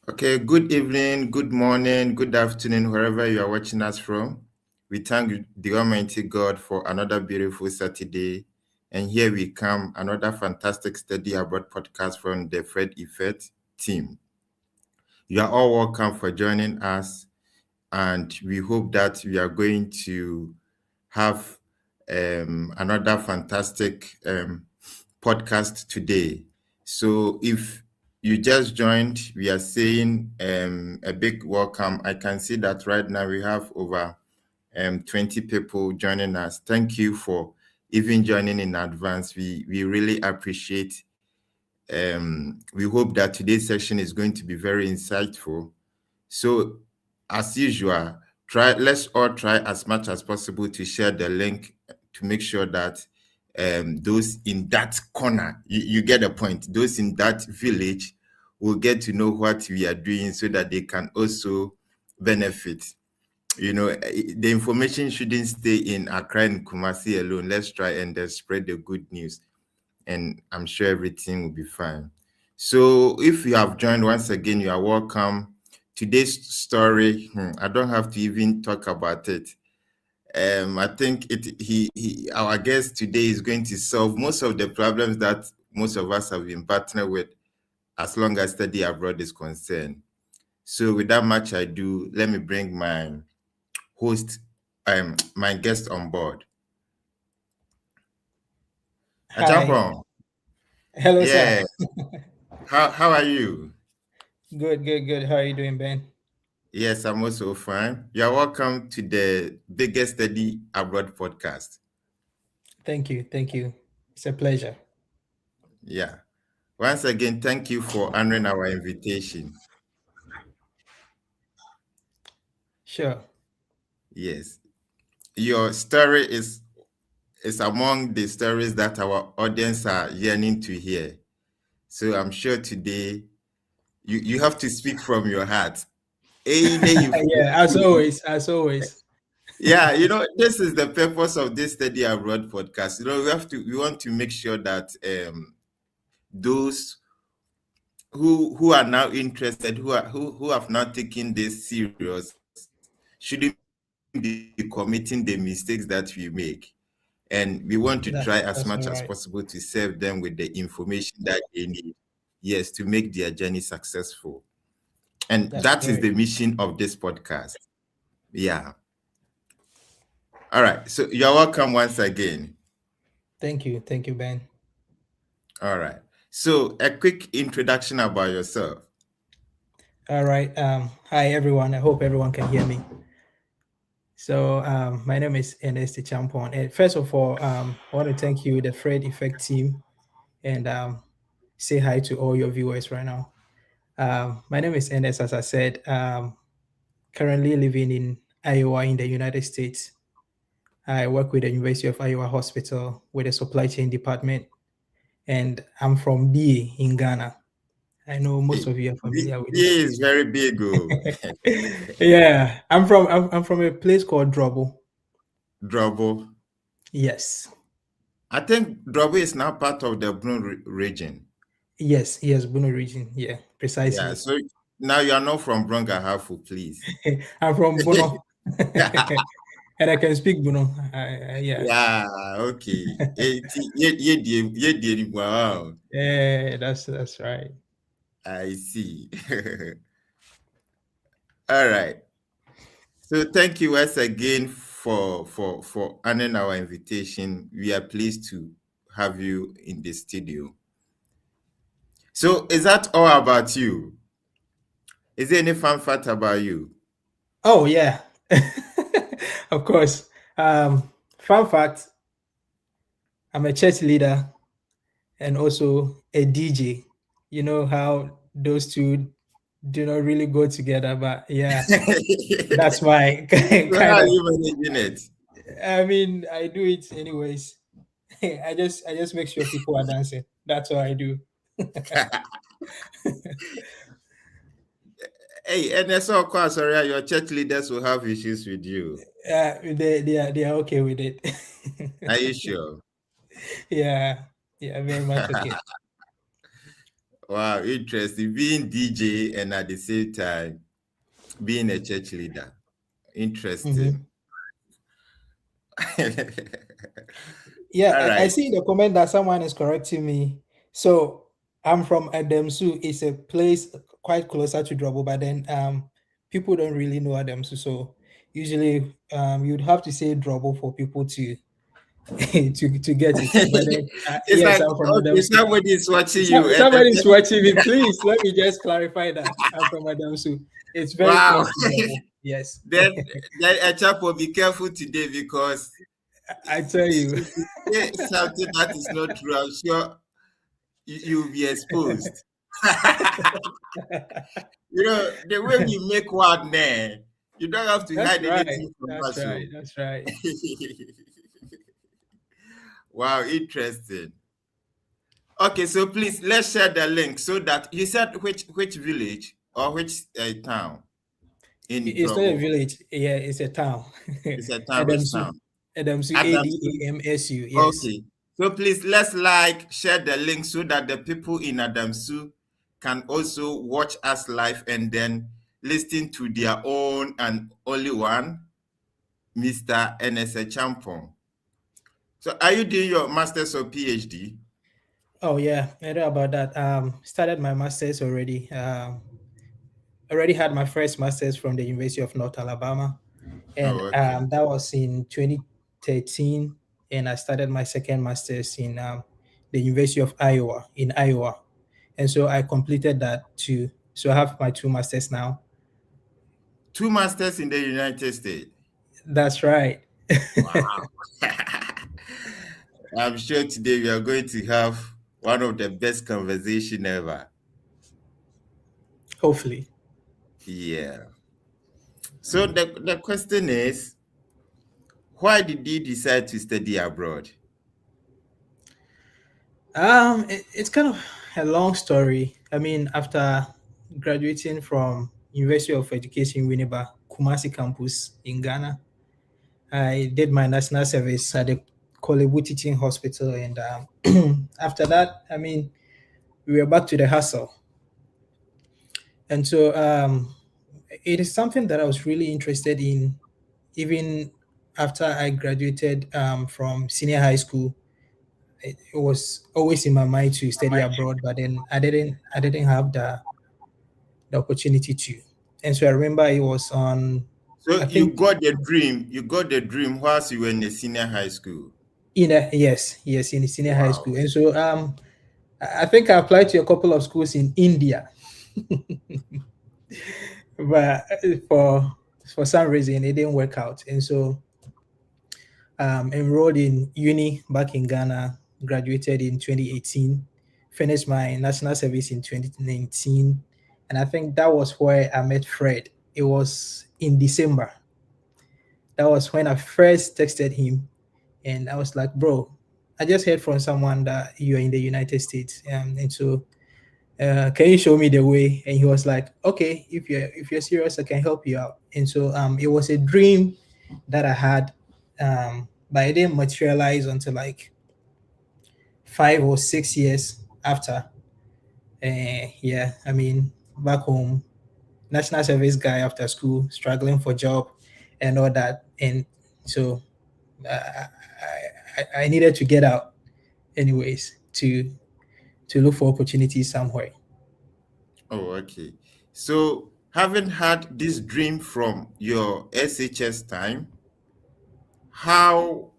Okay, good evening, good morning, good afternoon, wherever you are watching us from. We thank the Almighty God for another beautiful Saturday. And here we come, another fantastic study abroad podcast from the Fred Effect team. You are all welcome for joining us, and we hope that we are going to have another fantastic podcast today. So if you just joined, we are saying a big welcome. I can see that right now we have over 20 people joining us. Thank you for even joining in advance. We really appreciate. We hope that today's session is going to be very insightful. So, as usual, let's all try as much as possible to share the link to make sure that those in that corner, you get the point, those in that village will get to know what we are doing so that they can also benefit. The information shouldn't stay in Accra and Kumasi alone. Let's try and spread the good news, and I'm sure everything will be fine. So if you have joined once again, you are welcome. Today's story, I don't have to even talk about it. I think our guest today is going to solve most of the problems that most of us have been partnered with as long as study abroad is concerned. So without much ado, let me bring my host, my guest on board. Hi. Achampong, Hello, sir. yeah, how are you? Good, good, good. How are you doing, Ben? Yes, I'm also fine. You're welcome to the biggest study abroad podcast. Thank you. Thank you. It's a pleasure. Yeah. Once again, thank you for honoring our invitation. Sure. Yes. Your story is among the stories that our audience are yearning to hear. So I'm sure today you have to speak from your heart. Either Yeah, as always, as always. yeah, this is the purpose of this study abroad podcast. We want to make sure that those who are now interested, who have now taken this serious, shouldn't be committing the mistakes that we make. And we want to try as much as That's all possible right. to serve them with the information that they need, yes, to make their journey successful. And That's that is the great. mission of this podcast. Yeah. All right. So you're welcome once again. Thank you. Thank you, Ben. All right. So a quick introduction about yourself. All right. Hi everyone. I hope everyone can hear me. So my name is Ernest Champon. And first of all, I want to thank you, the Fred Effect team, and say hi to all your viewers right now. My name is Ernest, as I said. Currently living in Iowa in the United States. I work with the University of Iowa Hospital with the supply chain department, and I'm from BA in Ghana. I know most Hey, of you are familiar with BA is very big. Oh. it. Yeah, I'm from a place called Drobo. Drobo. Yes, I think Drobo is now part of the Brun region. yes, Bono region. Yeah, Yeah, precisely. so now you are not from Brungahafu, please. I'm from Bono, and I can speak Bono. Yeah, Yeah, okay. Wow, yeah, that's right. I see. All right. So thank you once again for honoring our invitation. We are pleased to have you in the studio. So is that all about you? Is there any fun fact about you? Oh yeah, of course. Fun fact: I'm a church leader and also a DJ. You know how those two do not really go together, but yeah, that's my So how kind are of. you managing it? I mean, I do it anyways. I just make sure people are dancing. That's what I do. Hey, and that's all course, sorry, your church leaders will have issues with you. They are okay with it. Are you sure? Yeah, yeah, very much okay. Wow, interesting. Being DJ and at the same time being a church leader. Interesting. Mhm. Yeah, All I right. see in the comment that someone is correcting me. So I'm from Adamsu. It's a place quite closer to Drobo, but then people don't really know Adamsu. So usually you'd have to say Drobo for people to to get it. But then It's yes, like, I'm from okay, Adamsu. somebody is watching you. And the Somebody's person, watching me. Please let me just clarify that I'm from Adamsu. It's very wow. close to Drobo. Yes, then a chap will be careful today because I tell you. if you say something that is not true, I'm sure you'll be exposed. The way we make one there, you don't have to That's hide right. anything from That's us. right. So. That's right. Wow, interesting. Okay, so please let's share the link so that you said which village or which town in It's not a Drobo. village. Yeah, it's a town. It's a town. Which Adamsu. town? Adamsu. Adamson. Adamsu. Yes. Okay. So please let's share the link so that the people in Adamsu can also watch us live and then listen to their own and only one, Mr. NSA Champon. So are you doing your master's or PhD? Oh yeah, I know about that. Started my masters already. Already had my first masters from the University of North Alabama, and Oh, okay. that was in 2013. And I started my second masters in the University of Iowa in Iowa, and so I completed that too. So I have my two masters now. Two masters in the United States. That's right. Wow. I'm sure today we are going to have one of the best conversation ever. Hopefully. Yeah. So the question is, why did you decide to study abroad? It's kind of a long story. I mean, after graduating from University of Education Winneba, Kumasi campus in Ghana, I did my national service at the Kolebu Teaching Hospital, and after that, I mean, we were back to the hustle, and so it is something that I was really interested in, even after I graduated from senior high school. It was always in my mind to study abroad, but then I didn't have the opportunity to. And so I remember it was on, So I you think, got the dream. You got the dream whilst you were in the senior high school. in a, yes, in the senior high Wow. school. And so I think I applied to a couple of schools in India, but for some reason it didn't work out. And so enrolled in uni back in Ghana, graduated in 2018, finished my national service in 2019. And I think that was where I met Fred. It was in December. That was when I first texted him. And I was like, bro, I just heard from someone that you're in the United States. And so can you show me the way? And he was like, okay, if you're serious, I can help you out. And so it was a dream that I had, but it didn't materialize until like 5 or 6 years after. Yeah, I mean, back home, national service guy after school, struggling for job and all that. And so I needed to get out anyways to look for opportunities somewhere. Oh, okay. So having had this dream from your SHS time, how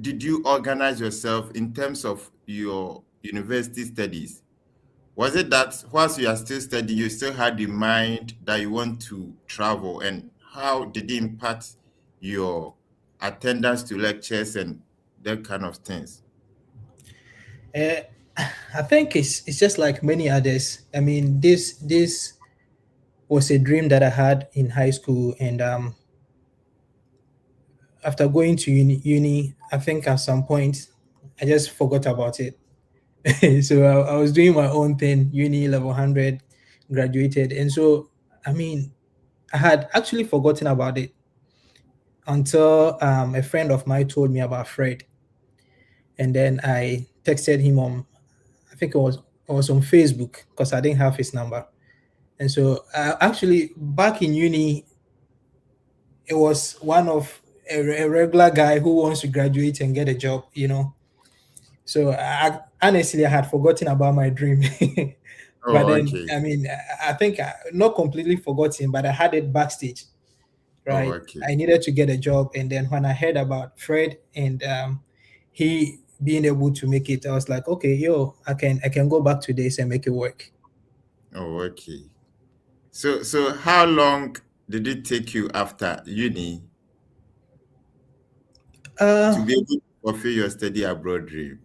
did you organize yourself in terms of your university studies? Was it that whilst you are still studying, you still had in mind that you want to travel? And how did it impact your attendance to lectures and that kind of things? Uh, I think it's just like many others. I mean, this was a dream that I had in high school, and after going to uni, I think at some point I just forgot about it. So I was doing my own thing, uni level 100, graduated, and so I mean, I had actually forgotten about it until a friend of mine told me about Fred, and then I texted him on, I think it was I was on Facebook because I didn't have his number. And so actually back in uni, it was one of a regular guy who wants to graduate and get a job, you know. So honestly, I had forgotten about my dream. But Oh, then, okay. I mean, I think not completely forgotten, but I had it backstage, Oh, right? okay. I needed to get a job. And then when I heard about Fred and he being able to make it, I was like, okay, yo, I can go back to this and make it work. Oh, okay. So how long did it take you after uni Uh, to be able to fulfill your study abroad dream?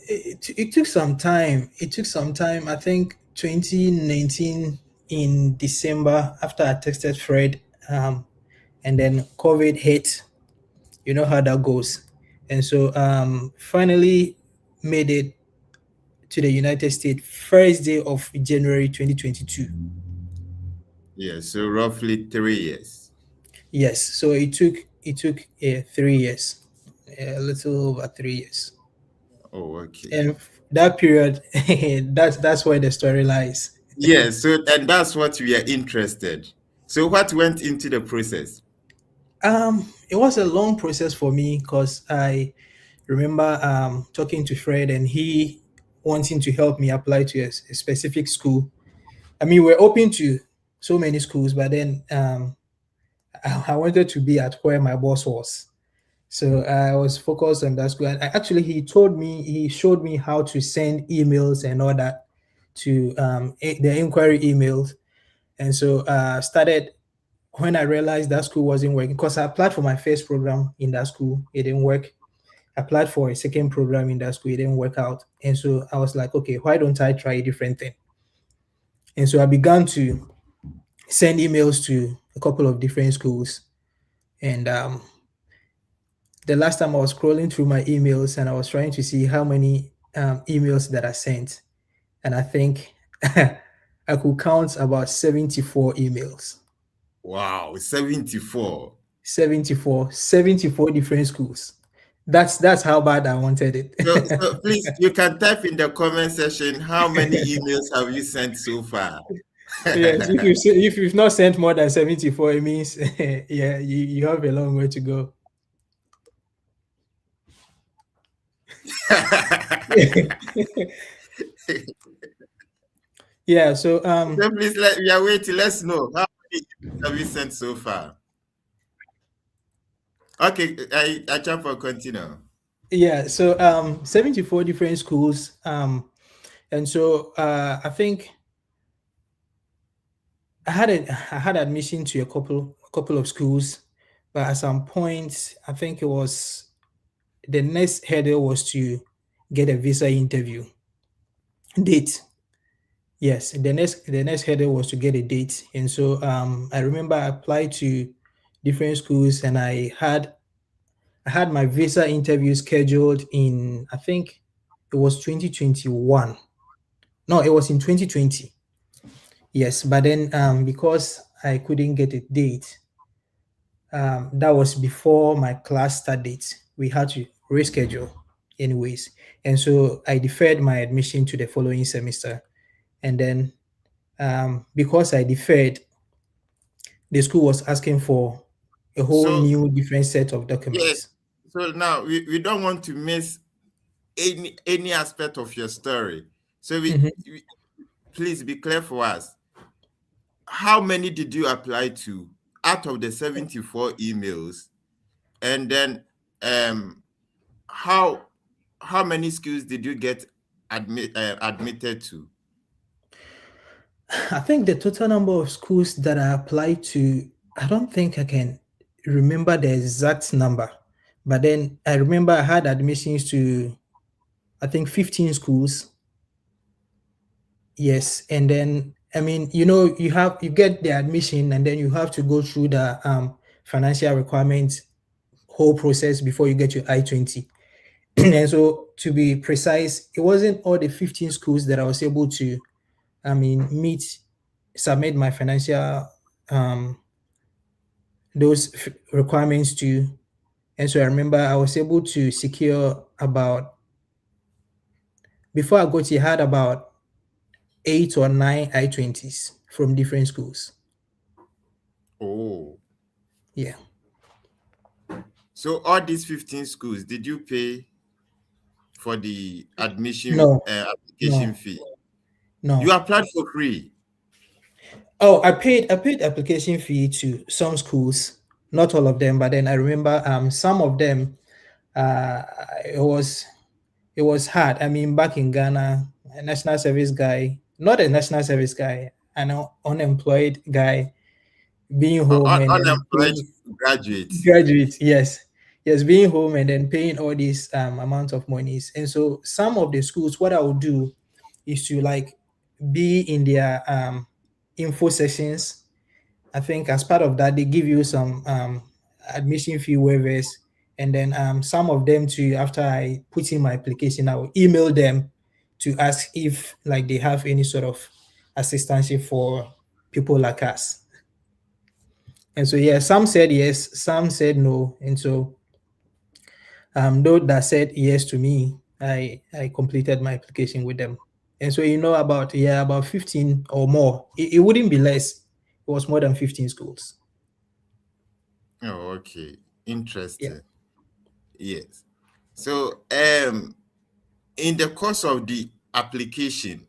it took some time. It took some time. I think 2019 in December after I texted Fred, and then COVID hit. You know how that goes. And so finally made it to the United States first day of January 2022. Yeah, so roughly 3 years. Yes, so it took 3 years, a little over 3 years, Oh, okay. and that period, that's where the story lies. Yeah, so and that's what we are interested. So what went into the process? It was a long process for me because I remember talking to Fred and he wanting to help me apply to a specific school. I mean, we're open to so many schools, but then I wanted to be at where my boss was. So I was focused on that school. And actually, he showed me how to send emails and all that to the inquiry emails. And so started when I realized that school wasn't working because I applied for my first program in that school. It didn't work. I applied for a second program in that school. It didn't work out. And so I was like, okay, why don't I try a different thing? And so I began to send emails to a couple of different schools. And the last time I was scrolling through my emails and I was trying to see how many emails that I sent. And I think I could count about 74 emails. Wow, 74. 74 different schools. That's how bad I wanted it. So please, you can type in the comment section how many emails have you sent so far? Yes, if you've not sent more than 74, it means yeah, you have a long way to go. Yeah, so So please, we are waiting. Let's know how many emails have you sent so far. Okay, I jump for continue. yeah, so 74 different schools. And so I think I had admission to a couple of schools, but at some point I think it was the next hurdle was to get a visa interview date. Yes, the next hurdle was to get a date, and so I remember I applied to different schools, and I had my visa interview scheduled in I think it was 2021. No, it was in 2020. Yes, but then because I couldn't get a date, that was before my class start date. We had to reschedule anyways. And so I deferred my admission to the following semester. And then because I deferred, the school was asking for a whole So new different set of yes, documents. so now we don't want to miss any aspect of your story. So Mhm. please be clear for us. How many did you apply to out of the 74 emails? And then um how how many schools did you get admitted to? I think the total number of schools that I applied to, I don't think I can remember the exact number. But then I remember I had admissions to, I think, 15 schools. Yes. And then, I mean, you get the admission and then you have to go through the financial requirements whole process before you get your I-20. And so, to be precise, it wasn't all the 15 schools that I was able to, submit my financial um, requirements to. And so I remember I was able to secure about, before I got here, I had about 8 or 9 I-20s from different schools. Oh, Yeah. so all these 15 schools, did you pay for the admission No, application no, fee? You no. applied for free. Oh, I paid application fee to some schools, not all of them, but then I remember some of them uh it was it was hard. I mean, back in Ghana, a national service guy, not a national service guy, an unemployed guy being home and then Unemployed paying graduate. graduate, yes. Yes, being home and then paying all these amount of monies. And so some of the schools, what I would do is to like be in their info sessions. I think as part of that, they give you some admission fee waivers, and then some of them too. After I put in my application, I will email them to ask if like they have any sort of assistance for people like us. And so yeah, some said yes, some said no, and so those that said yes to me, I completed my application with them. And so about 15 or more. It wouldn't be less. It was more than 15 schools. Oh, okay. Yeah. Interesting. Yes. So, in the course of the application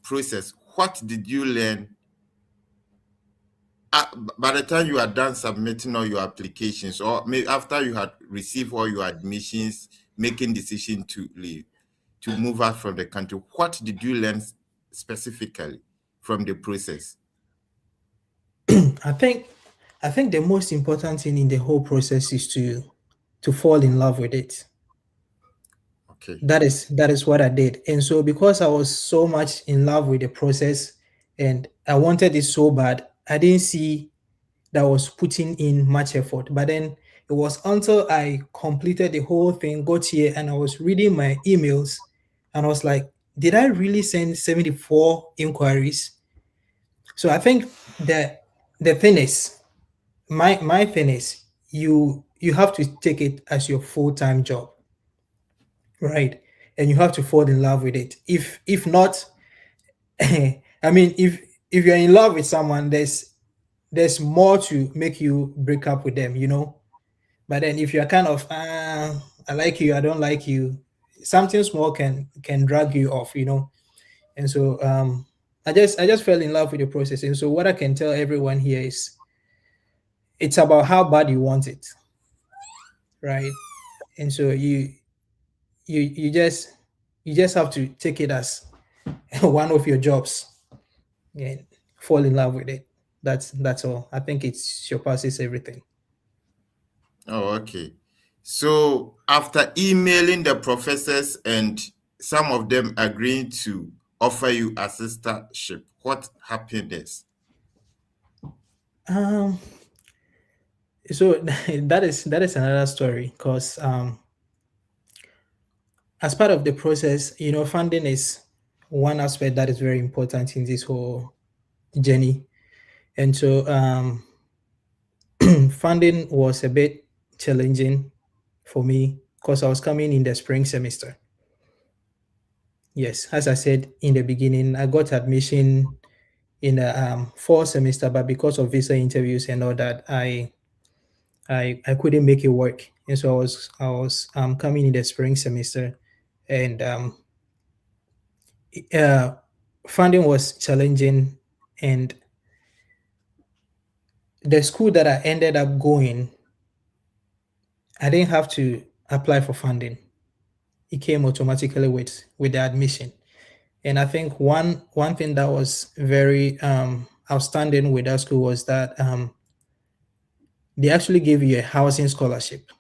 process, what did you learn by the time you are done submitting all your applications, or maybe after you had received all your admissions, making decision to leave, to move out from the country? What did you learn specifically from the process? I think I think the most important thing in the whole process is to fall in love with it. Okay. That is what I did. And so because I was so much in love with the process and I wanted it so bad, I didn't see that I was putting in much effort. But then it was until I completed the whole thing, got here, and I was reading my emails, and I was like, did I really send 74 inquiries? So I think that the thing is, my thing is, you have to take it as your full-time job, right? And you have to fall in love with it. If not, I mean, if you're in love with someone, there's more to make you break up with them. But then if you're kind of I like you, I don't like you, something small can drag you off. And so I just fell in love with the process. And so what I can tell everyone here is it's about how bad you want it, right? And so you just have to take it as one of your jobs and fall in love with it. That's all. I think it surpasses everything. Oh, okay. So after emailing the professors and some of them agreeing to offer you assistantship, what happened is? Um, so that is another story because as part of the process, funding is one aspect that is very important in this whole journey. And so funding was a bit challenging for me because I was coming in the spring semester. Yes, as I said in the beginning, I got admission in the fall semester, but because of visa interviews and all that, I couldn't make it work, and so I was coming in the spring semester, and uh, funding was challenging, and the school that I ended up going, I didn't have to apply for funding. It came automatically with the admission. And I think one thing that was very outstanding with that school was that they actually gave you a housing scholarship.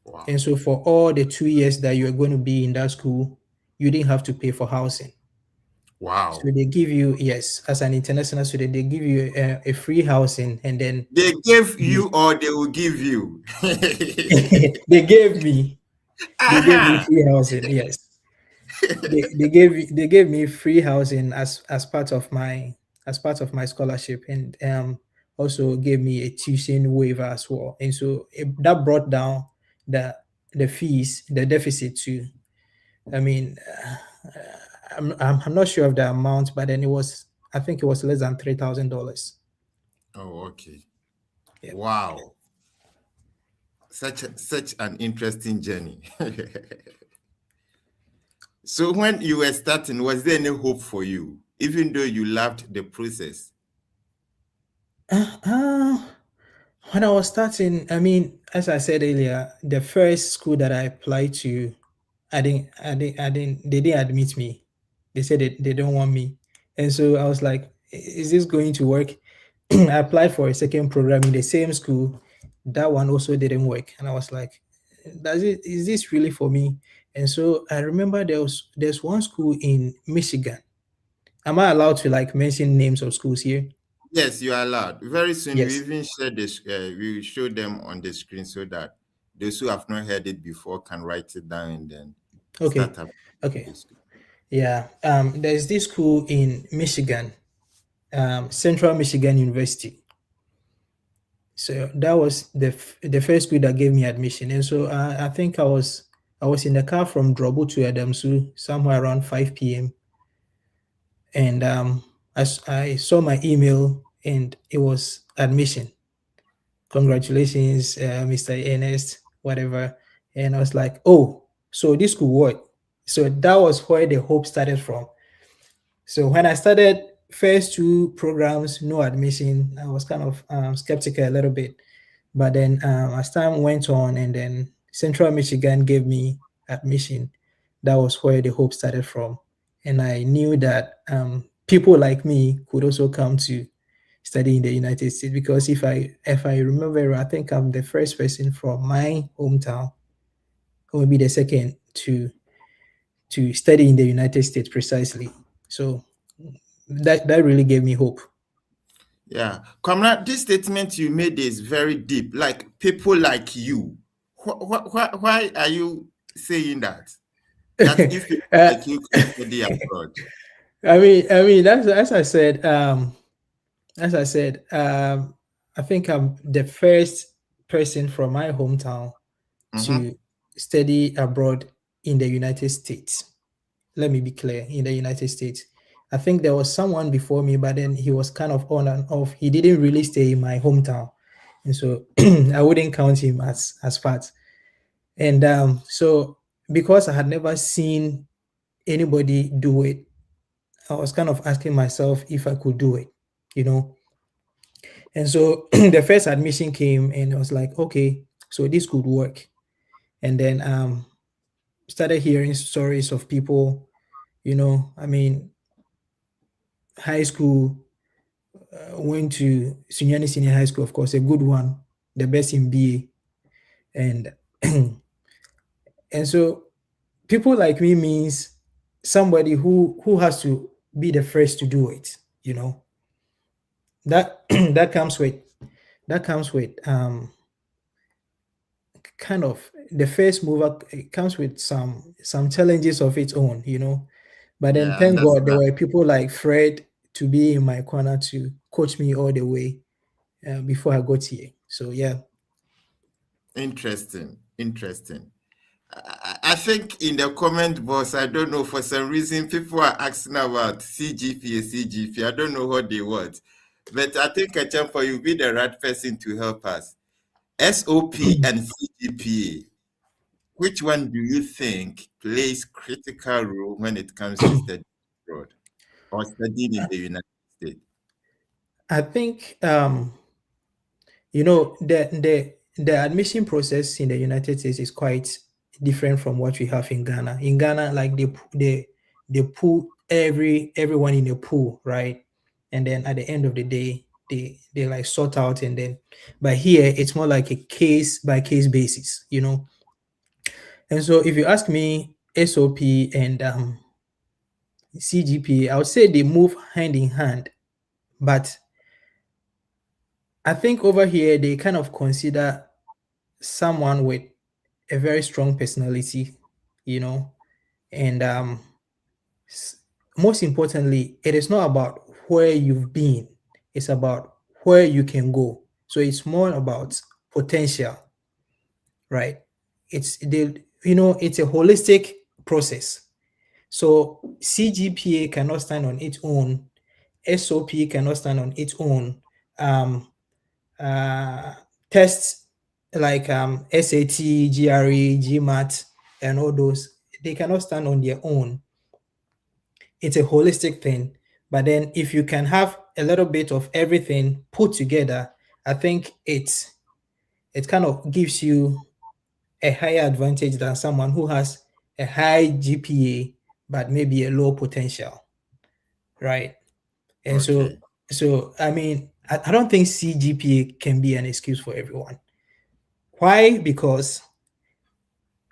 Wow. And so for all the 2 years that you're going to be in that school, you didn't have to pay for housing. So Wow. they give you, yes, as an international student, they give you a free housing, and then They gave you, you or they will give you. they gave me they gave me Aha. free housing. Yes, they gave me free housing as part of my scholarship, and also gave me a tuition waiver as well. And so that brought down the the fees, the deficit to, I mean, I'm not sure of the amount, but then it was, I think it was less than $3,000. Oh, okay. Yeah. Wow. Such an interesting journey. So when you were starting, was there any hope for you, even though you loved the process? Uh, uh, when I was starting, I mean, as I said earlier, the first school that I applied to, they didn't admit me. They said they don't want me. And so I was like, is this going to work? I applied for a second program in the same school. That one also didn't work. And I was like, is this really for me? And so I remember there's one school in Michigan. Am I allowed to like mention names of schools here? Yes, you are allowed. Very soon, we Yes. even share this. We will show them on the screen so that those who have not heard it before can write it down and then Okay. start up Okay. the school. Yeah. There's this school in Michigan, Central Michigan University. So that was the first school that gave me admission. And so I think I was in the car from Drobo to Adamsu somewhere around 5 p.m. And I saw my email and it was admission. Congratulations, Mr. Ernest, whatever. And I was like, oh, so this could work. So that was where the hope started from. So when I started first two programs, no admission, I was kind of skeptical a little bit. But then as time went on, and then Central Michigan gave me admission, that was where the hope started from. And I knew that people like me could also come to study in the United States because if I remember, I think I'm the first person from my hometown, or maybe the second to study in the United States precisely. So that really gave me hope. Yeah, Comrade, this statement you made is very deep. Like people like you. Why are you saying that? That if people uh, like you can study abroad. I mean, that's as I said, I think I'm the first person from my hometown Mm-hmm. to study abroad in the United States. Let me be clear, in the United States. I think there was someone before me, but then he was kind of on and off. He didn't really stay in my hometown. And so I wouldn't count him as part. And so because I had never seen anybody do it, I was kind of asking myself if I could do it, you know. And so the first admission came and I was like, okay, so this could work. And then started hearing stories of people, I mean, high school, went to Sunyani Senior High School, of course, a good one, the best in BA. And and so people like me means somebody who has to be the first to do it, you know. That that comes with kind of the first mover. It comes with some challenges of its own, you know. But then Yeah, I thank God there understand. were people like Fred to be in my corner to coach me all the way before I got here. So yeah. Interesting. Interesting. I think in the comment box, I don't know, for some reason, people are asking about CGPA, CGPA. I don't know what they want. But I think, Achampa, you'll be the right person to help us. SOP and CGPA, which one do you think plays critical role when it comes to studying abroad or studying in the United States? I think the admission process in the United States is quite different from what we have in Ghana. In Ghana, like they put everyone in a pool, right? And then at the end of the day, they like sort out, and then but here it's more like a case by case basis, you know. And so if you ask me, SOP and CGP, I would say they move hand in hand, but I think over here they kind of consider someone with a very strong personality, you know, and s- most importantly, it is not about where you've been, it's about where you can go. So it's more about potential, right? It's a holistic process. So CGPA cannot stand on its own. SOP cannot stand on its own. Um, uh, Tests like SAT, GRE, GMAT, and all those, they cannot stand on their own. It's a holistic thing. But then if you can have a little bit of everything put together, I think it kind of gives you a higher advantage than someone who has a high GPA but maybe a low potential, right? And so, Okay. I mean, I don't think CGPA can be an excuse for everyone. Why? Because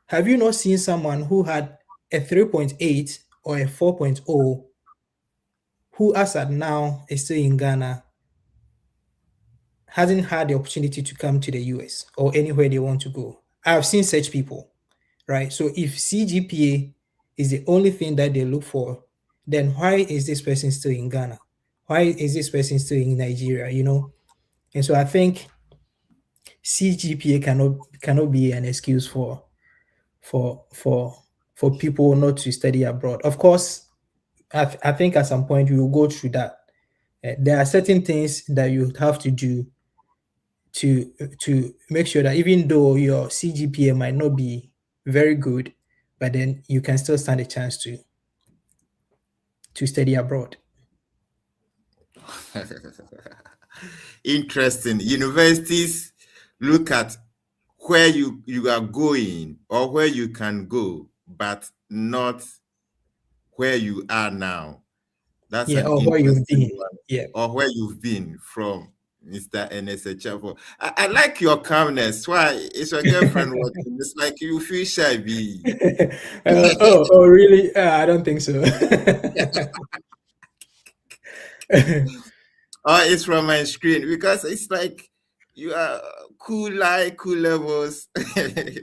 have you not seen someone who had a 3.8 or a 4.0 who, as at now, is still in Ghana, hasn't had the opportunity to come to the US or anywhere they want to go? I've seen such people, right? So if CGPA is the only thing that they look for, then why is this person still in Ghana? Why is this person still in Nigeria? And so I think CGPA cannot be an excuse for for for people not to study abroad. Of course, I think at some point we will go through that. There are certain things that you have to do to make sure that even though your CGPA might not be very good, but then you can still stand a chance to study abroad. Interesting. Universities look at where you are going or where you can go, but not where you are now. That's Yeah, an or where you've interesting been. one. Yeah. Or where you've been from, Mr. NSHF. I like your calmness. Why? Is your girlfriend watching? It's like you feel shy, be. Oh, really? I don't think so. Or it's from my screen because it's like you are cool, like cool levels. Or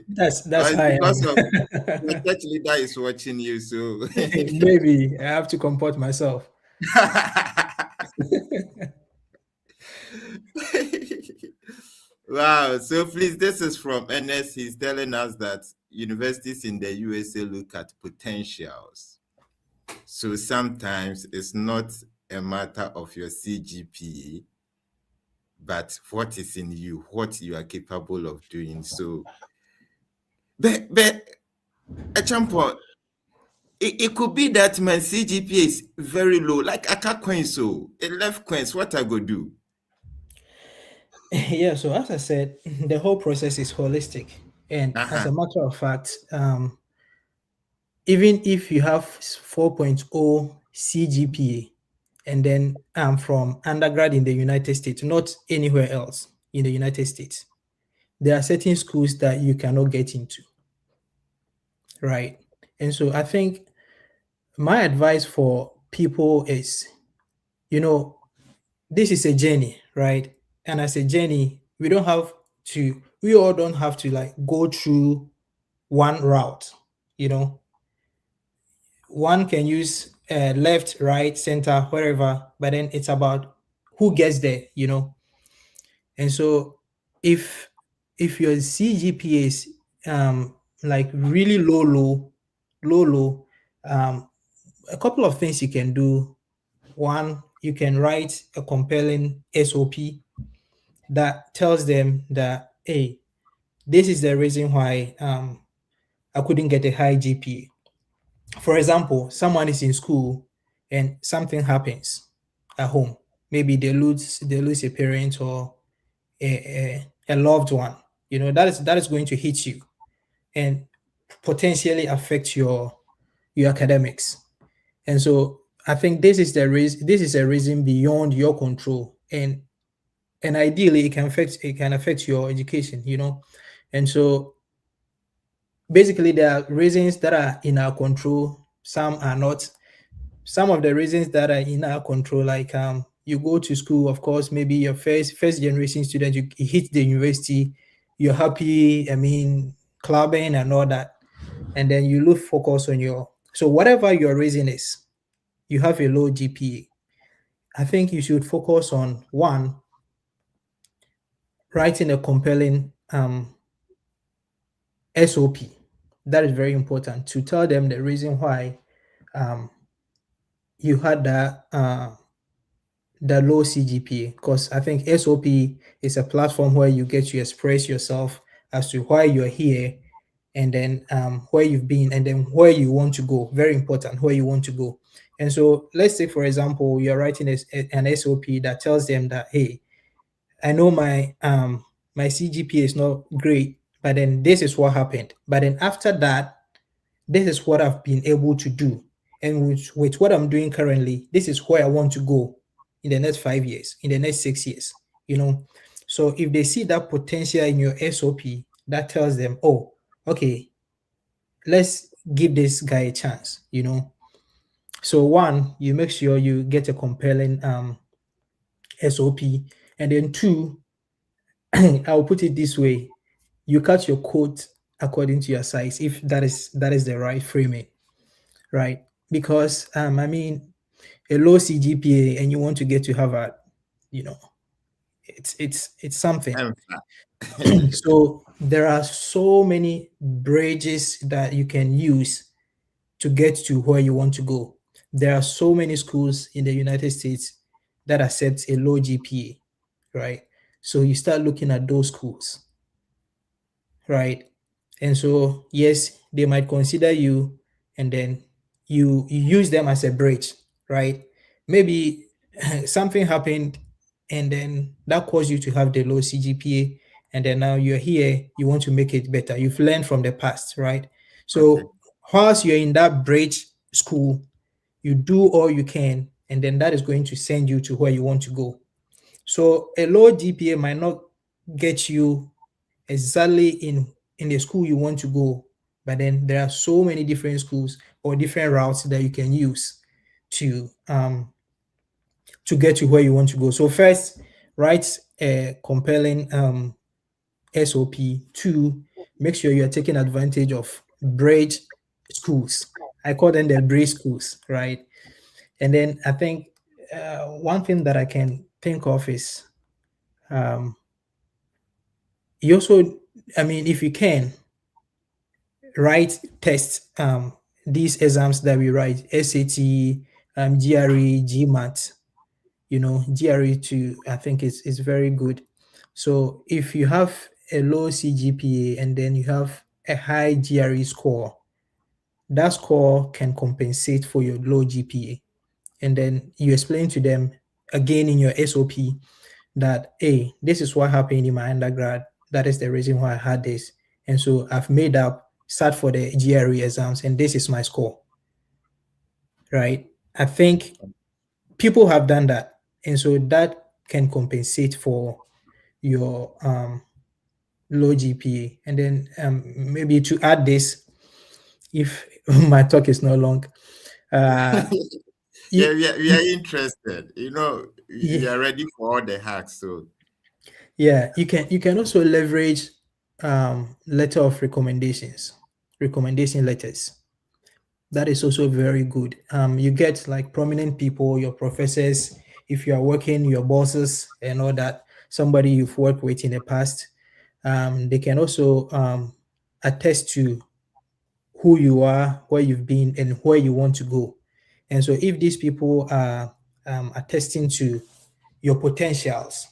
That's it's how I because of am. your church leader is watching you, so. Maybe I have to comport myself. Wow. So please, this is from NS. He's telling us that universities in the USA look at potentials. So sometimes it's not a matter of your CGPA, but what is in you, what you are capable of doing. So, but example, it could be that my CGPA is very low, like I can't coin so it left coins. What I go do? Yeah, so as I said, the whole process is holistic. And as Uh-huh. a matter of fact, even if you have 4.0 CGPA and then from undergrad in the United States, not anywhere else in the United States, there are certain schools that you cannot get into, right? And so I think my advice for people is, you know, this is a journey, right? And as a journey, we all don't have to like go through one route, you know. One can use left, right, center, wherever, but then it's about who gets there. And so if your CGPA is like really low, a couple of things you can do. One, you can write a compelling SOP that tells them that, hey, this is the reason why I couldn't get a high GPA. For example, someone is in school and something happens at home. Maybe they lose a parent or a loved one. That is going to hit you and potentially affect your academics. And so I think this is a reason beyond your control, and ideally it can affect your education. And so basically there are reasons that are in our control, some are not. Some of the reasons that are in our control, like you go to school, of course, maybe you're first generation student, you hit the university, you're happy, I mean, clubbing and all that, and then you lose focus on so whatever your reason is, you have a low GPA. I think you should focus on one, writing a compelling SOP. That is very important to tell them the reason why um, you had the low CGPA, because I think SOP is a platform where you get to express yourself as to why you're here, and then where you've been, and then where you want to go. Very important, where you want to go. And so let's say, for example, you're writing an SOP that tells them that, hey, I know my CGPA is not great, but then this is what happened. But then after that, this is what I've been able to do. And with what I'm doing currently, this is where I want to go in the next 5 years, in the next 6 years, you know. So if they see that potential in your SOP, that tells them, oh, okay, let's give this guy a chance, you know. So one, you make sure you get a compelling SOP. And then two, I'll put it this way, you cut your coat according to your size, if that is the right framing, right? Because I mean, a low CGPA and you want to get to Harvard, you know, it's something. Empha. So there are so many bridges that you can use to get to where you want to go. There are so many schools in the United States that accept a low GPA, right? So you start looking at those schools, right? And so, yes, they might consider you, and then you use them as a bridge, right? Maybe something happened, and then that caused you to have the low CGPA, and then now you're here, you want to make it better. You've learned from the past, right? Okay. So, whilst you're in that bridge school, you do all you can, and then that is going to send you to where you want to go. So, a low GPA might not get you exactly in the school you want to go, but then there are so many different schools or different routes that you can use to get to where you want to go. So first, write a compelling SOP. Two, make sure you're taking advantage of bridge schools. I call them the bridge schools, right? And then I think one thing that I can think of is um, you also, I mean, if you can, write tests, these exams that we write, SAT, GRE, GMAT, you know, GRE too, I think is very good. So if you have a low CGPA and then you have a high GRE score, that score can compensate for your low GPA. And then you explain to them again in your SOP that, hey, this is what happened in my undergrad. That is the reason why I had this. And so I've made up, sat for the GRE exams, and this is my score, right? I think people have done that. And so that can compensate for your low GPA. And then maybe to add this, if my talk is not long, uh, Yeah, you, we are interested. You know, we yeah, are ready for all the hacks. So yeah, you can also leverage letter of recommendations, recommendation letters. That is also very good. You get like prominent people, your professors, if you are working, your bosses, and all that, somebody you've worked with in the past. They can also attest to who you are, where you've been, and where you want to go. And so, if these people are attesting to your potentials,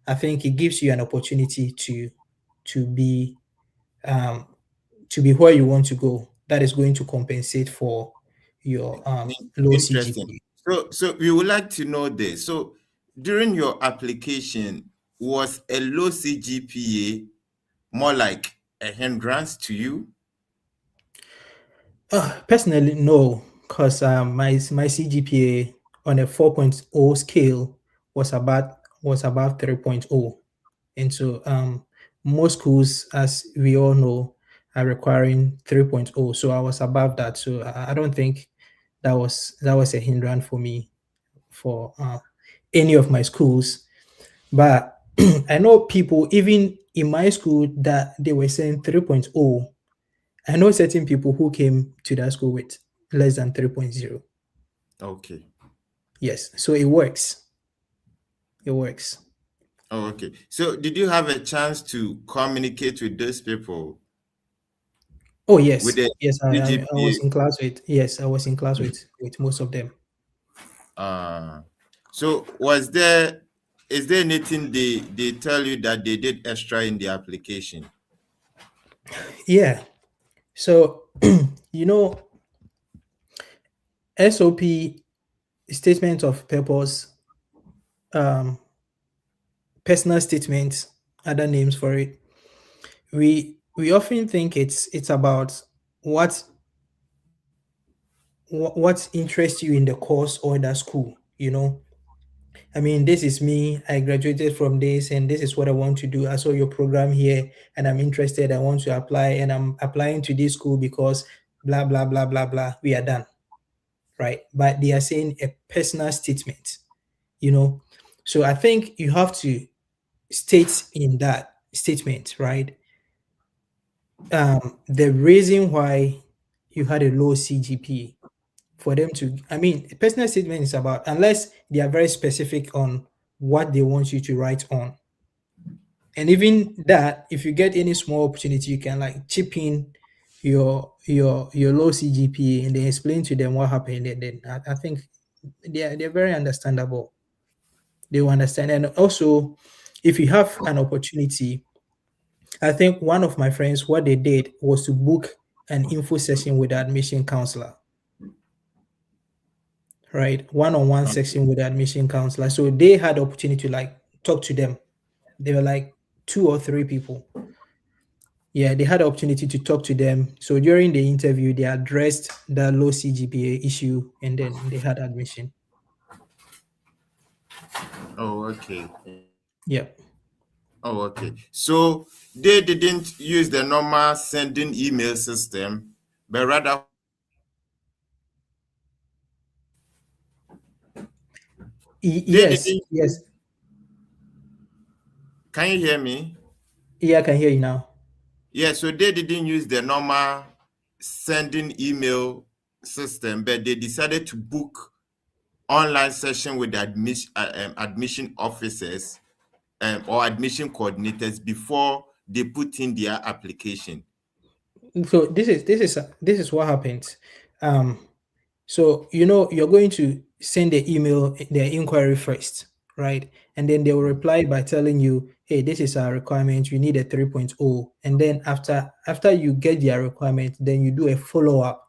I think it gives you an opportunity to be um, to be where you want to go. That is going to compensate for your low interesting. CGPA. So we would like to know this. So during your application, was a low CGPA more like a hindrance to you? Personally, no, because my CGPA on a 4.0 scale was about 3.0, and so most schools, as we all know, are requiring 3.0. So I was above that. So I don't think that was a hindrance for me for any of my schools. But I know people even in my school that they were saying 3.0. I know certain people who came to that school with less than 3.0. Okay. Yes, so it works. It works. Oh, okay. So did you have a chance to communicate with those people? Oh with yes, the yes. I was CGPA? in class with, yes, I was in class with most of them. Uh, so is there anything they tell you that they did extra in the application? Yeah. So you know, SOP, statement of purpose, um, personal statements, other names for it. We often think it's about what what interests you in the course or the school. You know, I mean, this is me. I graduated from this, and this is what I want to do. I saw your program here, and I'm interested. I want to apply, and I'm applying to this school because blah blah blah blah blah. We are done, right? But they are saying a personal statement. You know, so I think you have to state in that statement, right? The reason why you had a low CGPA for them to, I mean, a personal statement is about, unless they are very specific on what they want you to write on. And even that, if you get any small opportunity, you can like chip in your low CGPA and then explain to them what happened. And then I think they're very understandable. They will understand. And also, if you have an opportunity, I think one of my friends, what they did was to book an info session with the admission counselor, right? One-on-one Okay. session with the admission counselor. So they had the opportunity to like talk to them. They were like two or three people. Yeah, they had the opportunity to talk to them. So during the interview, they addressed the low CGPA issue and then they had admission. Oh, okay. Yeah. Oh, okay. So they didn't use the normal sending email system, but rather they Yes, didn't. yes. Can you hear me? Yeah, I can hear you now. Yeah. So they didn't use the normal sending email system, but they decided to book online session with the admission officers or admission coordinators before they put in their application. So this is what happens. Um, So, you know, you're going to send the email, the inquiry first, right? And then they will reply by telling you, hey, this is our requirement. You need a 3.0. And then after you get their requirement, then you do a follow-up.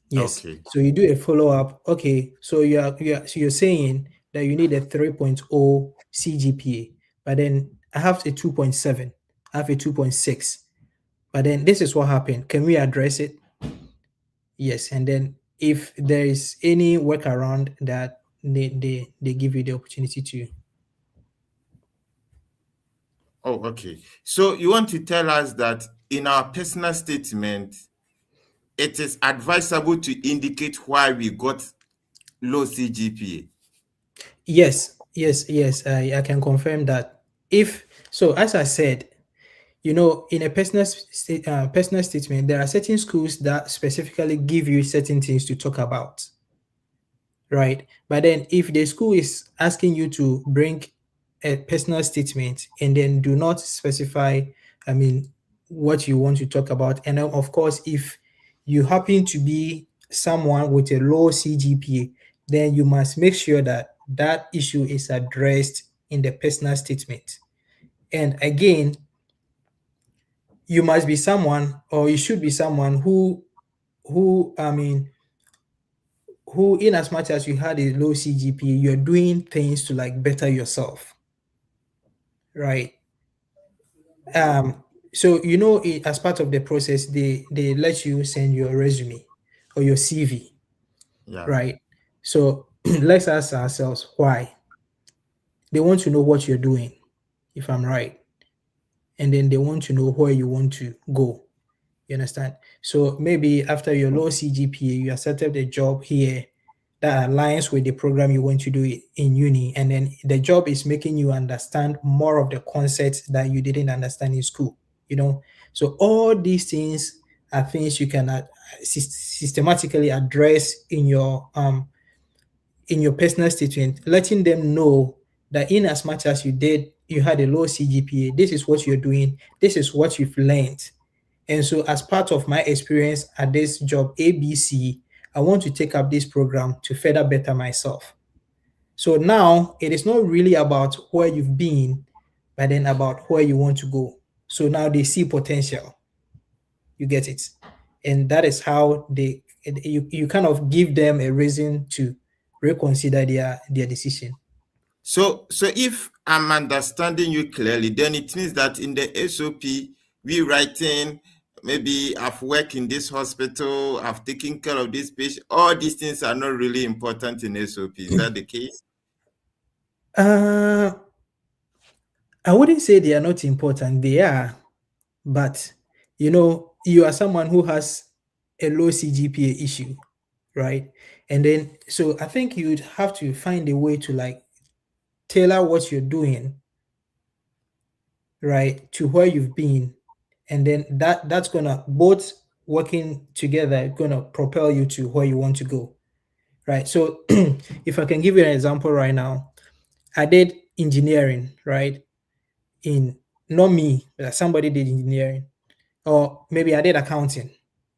Yes. Okay. So you do a follow-up. Okay. So you're saying that you need a 3.0 CGPA, but then I have a 2.7, I have a 2.6. But then this is what happened. Can we address it? Yes, and then if there is any workaround that they give you the opportunity to. Oh, okay. So you want to tell us that in our personal statement, it is advisable to indicate why we got low CGPA. Yes, yes, yes, I can confirm that. If so, as I said, you know, in a personal statement, there are certain schools that specifically give you certain things to talk about, right? But then if the school is asking you to bring a personal statement and then do not specify, I mean, what you want to talk about, and then of course, if you happen to be someone with a low CGPA, then you must make sure that that issue is addressed in the personal statement. And again, you must be someone, or you should be someone who I mean, who, in as much as you had a low CGPA, you're doing things to like better yourself, right? So you know, as part of the process, they let you send your resume or your CV, Yeah. right? So let's ask ourselves why. They want to know what you're doing, if I'm right, and then they want to know where you want to go. You understand? So maybe after your low CGPA, you accepted a job here that aligns with the program you want to do in uni, and then the job is making you understand more of the concepts that you didn't understand in school. You know, so all these things are things you can systematically address in your personal statement, letting them know that in as much as you had a low CGPA, this is what you're doing, this is what you've learned, And so, as part of my experience at this job, ABC, I want to take up this program to further better myself. So now it is not really about where you've been, but then about where you want to go. So now they see potential. You get it. And that is how you kind of give them a reason to reconsider their decision. So if I'm understanding you clearly, then it means that in the SOP, we writing, maybe I've worked in this hospital, I've taken care of this patient, all these things are not really important in SOP. Is that the case? Uh, I wouldn't say they are not important. They are, but you are someone who has a low CGPA issue, right? And then, so I think you'd have to find a way to like tailor what you're doing, right, to where you've been, and then that's gonna both working together gonna propel you to where you want to go, right? So, if I can give you an example right now, I did engineering, right? In Not me, but somebody did engineering, or maybe I did accounting,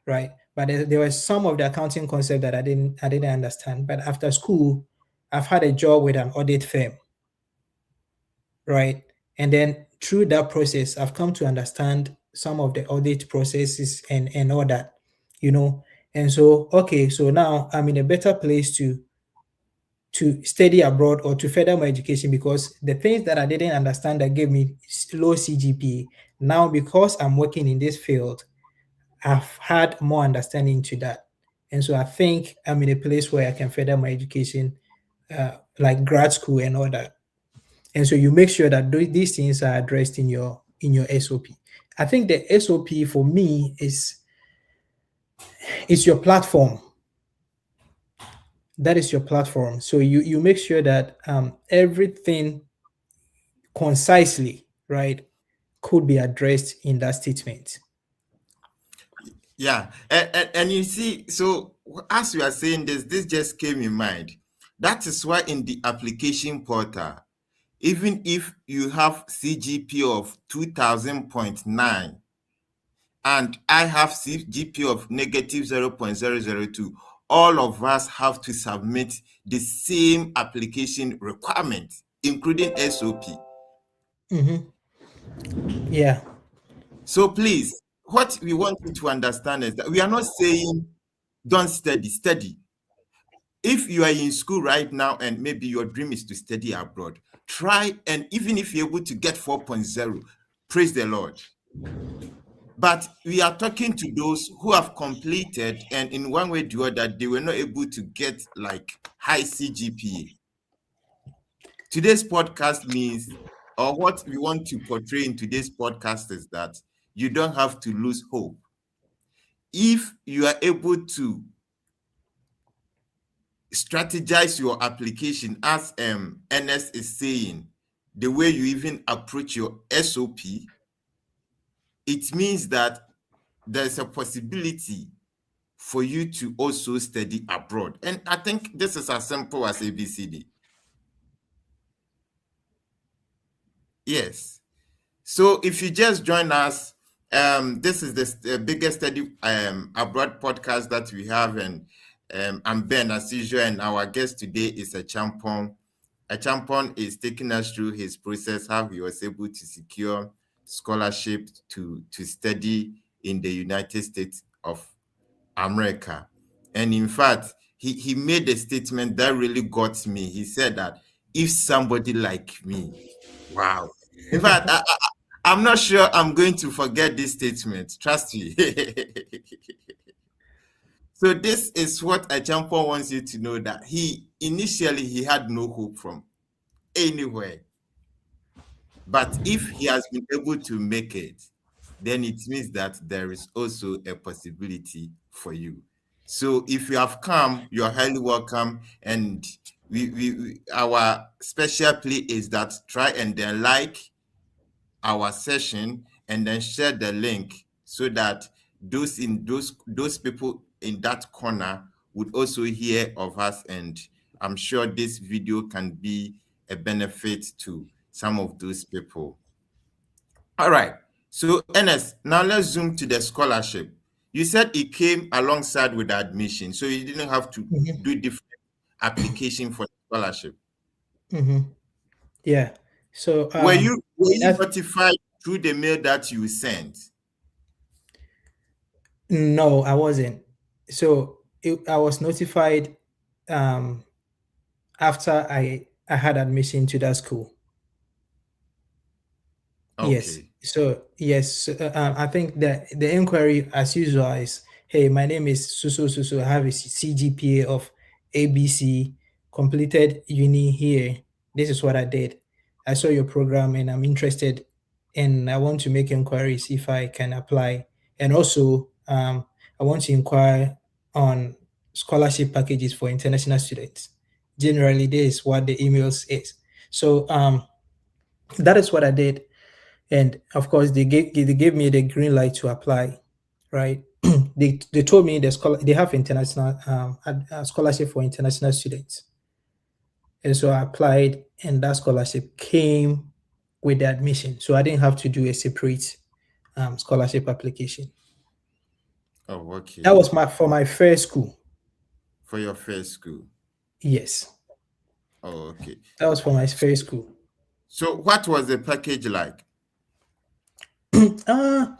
right? But there was some of the accounting concept that I didn't understand. But after school, I've had a job with an audit firm, right? And then through that process, I've come to understand some of the audit processes and all that, you know. And so, okay, so now I'm in a better place to study abroad or to further my education, because the things that I didn't understand that gave me low CGPA, now because I'm working in this field, I've had more understanding to that. And so I think I'm in a place where I can further my education, like grad school and all that. And so you make sure that these things are addressed in your SOP. I think the SOP for me is your platform. That is your platform. So you make sure that everything concisely, right, could be addressed in that statement. Yeah. And you see, so as you are saying this just came in mind. That is why in the application portal, even if you have CGP of 2000.9 and I have CGP of negative 0.002, all of us have to submit the same application requirement, including SOP. Hmm. Yeah. So please, what we want you to understand is that we are not saying don't study. If you are in school right now and maybe your dream is to study abroad, try, and even if you're able to get 4.0, praise the Lord. But we are talking to those who have completed and in one way or the other, they were not able to get like high CGPA. Today's podcast means, or what we want to portray in today's podcast is that you don't have to lose hope. If you are able to strategize your application, as Ernest is saying, the way you even approach your SOP, it means that there's a possibility for you to also study abroad. And I think this is as simple as ABCD. Yes. So if you just join us, this is the biggest study abroad podcast that we have, and I'm Ben as usual, and our guest today is a champion. A champion is taking us through his process, how he was able to secure scholarship to study in the United States of America. And in fact, he made a statement that really got me. He said that if somebody like me, wow. In fact, I'm not sure I'm going to forget this statement. Trust me. So this is what a champion wants you to know, that he initially he had no hope from anywhere. But if he has been able to make it, then it means that there is also a possibility for you. So if you have come, you're highly welcome. And our special plea is that try and then like our session and then share the link so that those people in that corner would also hear of us, and I'm sure this video can be a benefit to some of those people. All right. So, Ernest, now let's zoom to the scholarship. You said it came alongside with the admission, so you didn't have to Mhm. do different application for the scholarship. Mhm. Yeah. So Were you were in you that, notified through the mail that you sent? no, I wasn't. So I was notified um after I had admission to that school. Yes. Okay. So yes, so, I think that the inquiry, as usual, is, hey, my name is Susu Susu. I have a CGPA of ABC, completed uni here. This is what I did. I saw your program and I'm interested, and I want to make inquiries if I can apply. And also, I want to inquire on scholarship packages for international students. Generally, this is what the emails is. So that is what I did, and of course they gave me the green light to apply, right? They told me they have international scholarship for international students, and so I applied, and that scholarship came with the admission, so I didn't have to do a separate scholarship application. Oh, That okay. was my for my first school. For your first school. Yes, Oh, okay. that was for my first school. So, what was the package like? uh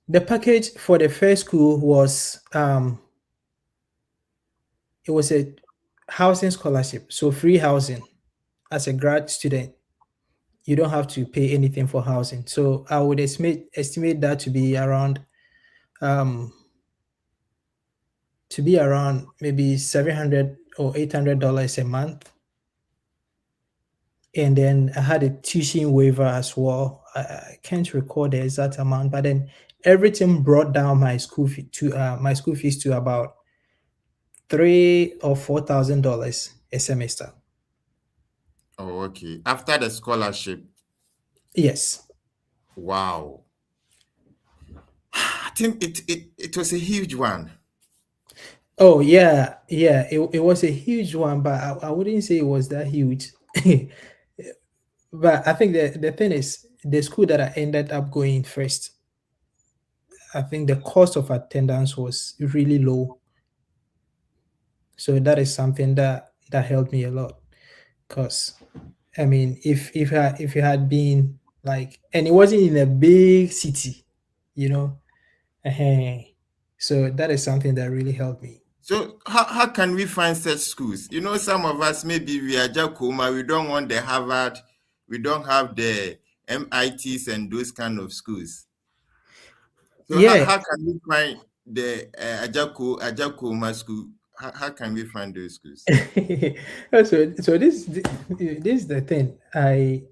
the package for the first school was it was a housing scholarship, so free housing. As a grad student, you don't have to pay anything for housing. So I would estimate that um to be around maybe $700 or $800 a month. And then I had a tuition waiver as well. I can't recall the exact amount, but then everything brought down my school fees to about $3,000 or $4,000 a semester. Oh, okay. After the scholarship. Yes. Wow. I think it was a huge one. Oh yeah, yeah. It was a huge one, but I wouldn't say it was that huge. But I think the thing is, the school that I ended up going first, I think the cost of attendance was really low. So that is something that helped me a lot. Cause I mean, if you had been like, and it wasn't in a big city, you know, so that is something that really helped me. So how can we find such schools? You know, some of us maybe we are Jakoma, we don't want the Harvard, we don't have the MITs and those kind of schools. So Yeah. how can we find the Ajakoma school? How can we find those schools? So this is the thing. I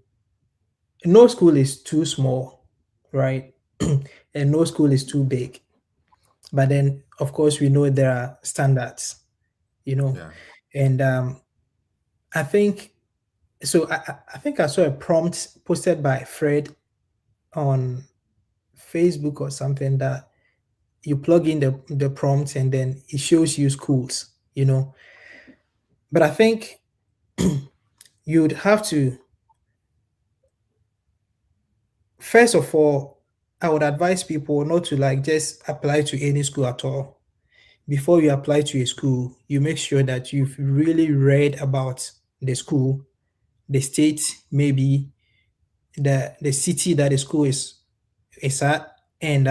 No school is too small, right? And no school is too big. But then, of course, we know there are standards, you know. Yeah. And I think so. I think I saw a prompt posted by Fred on Facebook or something, that you plug in the prompt and then it shows you schools, you know. But I think you'd have to, first of all, I would advise people not to like just apply to any school at all. Before you apply to a school, you make sure that you've really read about the school, the state, maybe the city that the school is at, and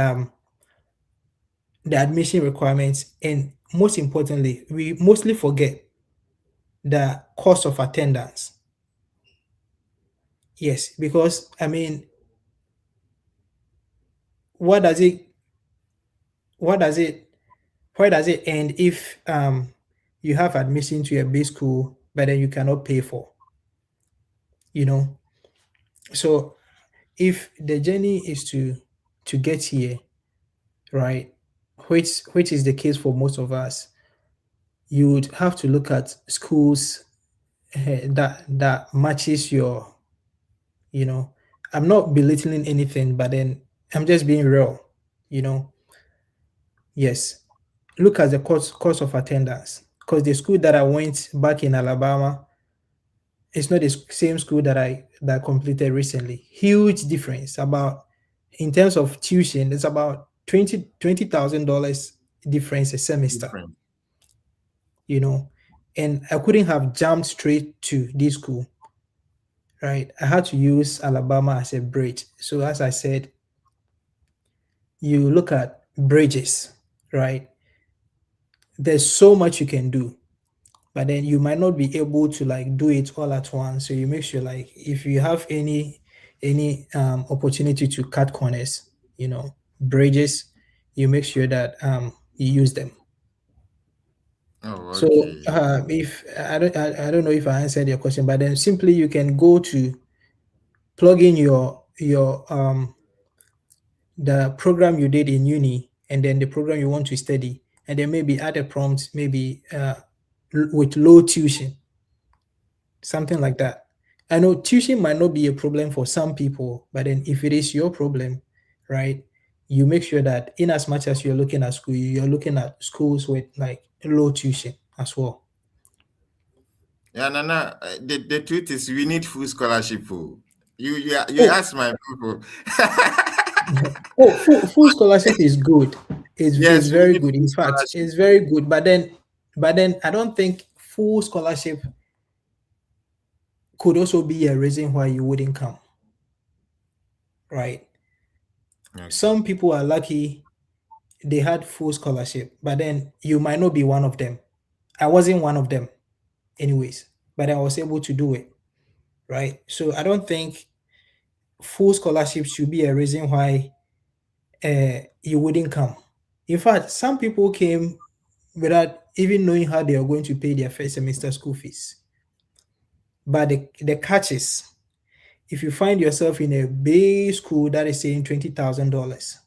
the admission requirements, and most importantly, we mostly forget the cost of attendance. Yes, because I mean, what does it what does it where does it end if you have admission to a big school but then you cannot pay for, you know? So if the journey is to get here, right, which is the case for most of us, you would have to look at schools that matches your, you know. I'm not belittling anything, but then I'm just being real, you know. Yes, look at the cost of attendance, because the school that I went back in Alabama, it's not the same school that I completed recently. Huge difference, about In terms of tuition, it's about $20,000 difference a semester, Different. you know. And I couldn't have jumped straight to this school, right? I had to use Alabama as a bridge. So as I said, you look at bridges, right? There's so much you can do, but then you might not be able to like do it all at once. So you make sure like if you have any opportunity to cut corners, bridges, you make sure that you use them. Oh, So okay. if I don't know if I answered your question, but then simply you can go to plug in your the program you did in uni and then the program you want to study, and then maybe add a prompt, maybe with low tuition, something like that. I know tuition might not be a problem for some people, but then if it is your problem, right, you make sure that in as much as you're looking at school, you're looking at schools with like low tuition as well. Yeah, Nana, the truth is we need full scholarship. Oh. You Oh, ask my people. oh, full scholarship is good. It's Yes, we very need good. full In fact, scholarship. it's very good. But then I don't think full scholarship could also be a reason why you wouldn't come, right? Okay. Some people are lucky they had full scholarship, but then you might not be one of them. I wasn't one of them, anyways, but I was able to do it, right? So I don't think full scholarship should be a reason why you wouldn't come. In fact, some people came without even knowing how they are going to pay their first semester school fees. But the catch is, if you find yourself in a big school that is saying $20,000,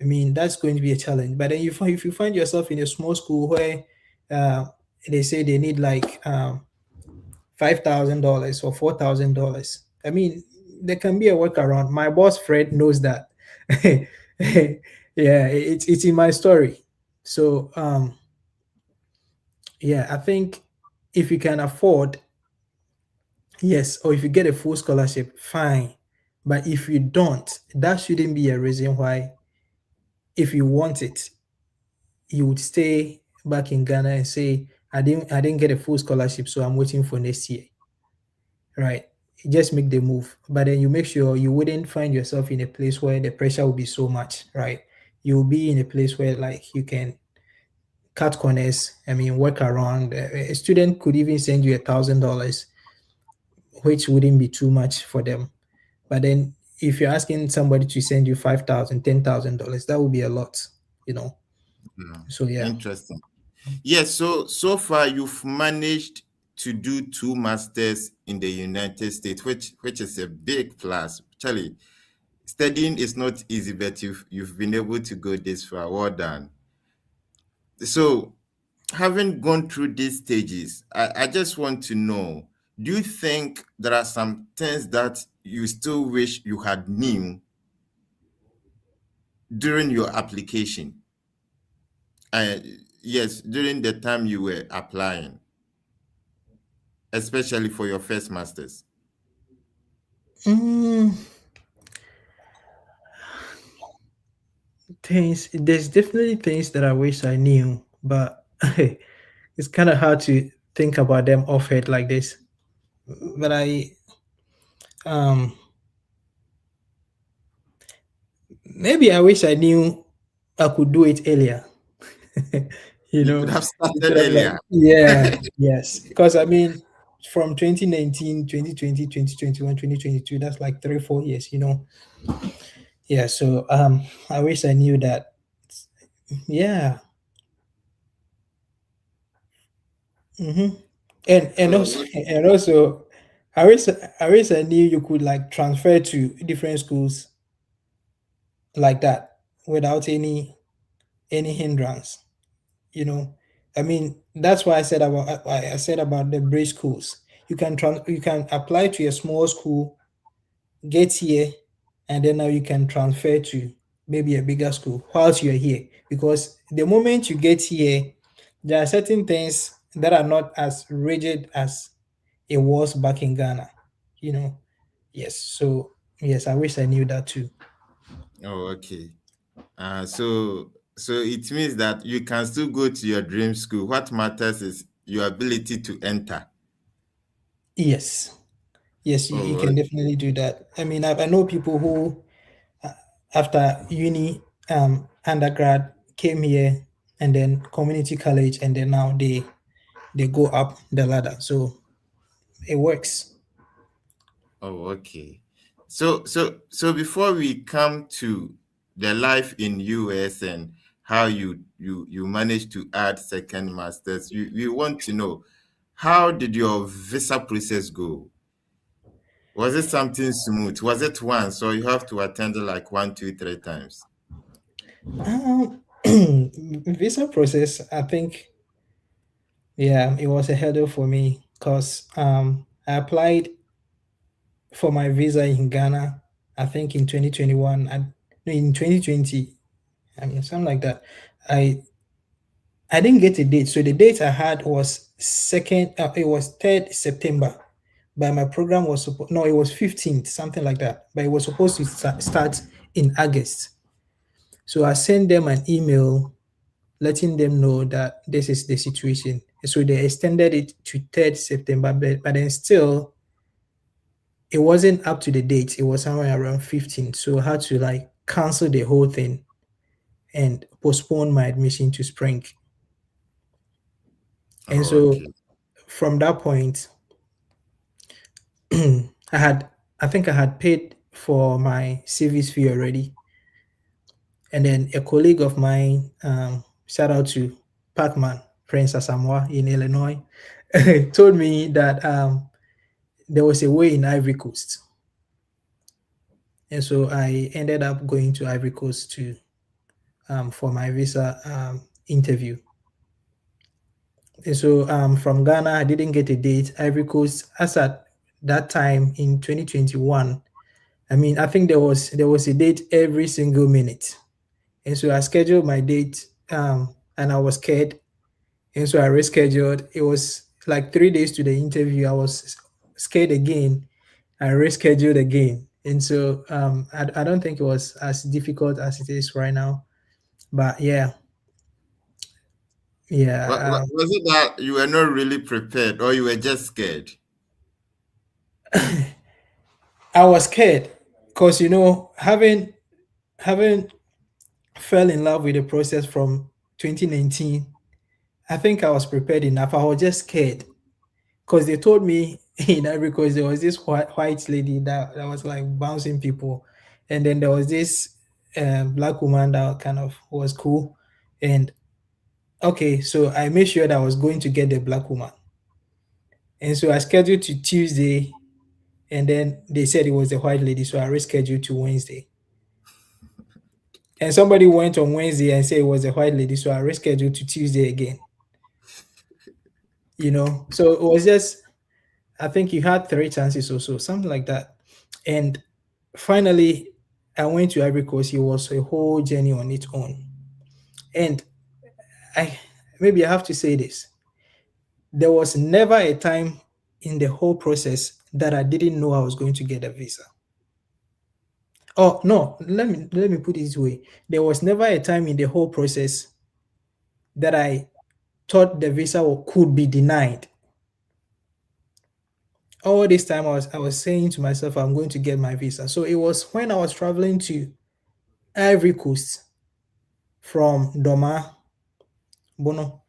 I mean, that's going to be a challenge. But then if you find yourself in a small school where uh, they say they need like $5,000 or $4,000, I mean, there can be a workaround. My boss Fred knows that. Yeah, it's in my story. So yeah, I think if you can afford, yes, or if you get a full scholarship, fine. But if you don't, that shouldn't be a reason why, if you want it, you would stay back in Ghana and say, I didn't get a full scholarship, so I'm waiting for next year. Right? Just make the move. But then you make sure you wouldn't find yourself in a place where the pressure will be so much, right? You'll be in a place where like you can cut corners. I mean, work around. A student could even send you $1,000, which wouldn't be too much for them. But then if you're asking somebody to send you 5,000, $10,000, that would be a lot, you know. Mm. So yeah. Interesting. Yes, so far you've managed to do two masters in the United States, which is a big plus. Charlie, studying is not easy, but you've been able to go this far. Well done. So, having gone through these stages, I just want to know, do you think there are some things that you still wish you had knew during your application? Uh, yes, during the time you were applying, especially for your first masters. Mm, there's definitely things that I wish I knew, but it's kind of hard to think about them off head like this. But um, maybe I wish I knew I could do it earlier. you You could know, have instead started of like, earlier. yeah, yes. Because I mean, from 2019, 2020, 2021, 2022, that's like 3, 4 years, Yeah, so I wish I knew that. Yeah. hmm and Oh, also and also I wish I knew you could like transfer to different schools like that without any hindrance. You know, I mean that's why I said about the bridge schools. You can apply to a small school, get here, and then now you can transfer to maybe a bigger school whilst you're here. Because the moment you get here, there are certain things that are not as rigid as it was back in Ghana. You know, yes. So yes, I wish I knew that too. Oh, okay. So it means that you can still go to your dream school. What matters is your ability to enter. Yes, yes, you Oh, can definitely do that. I mean, I know people who, uh, after uni, undergrad, came here and then community college, and then now they go up the ladder. So it works. oh, okay. So before we come to the life in US and how you managed to add second masters, we want to know, how did your visa process go? Was it something smooth? Was it once, or you have to attend it like one, two, three times? Visa process, I think, yeah, it was a hurdle for me because I applied for my visa in Ghana, I think in 2021, and no, in 2020, I mean, something like that. I I didn't get a date. So the date I had was it was 3rd September. But my program was supposed, no, it was 15th, something like that. But it was supposed to start in August. So I sent them an email letting them know that this is the situation. So they extended it to 3rd September, but then still it wasn't up to the date. It was somewhere around 15th. So I had to like cancel the whole thing and postpone my admission to spring. And Oh, so okay. from that point, I had I think I had paid for my service fee already. And then a colleague of mine, shout out to Pacman, Prince Asamoah in Illinois, told me that there was a way in Ivory Coast. And so I ended up going to Ivory Coast to for my visa interview. And so from Ghana, I didn't get a date. Ivory Coast, as at that time in 2021, I mean, I think there was a date every single minute. And so I scheduled my date, and I was scared. And so I rescheduled. It was like 3 days to the interview. I was scared again. I rescheduled again. And so I don't think it was as difficult as it is right now. But yeah, yeah. Was it that you were not really prepared, or you were just scared? I was scared because having fell in love with the process from 2019. I think I was prepared enough. I was just scared because they told me in Ivory Coast there was this white lady that was like bouncing people, and then there was this black woman that kind of was cool. And okay, so I made sure that I was going to get the black woman, and so I scheduled to Tuesday, and then they said it was the white lady, so I rescheduled to Wednesday. And somebody went on Wednesday and said it was the white lady, so I rescheduled to Tuesday again. So it was just, I think you had three chances or so, something like that. And finally, I went to Ivory Coast. It was a whole journey on its own. And I maybe I have to say this. There was never a time in the whole process that I didn't know I was going to get a visa. Oh no, let me put it this way. There was never a time in the whole process that I thought the visa could be denied. All this time I was saying to myself, I'm going to get my visa. So it was when I was traveling to Ivory Coast from Doma, Bono,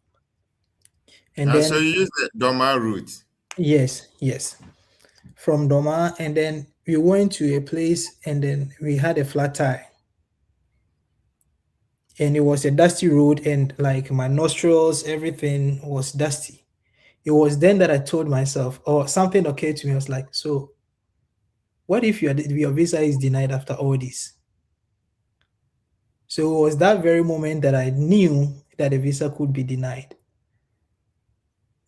and So then you use the Doma route. yes, from Doma, and then we went to a place, and then we had a flat tire, and it was a dusty road, and like my nostrils, everything was dusty. It was then that I told myself, or something occurred to me. I was like, so what if your visa is denied after all this? So it was that very moment that I knew that the visa could be denied.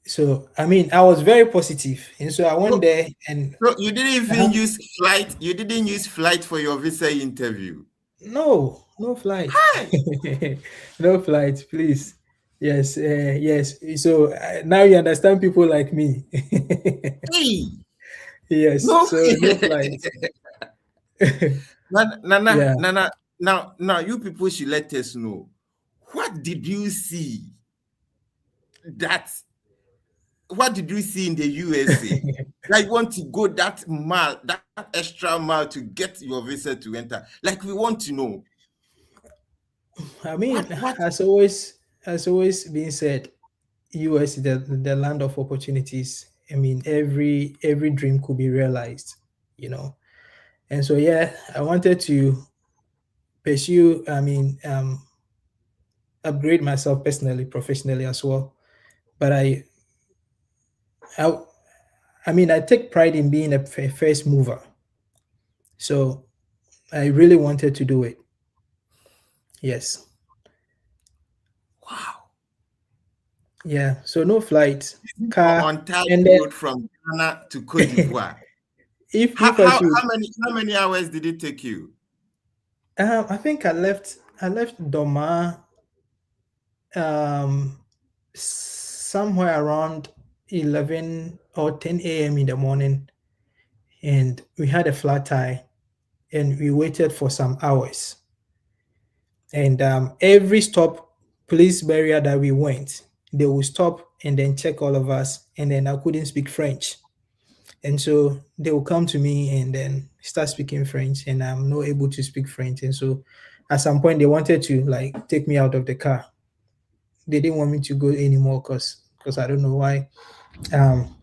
So I mean, I was very positive, and so I went So, there and so you didn't even uh-huh. use flight. You didn't use flight for your visa interview. No, no flight, Hi. no flight, please. Yes, yes. So now you understand people like me. Hey. Yes, No. so no flight. Nana, Nana, Yeah. Nana. now, you people should let us know, what did you see that what did you see in the USA that you want to go that mile, that extra mile to get your visa to enter? Like, we want to know I what mean, what as always been said, US is the land of opportunities. I mean, every dream could be realized, you know. And so yeah, I wanted to pursue. I mean, upgrade myself personally, professionally as well. But I, I mean, I take pride in being a first mover. So I really wanted to do it. Yes. wow, Yeah. So no flight, car, on entire and then road from Ghana to Cote d'Ivoire. if I should, How many hours did it take you? I think I left Doma um somewhere around 11 or 10 a.m. in the morning, and we had a flat tire, and we waited for some hours. And every stop, police barrier that we went, they will stop and then check all of us, and then I couldn't speak French. And so they will come to me and then start speaking French, and I'm not able to speak French. And so at some point they wanted to like take me out of the car. They didn't want me to go anymore because I don't know why. Um,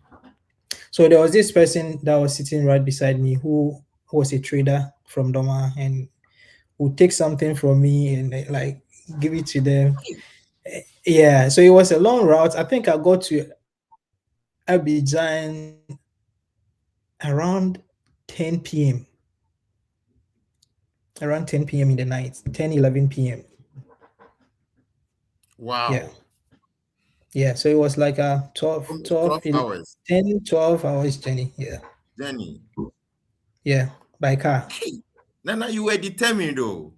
so there was this person that was sitting right beside me who was a trader from Doma and would take something from me and like give it to them. Yeah, so it was a long route. I think I got to Abidjan around 10 p.m. around 10 p.m. in the night, 10, 11 p.m. Yeah. Wow, Yeah. So it was like a 12, almost 12, 12 hours 10, 12 hours journey. Yeah. journey. Yeah. By car. Hey, Nana, you were determined though.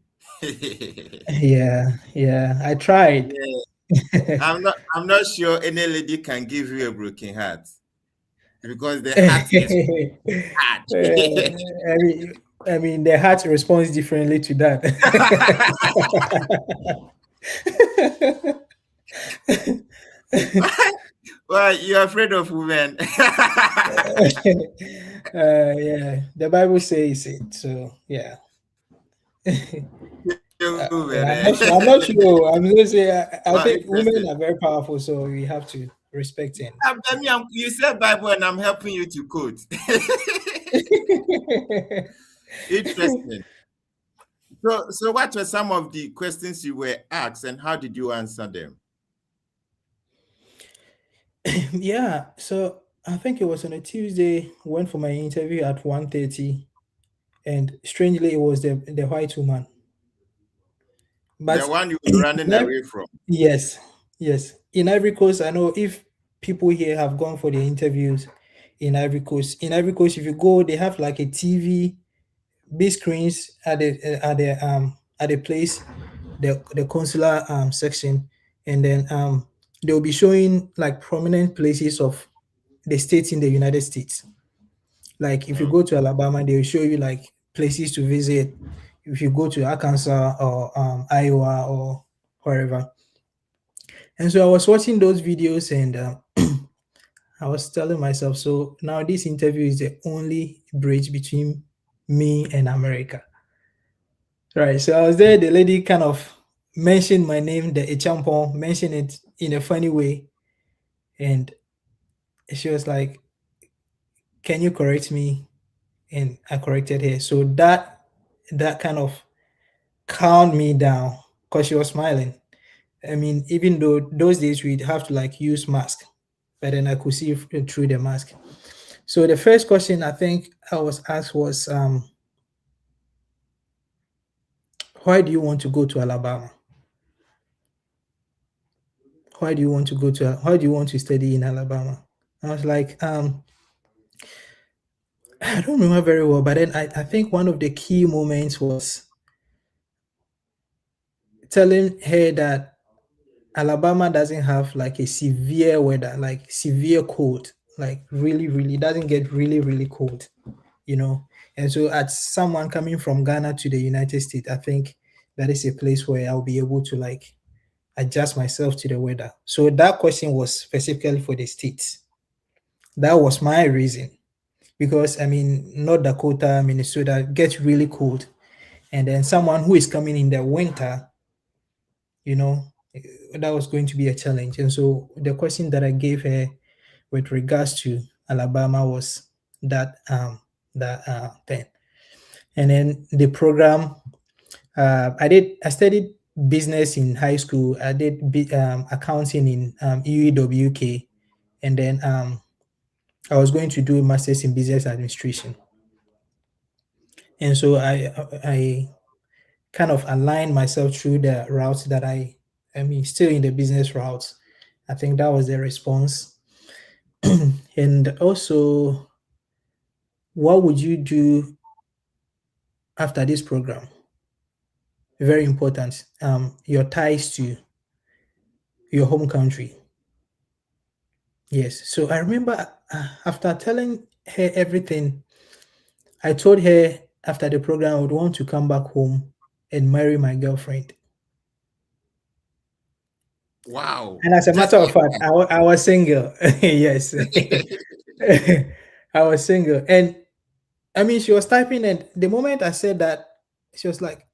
Yeah. Yeah. I tried. Yeah, I'm not sure any lady can give you a broken heart, because the heart is hard. I mean, the heart responds differently to that. Well, you're afraid of women. Yeah, the Bible says it. So yeah. Women, Yeah, I'm eh? not sure. I'm not sure. I'm going to say I Well, think women interesting. are very powerful, so we have to respect them. You said Bible and I'm helping you to quote. Interesting. So what were some of the questions you were asked, and how did you answer them? Yeah, so I think it was on a Tuesday. Went for my interview at 1:30, and strangely, it was the white woman. The But one you were running in ev- away from. yes, yes, in Ivory Coast, I know if people here have gone for the interviews in Ivory Coast. In Ivory Coast, if you go, they have like a TV, big screens at the place, the consular section, and then they'll be showing like prominent places of the states in the United States. Like if you Oh, go to Alabama, they'll show you like places to visit. If you go to Arkansas or Iowa or wherever. And so I was watching those videos and I was telling myself, so now this interview is the only bridge between me and America. Right. So I was there. The lady kind of mentioned my name, the Echampon, mentioned it in a funny way. And she was like, can you correct me? And I corrected her. So that kind of calmed me down because she was smiling. I mean, even though those days we'd have to like use mask, but then I could see through the mask. So the first question I think I was asked was, why do you want to go to Alabama? Why do you want to study in Alabama? I was like, I don't remember very well, but then I think one of the key moments was telling her that Alabama doesn't have like a severe weather, like severe cold, like really, really doesn't get really, really cold, you know. And so, as someone coming from Ghana to the United States, I think that is a place where I'll be able to like adjust myself to the weather. So that question was specifically for the states. That was my reason because I mean, North Dakota, Minnesota gets really cold, and then someone who is coming in the winter, you know, that was going to be a challenge. And so the question that I gave her with regards to Alabama was that thing. And then the program, I studied business in high school. I did accounting in UEWK, and then I was going to do a master's in business administration. And so I kind of aligned myself through the routes that I mean, still in the business routes. I think that was the response. And also, what would you do after this program? Very important. Your ties to your home country. Yes. So I remember after telling her everything, I told her after the program I would want to come back home and marry my girlfriend. Wow. And as a Just matter of like fact, I was single. Yes. that. I was single. And I mean, she was typing, and the moment I said that, she was like,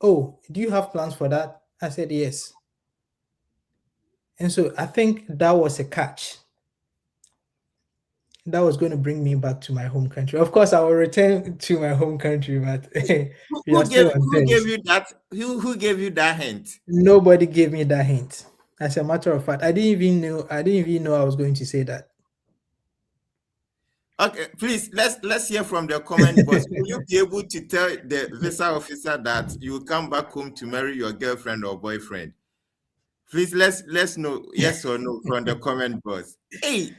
"Oh, do you have plans for that?" I said, "Yes." And so I think that was a catch. That was going to bring me back to my home country. Of course, I will return to my home country, but we are still on Who gave terms. you that? Who gave you that hint? Nobody gave me that hint. As a matter of fact, I didn't even know I was going to say that. Okay, please let's hear from the comment box. Will you be able to tell the visa officer that you will come back home to marry your girlfriend or boyfriend? Please let's know yes or no from the comment box. Hey,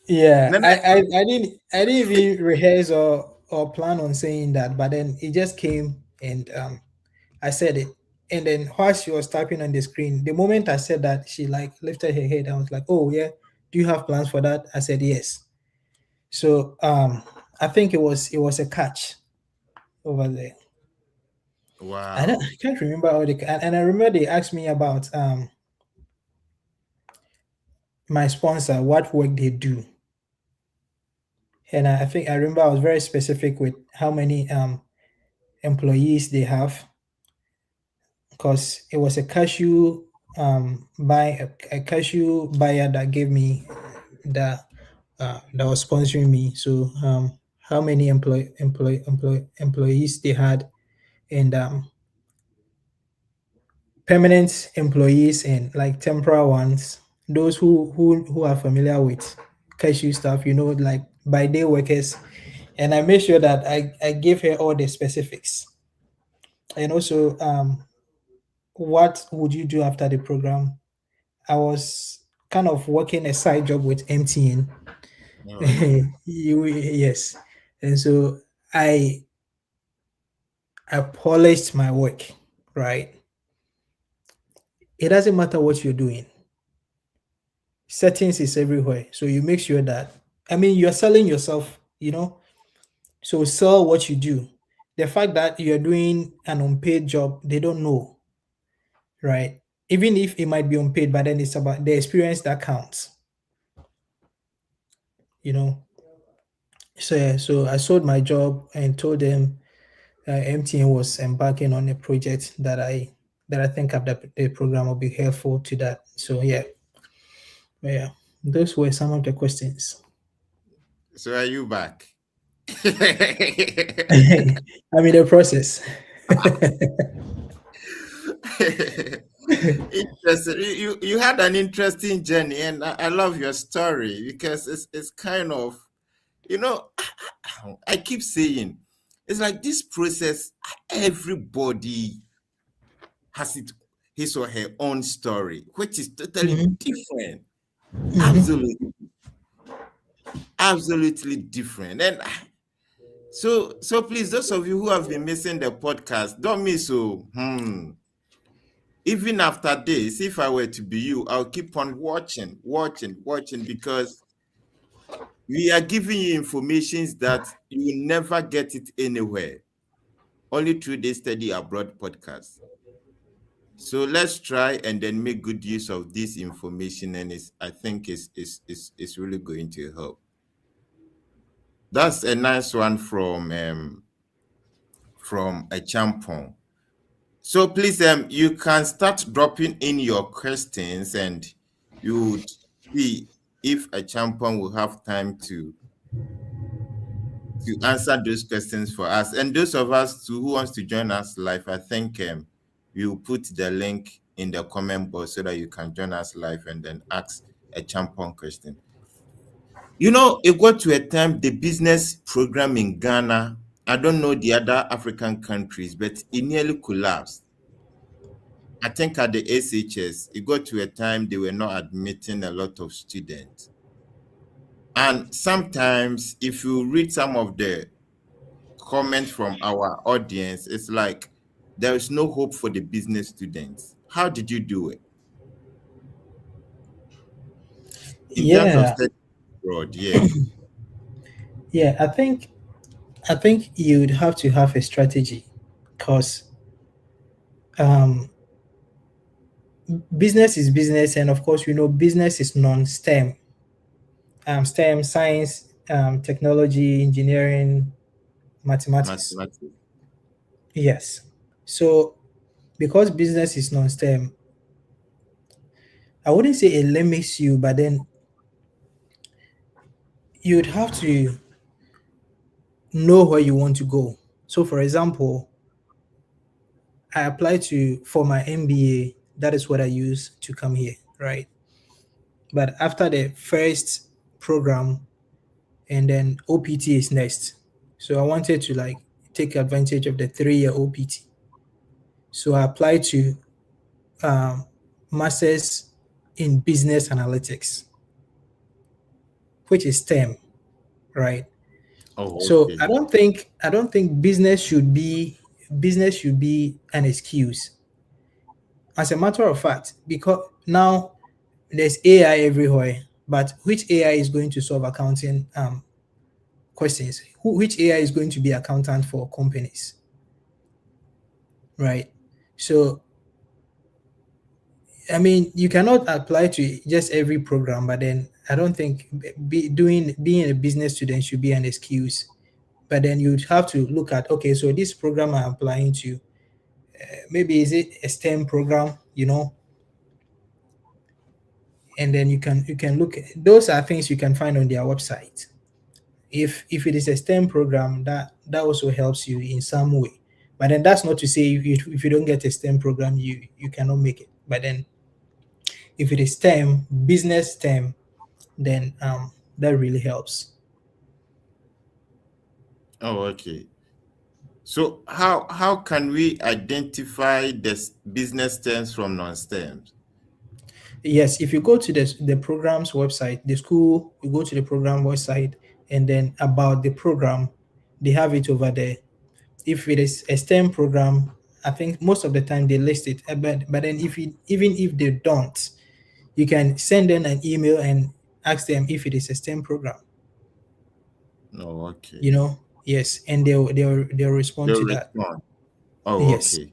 Yeah, Nana, I didn't even rehearse or plan on saying that, but then it just came and I said it. And then while she was typing on the screen, the moment I said that, she like lifted her head. I was like, "Oh yeah, do you have plans for that?" I said yes. So I think it was a catch over there. wow. I can't remember all the and I remember they asked me about my sponsor, what work they do. And I think I remember I was very specific with how many employees they have because it was a cashew a cashew buyer that gave me that was sponsoring me. So how many employees they had, and permanent employees and like temporary ones. Those who are familiar with cashew stuff, you know, like by day workers. And I made sure that I gave her all the specifics. And also, what would you do after the program? I was kind of working a side job with MTN. Oh yeah. Yes. And so I I polished my work, right? It doesn't matter what you're doing. Settings is everywhere. So you make sure that I mean you're selling yourself, you know. So sell what you do. The fact that you're doing an unpaid job, they don't know, right? Even if it might be unpaid, but then it's about the experience that counts, you know. So yeah, so I sold my job and told them MTN was embarking on a project that I think the program will be helpful to that. So yeah, those were some of the questions. So are you back? I'm in the process. Interesting. You had an interesting journey, and I love your story because it's kind of you know I keep saying it's like this process. Everybody has his or her own story, which is totally Mhm, different. mhm. Absolutely, absolutely different. And so please, those of you who have been missing the podcast, don't miss. So, even after this, if I were to be you, I'll keep on watching because we are giving you informations that you will never get it anywhere. only through this study abroad podcast. So let's try and then make good use of this information, and I think it's really going to help. That's a nice one from a champion. So please, you can start dropping in your questions, and you would see if a champion will have time to answer those questions for us. And those of us who wants to join us live, I think we will put the link in the comment box so that you can join us live and then ask a champion question. You know, it got to a time the business program in Ghana, I don't know the other African countries, but it nearly collapsed. I think at the SHS, it got to a time they were not admitting a lot of students. And sometimes, if you read some of the comments from our audience, it's like there is no hope for the business students. How did you do it in terms of Yeah, study abroad? Yeah, yeah. I think you'd have to have a strategy, because um, business is business, and of course, business is non-STEM. STEM, science, technology, engineering, mathematics. mathematics. Yes. So because business is non-STEM, I wouldn't say it limits you, but then you'd have to know where you want to go. So, for example, I applied to for my MBA. That is what I use to come here, right? But after the first program, and then OPT is next. So I wanted to like take advantage of the 3 year OPT. So I applied to um, masters in business analytics, which is STEM, right? Oh, So okay. I don't think business should be an excuse. As a matter of fact, because now there's AI everywhere, but which AI is going to solve accounting questions? Which AI is going to be accountant for companies, right? So I mean, you cannot apply to just every program, but then I don't think being a business student should be an excuse. But then you'd have to look at, okay, so this program I'm applying to, maybe is it a STEM program, and then you can look. Those are things you can find on their website. If it is a STEM program, that also helps you in some way. But then that's not to say if you don't get a STEM program, you cannot make it. But then if it is STEM, business STEM, then that really helps. Oh, okay. So how can we identify the business terms from non-STEMs? Yes, if you go to the program's website, the school, you go to the program website, and then about the program, they have it over there. If it is a STEM program, I think most of the time they list it. But then even if they don't, you can send them an email and ask them if it is a STEM program. Oh, okay. Yes, and they'll respond They'll to that. respond. Oh, Yes, okay.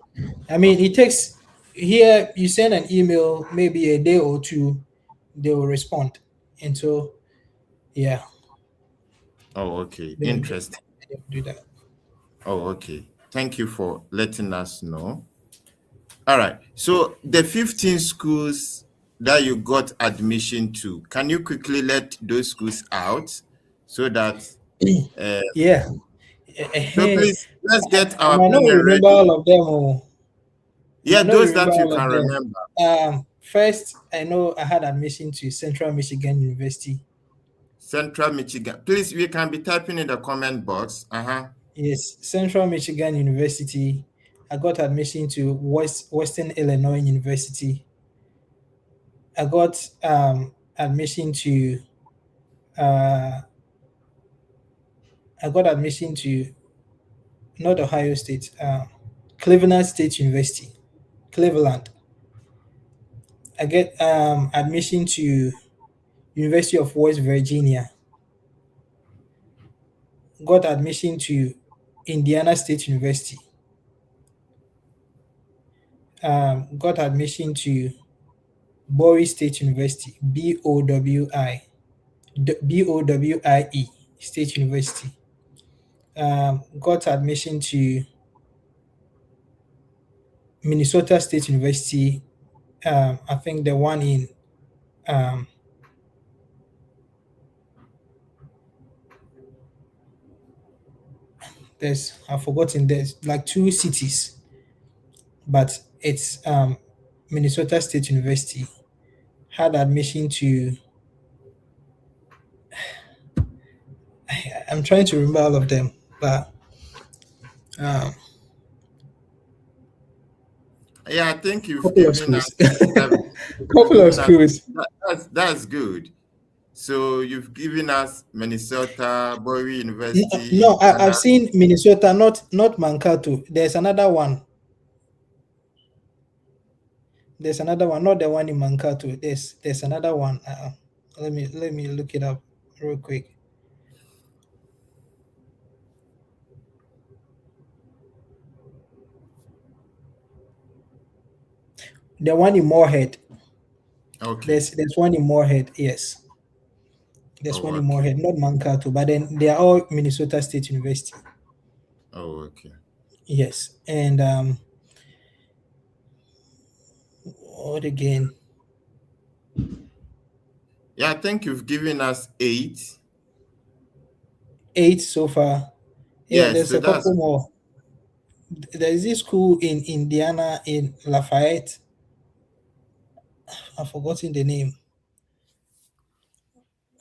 I mean it Okay. takes here you send an email maybe a day or two, they will respond, and so yeah, Oh, okay. they Interesting. they'll do that. Oh, okay. Thank you for letting us know. All right. So the 15 schools that you got admission to, can you quickly let those schools out so that uh, Yeah. so I please let's get our might not panel remember ready. all of them. Oh. I Yeah, might not those remember that you all can of them. remember. First, I know I had admission to Central Michigan University. Central Michigan. Please, we can be typing in the comment box. Uh-huh. Yes, Central Michigan University. I got admission to Western Illinois University. I got admission to uh, I got admission to not Ohio State, Cleveland State University, Cleveland. I get admission to University of West Virginia. Got admission to Indiana State University. got admission to Bowie State University, BOWIE State University. Got admission to Minnesota State University. I think the one in um, there's I've forgotten. There's like two cities, but it's Minnesota State University. Had admission to. I'm trying to remember all of them, but um, Yeah, I think you've couple of given us schools, seven. You've couple of given us schools. that's good. So you've given us Minnesota, Bowie University, No, Ghana. I've seen Minnesota, not Mankato. There's another one. There's another one, not the one in Mankato. There's another one. Let me look it up real quick. The one in Moorhead. Okay. There's one in Moorhead. Yes, there's Oh, one in okay. Moorhead, not Mankato. But then they are all Minnesota State University. Oh, okay. Yes, and what again? Yeah, I think you've given us eight. 8 so far. Yeah, Yes, there's so a that's couple more. There's this school in Indiana in Lafayette. I've forgotten the name.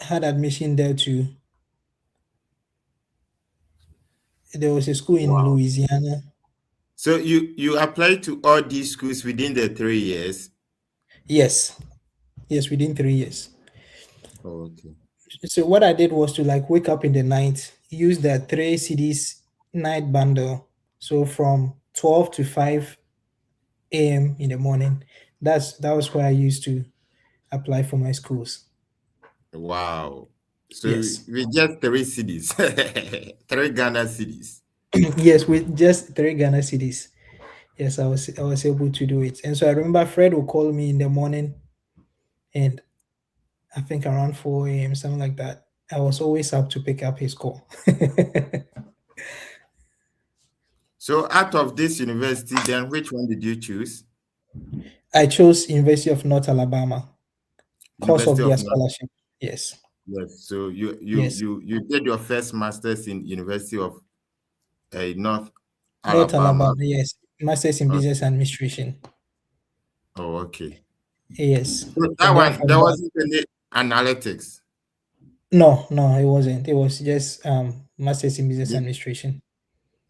Had admission there too. There was a school in wow. Louisiana. So you applied to all these schools within the 3 years. Yes, yes, within 3 years. Oh, okay. So what I did was to like wake up in the night, use the three CDs night bundle. So from 12 to 5 a.m. in the morning. That was where I used to apply for my schools. Wow. So Yes. we just three cities, three Ghana cities. Yes, with just three Ghana cities. Yes, I was able to do it. And so I remember Fred would call me in the morning and I think around 4 a.m., something like that. I was always up to pick up his call. So out of this university, then which one did you choose? I chose University of North Alabama because University of of their North. scholarship. Yes. Yes. So Yes. you did your first masters in University of North North Alabama. Alabama. Yes. Masters in Business Okay. Administration. Oh, okay. Yes. So that And then one, there from that, wasn't any analytics. no, it wasn't. It was just Masters in Business Yeah. Administration.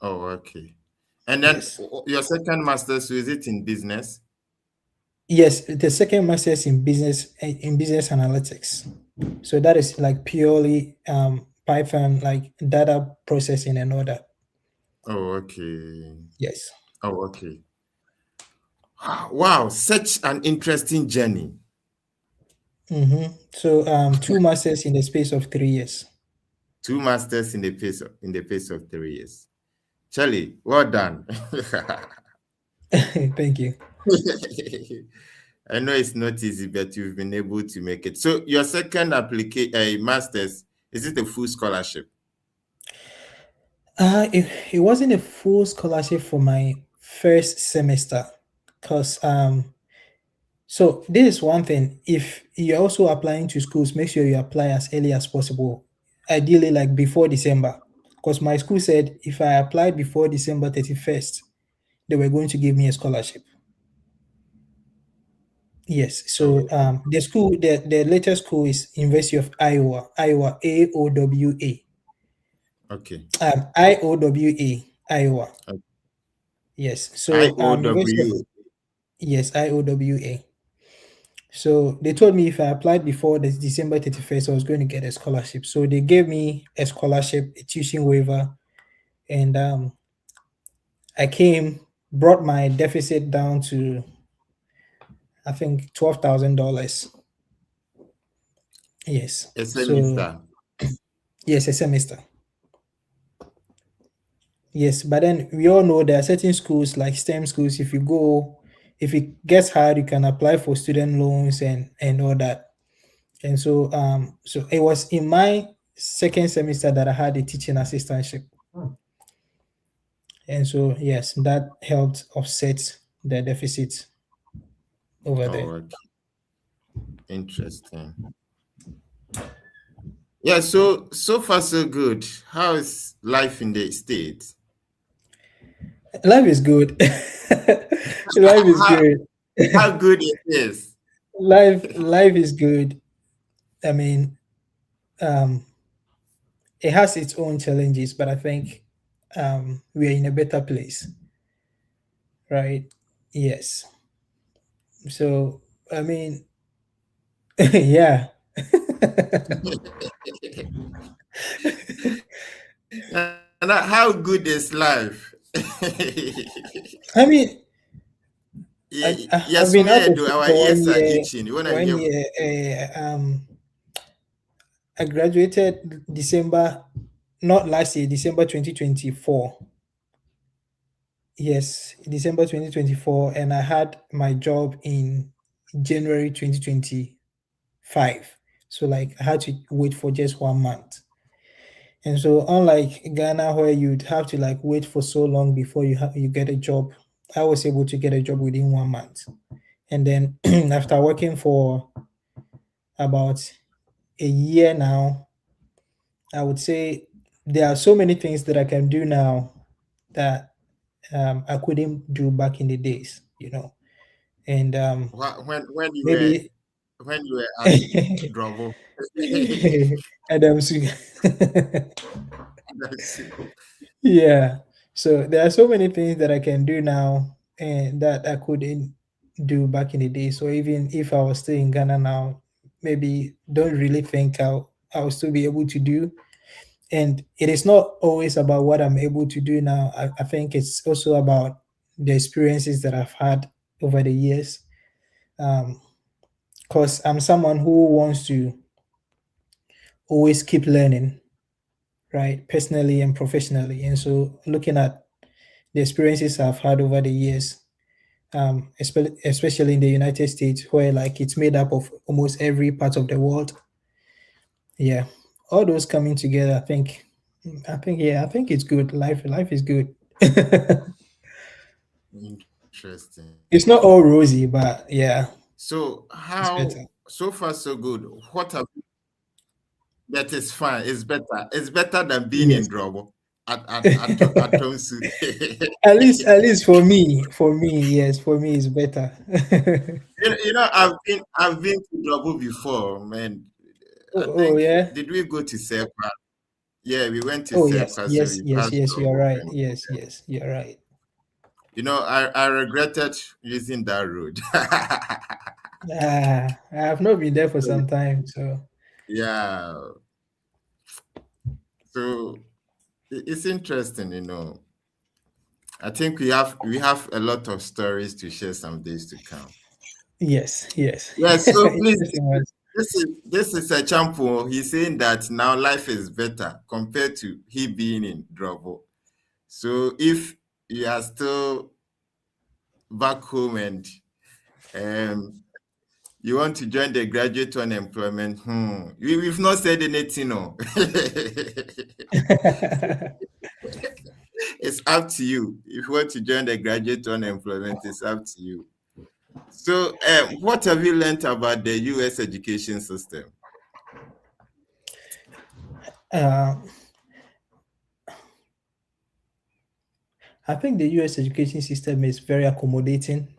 Oh, okay. And then Yes. your second master's, so is it in business? Yes, the second master's in business analytics. So that is like purely Python, like data processing and all that. Oh, okay. Yes. Oh, okay. Wow, such an interesting journey. So two masters in the space of 3 years. Two masters in the pace of 3 years. Charlie, well done. Thank you. I know it's not easy, but you've been able to make it. So your second application, masters, is it a full scholarship? It wasn't a full scholarship for my first semester because so this is one thing. If you're also applying to schools, make sure you apply as early as possible. Ideally, like before December. Because my school said if I applied before December 31st, they were going to give me a scholarship. Yes. So Oh, the latest school is University of Iowa, AOWA. okay. IOWA, Iowa. Okay. Yes. So University of IOW. yes, IOWA. So they told me if I applied before the December 31st, I was going to get a scholarship. So they gave me a scholarship, a tuition waiver, and I came, brought my deficit down to I think $12,000. Yes. A So semester. yes, a semester. Yes, but then we all know there are certain schools like STEM schools. If you go, if it gets hard, you can apply for student loans and all that. And so so it was in my second semester that I had a teaching assistantship. And so yes, that helped offset the deficit over Oh, there. okay. Interesting. Yeah, so far so good. How is life in the States? Life is good. Life is How good. how good it is? Life is good. I mean, um, it has its own challenges, but I think we are in a better place, right? Yes. So I mean, yeah. And how good is life? I mean, I've Yes, been we out are of do. school Our for one ears are year. itching. You wanna One hear? year. I graduated December, not last year, December 2024. Yes, December 2024, and I had my job in January 2025. So like I had to wait for just 1 month. And so unlike Ghana where you'd have to like wait for so long before you get a job, I was able to get a job within 1 month. And then after working for about a year now, I would say there are so many things that I can do now that I couldn't do back in the days, you know. And maybe When you were at Drobo. and yeah. So there are so many things that I can do now and that I couldn't do back in the day. So even if I was still in Ghana now, maybe don't really think I'll still be able to do. And it is not always about what I'm able to do now. I think it's also about the experiences that I've had over the years. Because I'm someone who wants to always keep learning, right? Personally and professionally. And so looking at the experiences I've had over the years, especially in the United States, where like it's made up of almost every part of the world. Yeah, all those coming together, yeah, I think it's good. Life is good. Interesting. It's not all rosy, but yeah, So it's how better. so far so good? What have that is fine. It's better. It's better than being Yes. in trouble at Tonsu. At least for me, yes, for me it's better. I've been to trouble before, man. I Oh think yeah. did we go to Sepa? Yeah, we went to Oh yes, Sepa, so yes, we yes, passed yes. You are trouble. right. And Yes, yes, you're right. I regretted using that road. I have not been there for some time, so Yeah, so it's interesting. I think we have a lot of stories to share some days to come. yes, yes. Yeah, so please, Interesting ones. this is a champion. He's saying that now life is better compared to he being in Drobo. So if you are still back home and um you want to join the graduate unemployment, we've not said anything, no. It's up to you. If you want to join the graduate unemployment, it's up to you. So, what have you learned about the US education system? uh, I think the US education system is very accommodating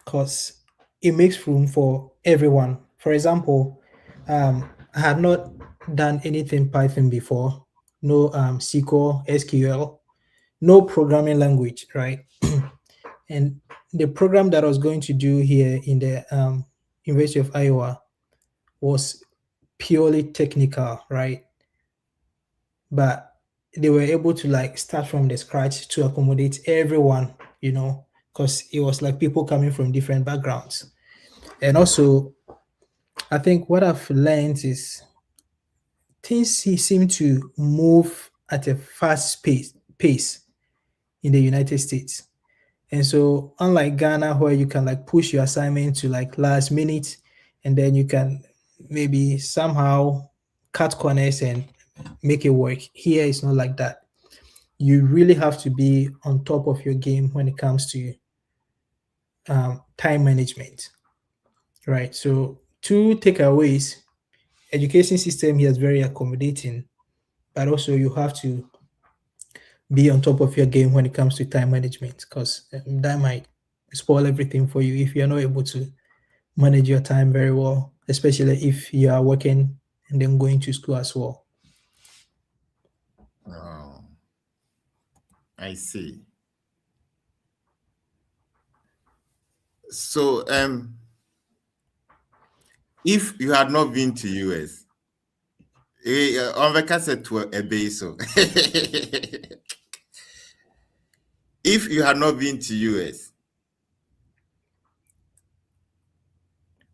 because it makes room for everyone. For example, I had not done anything Python before, no SQL, SQL, no programming language, right? And the program that I was going to do here in the University of Iowa was purely technical, right? But they were able to like start from the scratch to accommodate everyone, because it was like people coming from different backgrounds. And also, I think what I've learned is things seem to move at a fast pace in the United States. And so unlike Ghana where you can like push your assignment to like last minute and then you can maybe somehow cut corners and make it work. Here it's not like that. You really have to be on top of your game when it comes to time management, right? So two takeaways: education system here is very accommodating, but also you have to be on top of your game when it comes to time management because that might spoil everything for you if you're not able to manage your time very well, especially if you are working and then going to school as well. Oh, I see. So, if you had not been to US, on the cassette to a base, so if you had not been to US,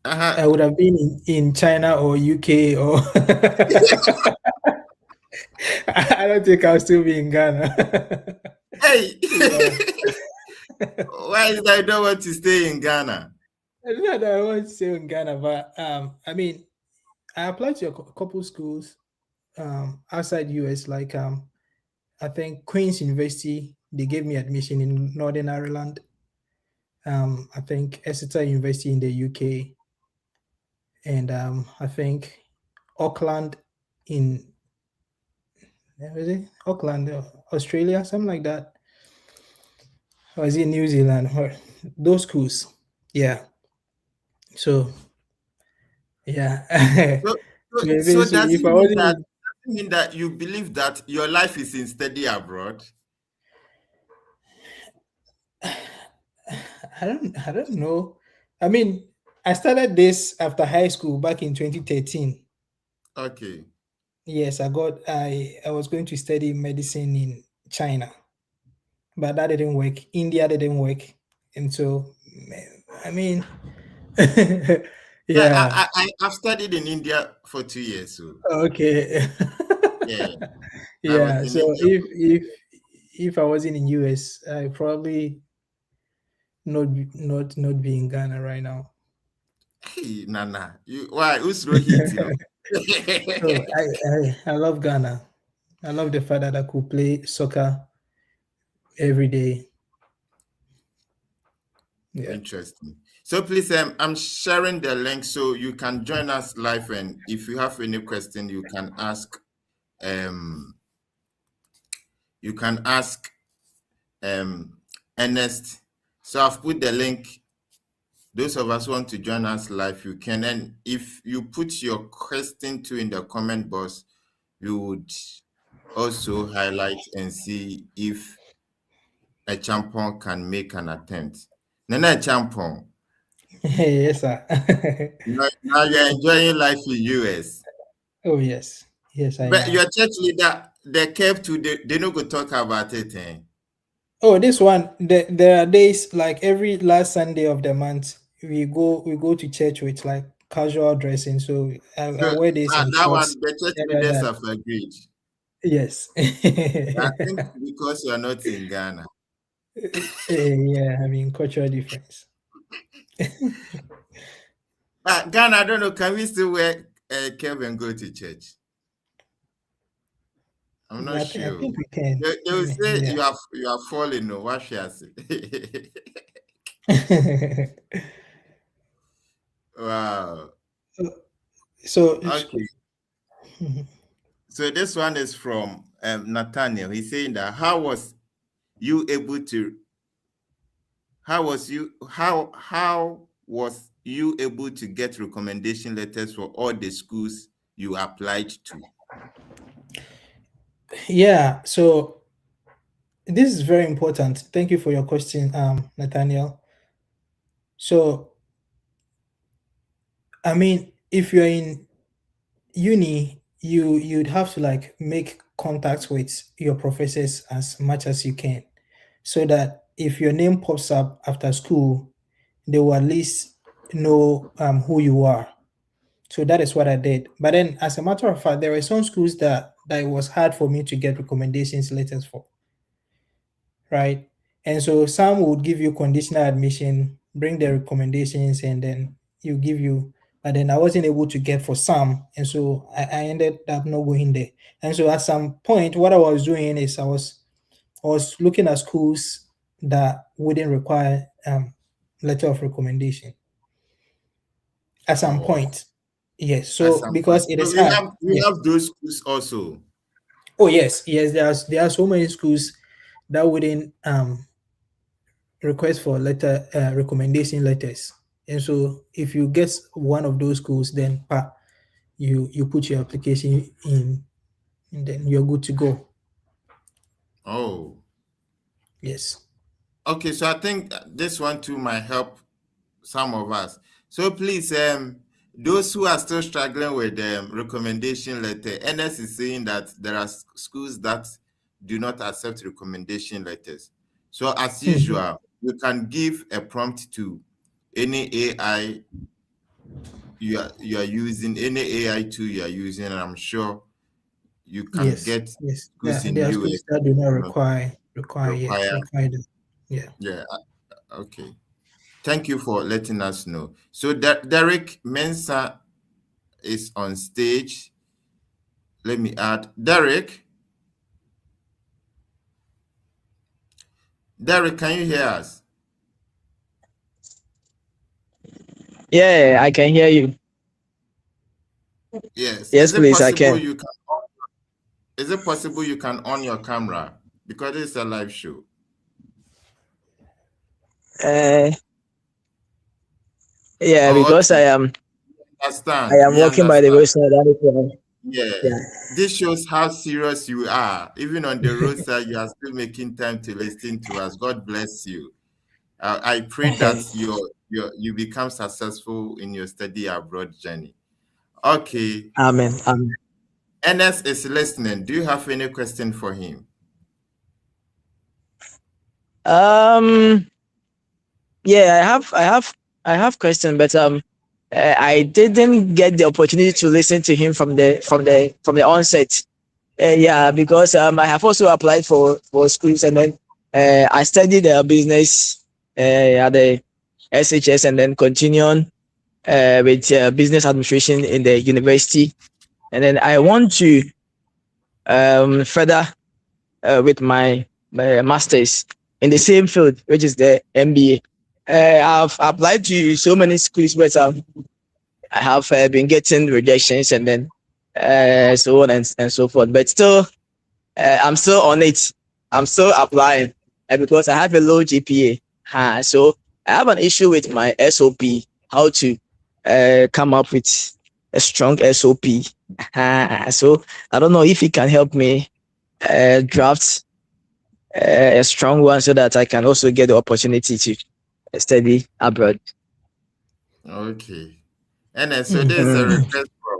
I would have been in China or UK or I don't think I'll still be in Ghana. hey, Yeah. why is that I don't want to stay in Ghana? Not that I want to stay in Ghana, but I mean, I applied to a couple schools outside US, like I think Queen's University. They gave me admission in Northern Ireland. I think Exeter University in the UK, and I think Auckland in where is it? Auckland, Australia, something like that. Or is it New Zealand? Those schools. Yeah. So yeah. So, So so eventually, does if it I mean wasn't that in, you believe that your life is in study abroad? I don't know. I mean, I started this after high school back in 2013. Okay. Yes, I was going to study medicine in China, but that didn't work. India didn't work. And so I mean Yeah, yeah. I've studied in India for 2 years. So Okay. yeah, I was Yeah. in So India. if I wasn't in US, I probably not be in Ghana right now. Hey, Nana, why? Who's heat, you know? Oh, I love Ghana. I love the fact that I could play soccer every day. Yeah. Interesting. So please, I'm sharing the link so you can join us live, and if you have any question, um, you can ask Ernest. So I've put the link. Those of us who want to join us live, you can. And if you put your question too in the comment box, we would also highlight and see if a champion can make an attempt. Nana champion, Yes, sir. now you're enjoying life in US. Oh yes. Yes, I But am. your church leader, they kept to they no go talk about it. Eh? Oh, this one, there are days like every last Sunday of the month, we go to church with like casual dressing. So I So wear this in that shorts. one, the church Yeah, leaders that. have agreed. Yes. I think because you're not in Ghana. Yeah, I mean cultural difference. Ghana, I don't know. Can we still wear Kevin and go to church? I'm not Yeah, I sure. think we can. They will say Yeah. you are falling. No, what should I say? Wow. So, Okay. So this one is from Nathaniel. He's saying that you able to how was you able to get recommendation letters for all the schools you applied to? yeah, so this is very important. Thank you for your question, Nathaniel. So, I mean, if you're in uni, you'd have to like make contacts with your professors as much as you can, so that if your name pops up after school, they will at least know who you are. So that is what I did. But then, as a matter of fact, there were some schools that it was hard for me to get recommendations letters for, right? And so some would give you conditional admission, bring the recommendations, and then you give you. But then I wasn't able to get for some, and so I ended up not going there. And so at some point, what I was doing is I was looking at schools that wouldn't require letter of recommendation at some Oh, point. Yes, at so some point. because it So is hard. we Yeah. have those schools also. Oh yes, yes. There are so many schools that wouldn't request for letter recommendation letters, and so if you get one of those schools, then you put your application in, and then you're good to go. Oh, Yes. okay. So I think this one too might help some of us. So please, those who are still struggling with recommendation letter, NS is saying that there are schools that do not accept recommendation letters. So as Mhm. usual, you can give a prompt to any AI you are using, any AI tool you are using, and I'm sure you can Yes, get yes. schools in There are US schools that do not you know, require. require them. Yeah. Yeah, okay. Thank you for letting us know. So Derek Mensah is on stage. Let me add Derek. Derek, can you hear us? Yeah, I can hear you. Yes. Yes, please, I can. Is it possible you can on your camera because it's a live show? Uh, yeah, Oh, because okay. I Understand. am We walking by the understand. roadside. That is why. Yeah. Yeah. This shows how serious you are. Even on the roadside, you are still making time to listen to us. God bless you. I pray that you become successful in your study abroad journey. Okay. Amen. Amen. NS is listening. Do you have any question for him? Um. Yeah, I have question, but I didn't get the opportunity to listen to him from the onset. Yeah, because I have also applied for schools, and then I studied business at the SHS, and then continue on with business administration in the university, and then I want to further with my masters in the same field, which is the MBA. I've applied to so many schools, but I have been getting rejections, and then so on and so forth. But still, I'm still on it. I'm still applying, because I have a low GPA. So I have an issue with my SOP, how to come up with a strong SOP. So I don't know if you can help me draft a strong one so that I can also get the opportunity to study abroad. Okay. NS, so there's a Mhm. Mm. request from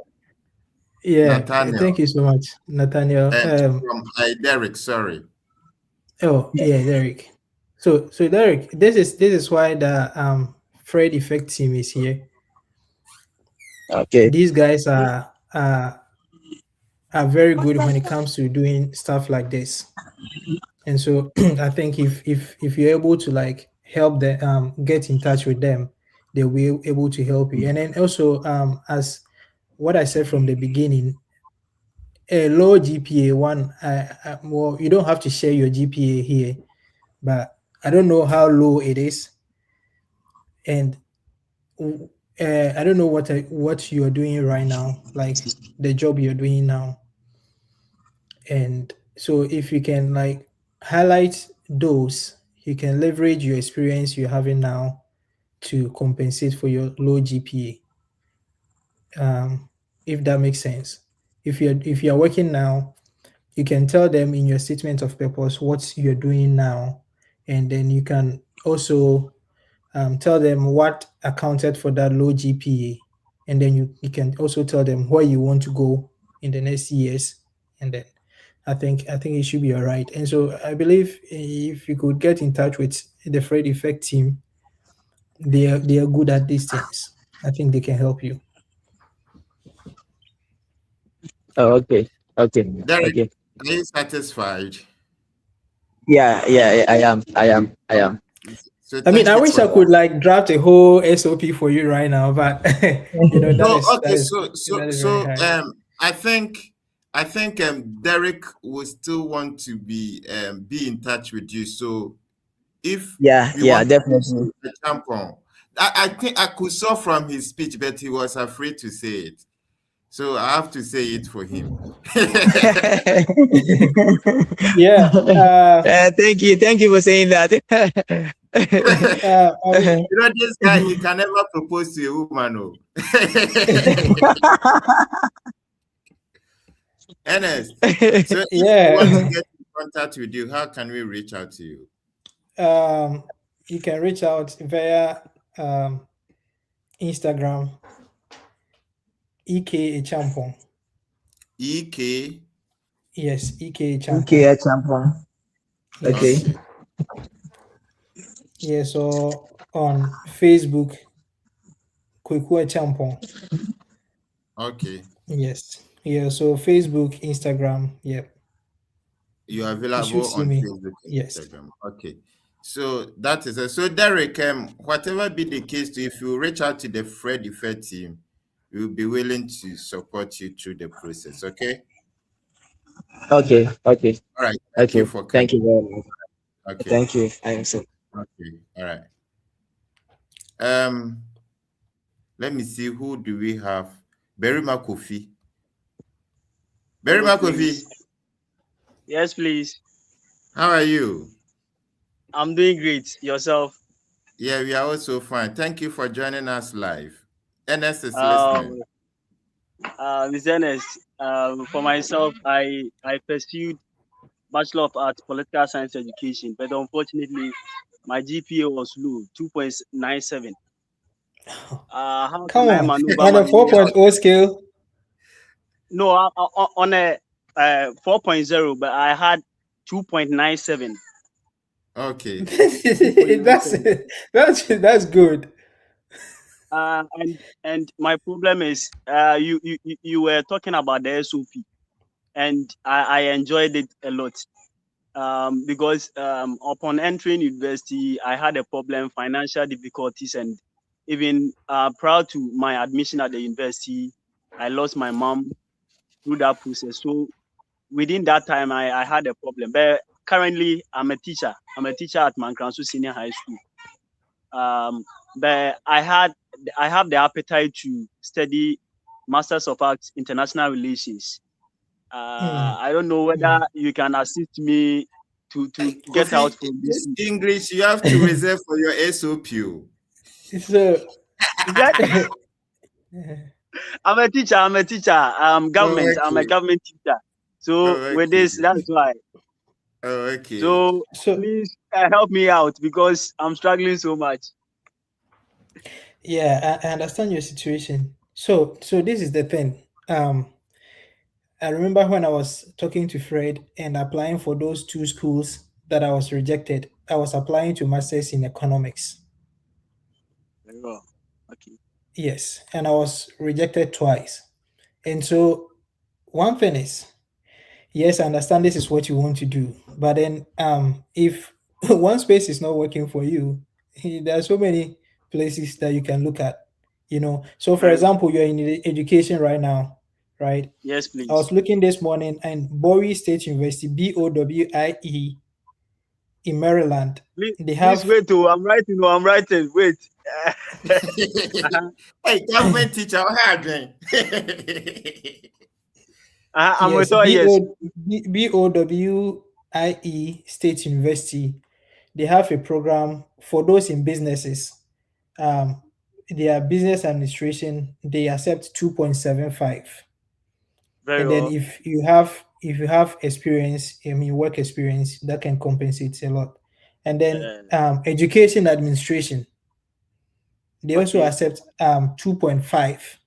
Yeah. Thank Nathaniel you so much, Nathaniel. and from Derek, sorry. Oh yeah, Derek. So Derek, this is why the Fred Effect team is here. Okay. These guys are very good when it comes to doing stuff like this. And so I think if you're able to like help them get in touch with them, they'll be able to help you. And then also as what I said from the beginning, a low GPA one, well, you don't have to share your GPA here, but I don't know how low it is, and I don't know what you're doing right now, like the job you're doing now. And so if you can like highlight those, you can leverage your experience you're having now to compensate for your low GPA. If that makes sense. If you're working now, you can tell them in your statement of purpose what you're doing now, and then you can also tell them what accounted for that low GPA, and then you can also tell them where you want to go in the next years, and then I think it should be all right. And so I believe if you could get in touch with the Fred Effect team, they are good at these things. I think they can help you. Oh, okay. Okay. Derek, Okay. are you satisfied? Yeah, I am. So I mean, thank I you wish for I that. could like draft a whole SOP for you right now, but that So is okay, so very so hard. I think Derek will still want to be in touch with you. So if we Yeah, want to do definitely. a tampon, I think I could saw from his speech, but he was afraid to say it. So I have to say it for him. Yeah. Thank you for saying that. I mean, This guy, he can never propose to a woman. Oh. Ernest, so if we want yeah. to get in contact with you, how can we reach out to you? Um, you can reach out via um, Instagram, EK Champon. EK. Yes, EK Champon. Okay, champion. Okay. Yes. Okay. Yeah, so on Facebook, Kwekwe Champon. Okay. Yes. Yeah, so Facebook, Instagram, yep. You're You should available see on me. Facebook and Yes. Instagram. Okay. So that is it. So Derek, whatever be the case, if you reach out to the Fred Fair team, we'll be willing to support you through the process. Okay. Okay, okay, All right. Thank you okay. for Thank coming. you very much. Okay. Thank you. I am so. Okay. All right. Um, let me see, who do we have? Berima Kofi. Hello, Berima Kofi, please. Yes, please. how are you? I'm doing great. Yourself? Yeah, we are also fine. Thank you for joining us live. NS is listening. Um, Ms. Ernest, for myself, I pursued Bachelor of Arts Political Science Education, but unfortunately, my GPA was low, 2.97. How Come can I on. maneuver On my a way out? 4.0 scale. No, on a 4.0, but I had 2.97. Okay. that's 2.97. that's good. And my problem is, you were talking about the SOP, and I enjoyed it a lot. Because upon entering university, I had a problem, financial difficulties, and even prior to my admission at the university, I lost my mom through that process. So within that time, I had a problem. But currently, I'm a teacher. I'm a teacher at Mankransu Senior High School. But I have the appetite to study Masters of Arts International Relations. Mm, I don't know whether mm. you can assist me to Hey, get Kofi, out from this. this English you have to reserve for your SOP. So Is that I'm a teacher? I'm a teacher. Oh, Government. I'm a okay. government teacher. So Oh, with okay. this, that's why. Oh, okay. So so please help me out because I'm struggling so much. yeah, I understand your situation. So this is the thing. I remember when I was talking to Fred and applying for those two schools that I was rejected. I was applying to masters in economics. Oh, okay. Yes, and I was rejected twice. And so one thing is, yes, I understand this is what you want to do, but then if one space is not working for you, there are so many places that you can look at. So for Very well. example, you're in education right now, right? Yes, I please. was looking this morning and Bowie State University, BOWIE, in Maryland, they Please have wait. Oh, I'm writing. Oh, I'm writing. Wait. Uh-huh. Hey, government teacher, how are you I'm yes, with all yes. BOWIE State University. They have a program for those in businesses. Um, their business administration, they accept 2.75. Very And then well. if you have experience, I mean work experience, that can compensate a lot. And then Uh, education administration, they also okay. accept 2.5.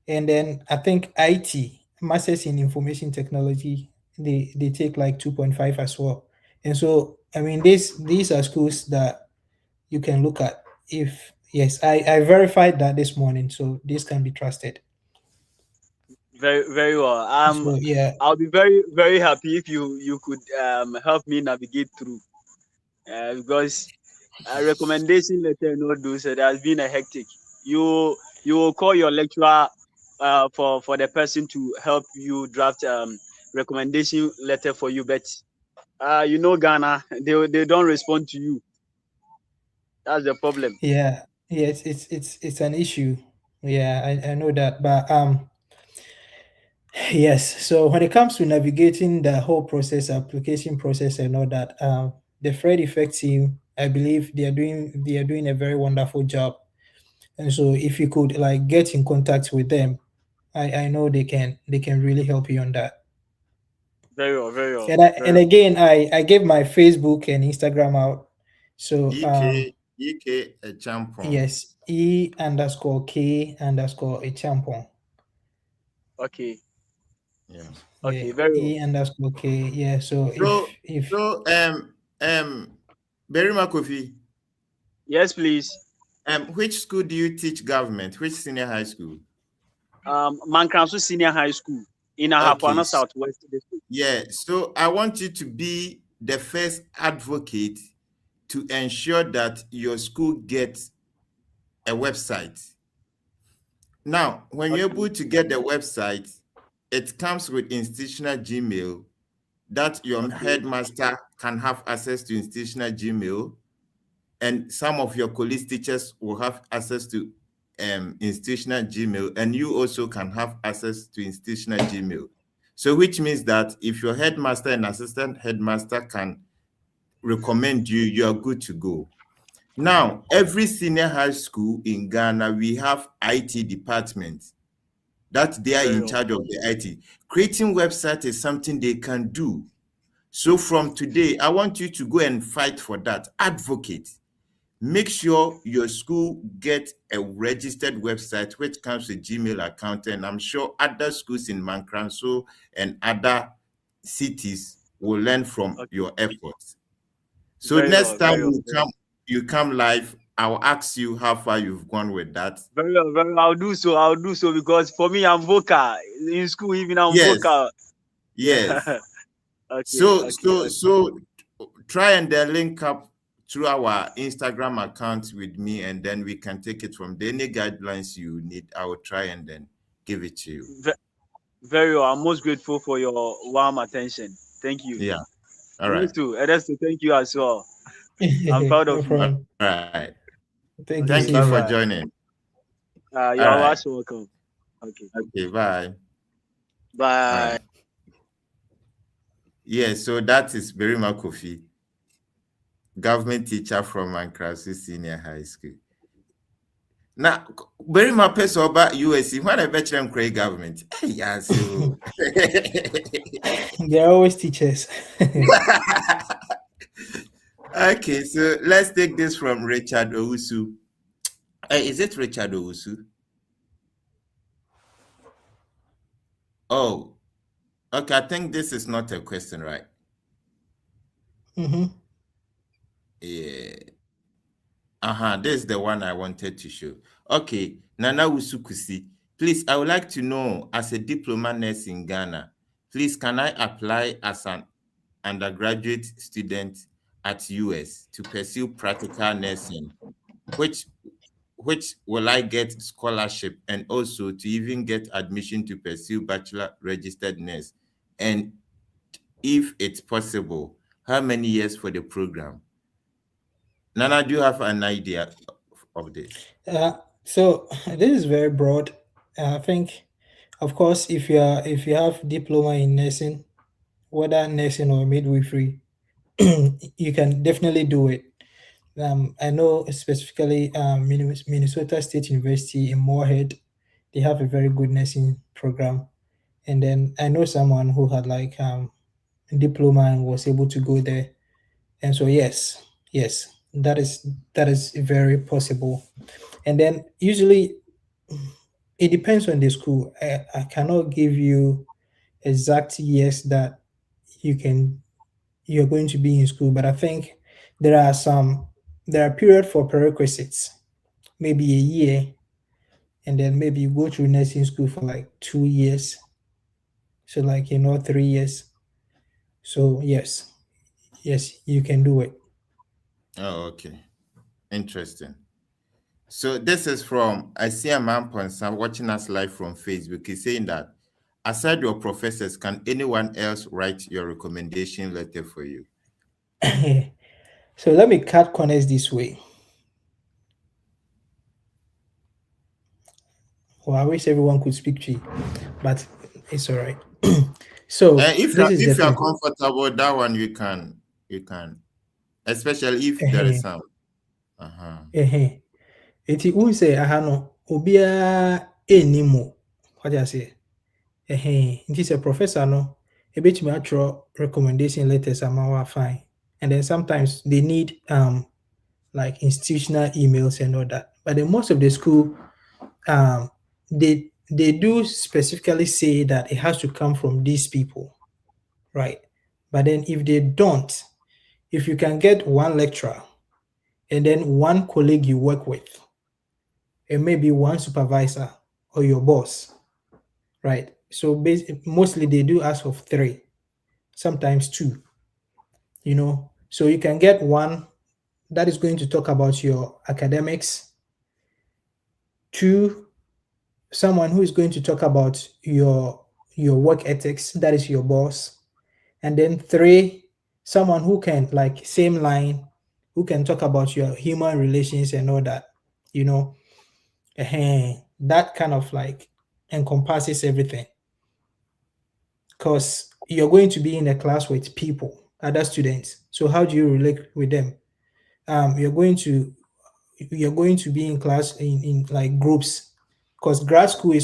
And then I think IT, Masters in Information Technology, they take like 2.5 as well. And so I mean these are schools that you can look at. If yes, I verified that this morning, so this can be trusted. Very, very well. So yeah, I'll be very, very happy if you could help me navigate through, because a recommendation letter and all those, it has been a hectic. You will call your lecturer for the person to help you draft recommendation letter for you, but Ghana, they don't respond to you. That's the problem. yeah, yes, it's an issue. Yeah, I know that, but yes. So when it comes to navigating the whole process, application process, and all that, the Fred Effect team, I believe they are doing a very wonderful job. And so if you could like get in contact with them, I know they can really help you on that. Very well, very well, And very well. again, I gave my Facebook and Instagram out. So EK a champion. yes, E_K_a champon. Okay, Yeah. Yeah, okay, very well. E_K. Yeah. So So if so Berima Kofi, Yes, please. which school do you teach government? Which senior high school? Mankransu Senior High School in Okay. Ahafana Southwest District. Yeah. So I want you to be the first advocate to ensure that your school gets a website. Now, when you're Okay, able to get the website, it comes with institutional Gmail that your okay, headmaster can have access to institutional Gmail, and some of your college teachers will have access to institutional Gmail, and you also can have access to institutional Gmail. So, which means that if your headmaster and assistant headmaster can recommend you, you are good to go. Now, every senior high school in Ghana, we have IT departments that they are very in well. charge of the IT. Creating website is something they can do. So from today, I want you to go and fight for that. Advocate. Make sure your school gets a registered website which comes with Gmail account, and I'm sure other schools in Mankranso and other cities will learn from Okay, your efforts. So very next well, time very well, you come live, I'll ask you how far you've gone with that. very well, very well. I'll do so. I'll do so because for me, I'm vocal in school. Even I'm Yes, vocal. yes. Yeah. Okay, So okay, so okay. so try and then link up through our Instagram account with me, and then we can take it from there. Any guidelines you need, I will try and then give it to you. Ve- Very well. I'm most grateful for your warm attention. Thank you. Yeah. All And right. Edestu, thank you as well. I'm proud no of you. All problem. right. Thank you, Thank Okay, you bye Sis. for bye. joining. You All are right. also welcome. Okay, Okay. Bye. All bye. right. Yeah. So that is Berima Kofi, government teacher from Ankrasu Senior High School. Now, Berima Pesoba USC. When I bet you create government. Yeah. So. They're always teachers. Okay, so let's take this from Richard Owusu. Is it Richard Owusu? Oh, okay. I think this is not a question, right? hmm Yeah. This is the one I wanted to show. Okay, Nana Usukusi. Please, I would like to know, as a diploma nurse in Ghana, please, can I apply as an undergraduate student at US to pursue practical nursing? Which will I get scholarship, and also to even get admission to pursue bachelor registered nurse? And if it's possible, how many years for the program? Nana, do you have an idea of this? So this is very broad. I think, of course, if you have diploma in nursing, whether nursing or midwifery, you can definitely do it. I know specifically Minnesota State University in Moorhead, they have a very good nursing program. And then I know someone who had like a diploma and was able to go there. And so yes, that is very possible. And then usually it depends on the school. I cannot give you exact years that you can you're going to be in school, but I think there are some there are period for prerequisites, maybe a year, and then maybe you go through nursing school for like 2 years, So like 3 years. So yes, you can do it. Oh, okay. Interesting. So this is from I see a man Ponsa watching us live from Facebook. He's saying that aside your professors, can anyone else write your recommendation letter for you? So let me cut corners this way. Well, I wish everyone could speak to you, but it's all right. So If this is the you are thing. comfortable, that one you can, especially if there is Ehen, some. Uh-huh. ehen. Eti wo sɛ aha no obiara ɛnni mu. What I say? Nti sɛ professor no ebetumi atwerɛ recommendation letters ama wo fine. And then sometimes they need like institutional emails and all that. But then most of the school um they do specifically say that it has to come from these people, right? But then if they don't, if you can get one lecturer and then one colleague you work with, and maybe one supervisor or your boss, right? So mostly they do ask of three, sometimes two, So you can get one that is going to talk about your academics, two, someone who is going to talk about your work ethics, that is your boss, and then three, someone who can like same line, who can talk about your human relations and all that, you know. That kind of like encompasses everything because you're going to be in a class with people, other students. So how do you relate with them? You're going to be in class in like groups because grad school,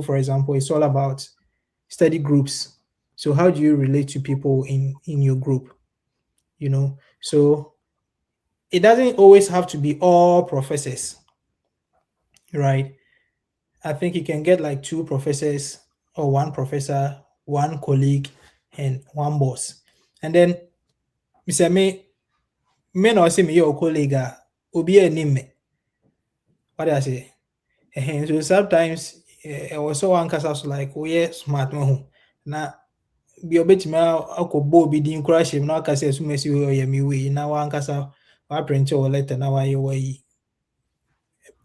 for example, is all about study groups. So how do you relate to people in your group? So it doesn't always have to be all professors, right? I think you can get like two professors or one professor, one colleague, and one boss. And then Mr. Me no say me your colleague obi anim me. What do I say? So sometimes I was so one case was like, oh yeah, smart man. Na bi obetimi akɔbɔ obi din koraa hyɛ mu na aka sɛ asum asi wei ɔyɛ me wei na wankasa waprɛnte wɔ letter na wayɛ wayi.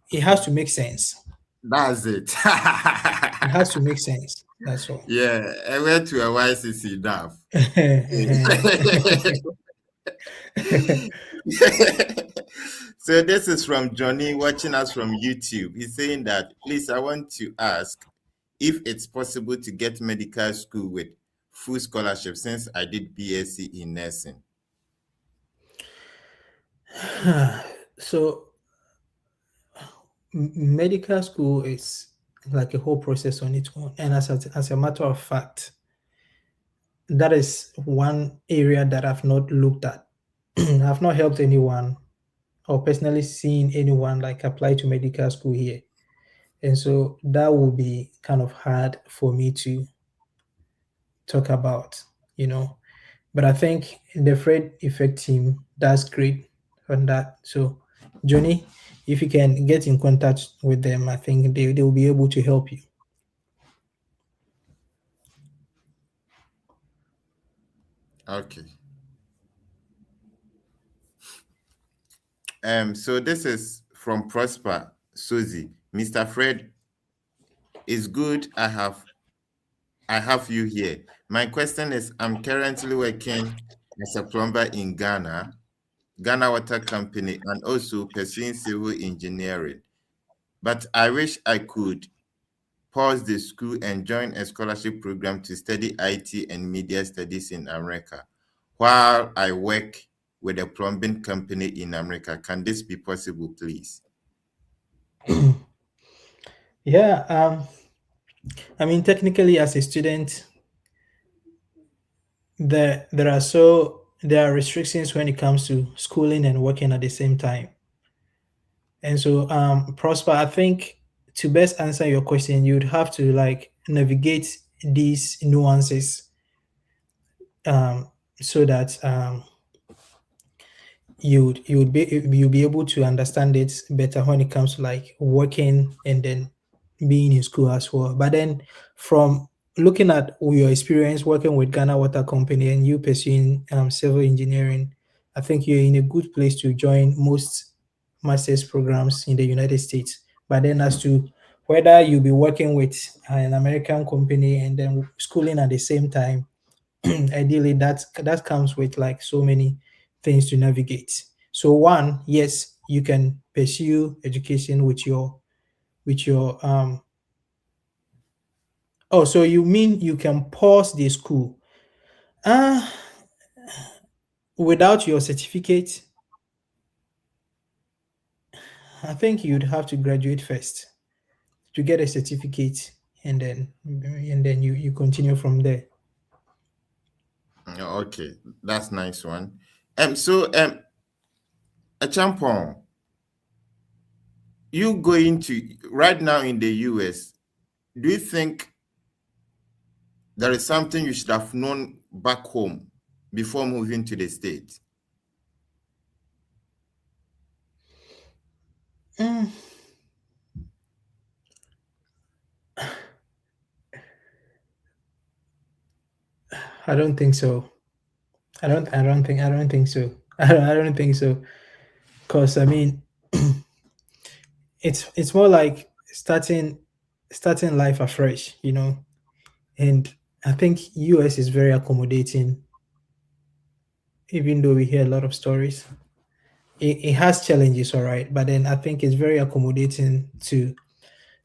It has to make sense. That's it. It has to make sense. That's all. Yeah, I went to a YCC DAF. So this is from Johnny watching us from YouTube. He's saying that, please, I want to ask if it's possible to get medical school with full scholarship since I did BSc in nursing. So medical school is like a whole process on its own. And as a matter of fact, that is one area that I've not looked at. I've not helped anyone or personally seen anyone like apply to medical school here. And so that would be kind of hard for me to talk about, But I think the Fred Effect team does great on that. So, Johnny, if you can get in contact with them, I think they will be able to help you. Okay. So this is from Prosper Suzy. Mr. Fred, it's good I have you here. My question is, I'm currently working as a plumber in Ghana Water Company, and also pursuing civil engineering. But I wish I could pause the school and join a scholarship program to study IT and media studies in America while I work with a plumbing company in America. Can this be possible, please? Yeah, I mean, technically, as a student, there are restrictions when it comes to schooling and working at the same time. And so, Prosper, I think to best answer your question, you'd have to like navigate these nuances so that you'll be able to understand it better when it comes to like working and then being in school as well. But then from looking at your experience working with Ghana Water Company and you pursuing civil engineering, I think you're in a good place to join most master's programs in the United States. But then, as to whether you'll be working with an American company and then schooling at the same time, ideally that comes with like so many things to navigate. So one, yes, you can pursue education with your oh, so you mean you can pause the school? Uh Without your certificate, I think you'd have to graduate first to get a certificate, and then you continue from there. Okay, that's nice one. So Achampong, you going to right now in the US, do you think there is something you should have known back home before moving to the States? Mm, I don't think so. I don't think so. I don't think so. Cause I mean, it's more like starting life afresh, you know. And I think US is very accommodating, even though we hear a lot of stories. It has challenges, all right, but then I think it's very accommodating to,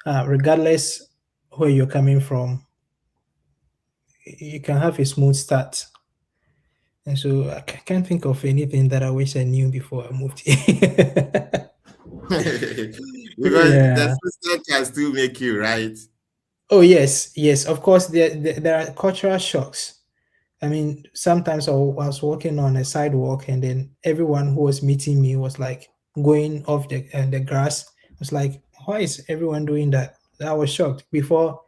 regardless where you're coming from, you can have a smooth start. And so can't think of anything that I wish I knew before I moved here. Because the Yeah. system can still make you right. Oh yes, yes. Of course, there are cultural shocks. I mean, sometimes I was walking on a sidewalk, and then everyone who was meeting me was like going off the grass. I was like, why is everyone doing that? I was shocked. Before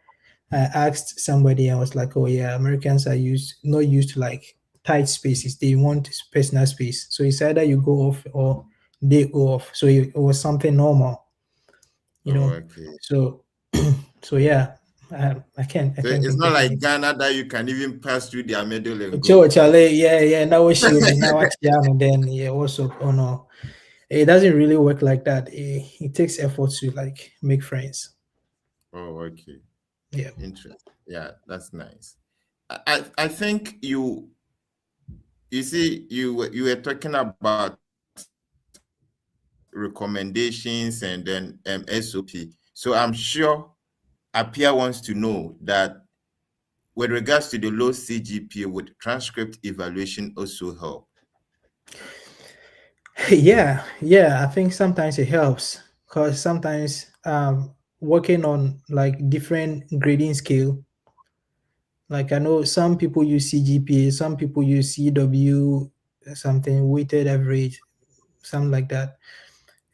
I asked somebody, I was like, oh yeah, Americans are not used to like tight spaces. They want personal space. So it's either you go off or they go off. So it was something normal, you Oh, know. okay. So so yeah, I So can't it's think not of like anything. Ghana that you can even pass through their middle and Joe go. Chale, yeah, yeah. Now what you mean? Now what you and then yeah, also oh no, it doesn't really work like that. It takes effort to like make friends. Oh, okay. Yeah. Interesting. Yeah, that's nice. I think you see you were talking about recommendations and then SOP. So I'm sure Apia wants to know that with regards to the low CGPA, would transcript evaluation also help? Yeah, yeah. I think sometimes it helps because sometimes working on like different grading scale. Like I know some people use CGPA, some people use CW, something weighted average, something like that.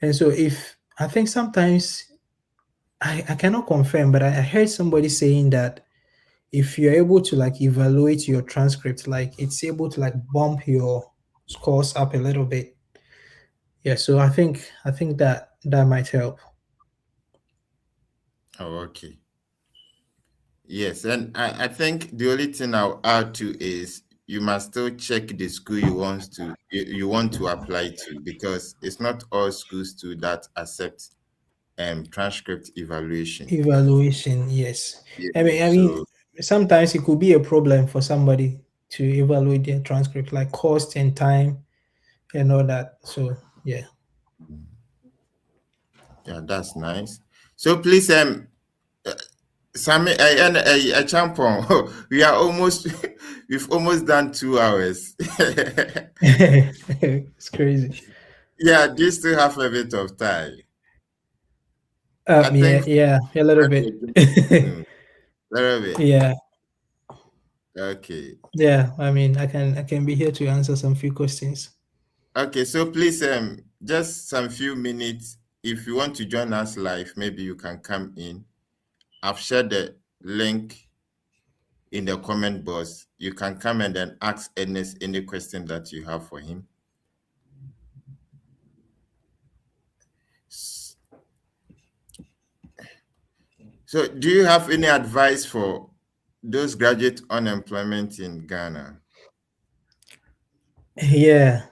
And so if I think sometimes I cannot confirm, but I heard somebody saying that if you're able to like evaluate your transcript, like it's able to like bump your scores up a little bit. Yeah, so I think that might help. Oh, okay. Yes, and I think the only thing I'll add to is you must still check the school you want to apply to, because it's not all schools too that accept transcript evaluation. Evaluation, yes. Yeah. I mean, So sometimes it could be a problem for somebody to evaluate their transcript, like cost and time and all that. So yeah. yeah, that's nice. So please Sammy and Champon, we are almost we've almost done 2 hours. It's crazy. Yeah, do you still have a bit of time? I Yeah, think yeah, a little bit. soon. Very bit. Yeah, Okay. yeah. I mean, I can be here to answer some few questions. Okay, so please just some few minutes. If you want to join us live, maybe you can come in. I've shared the link in the comment box. You can come and then ask Ernest any question that you have for him. So do you have any advice for those graduate unemployment in Ghana. Yeah.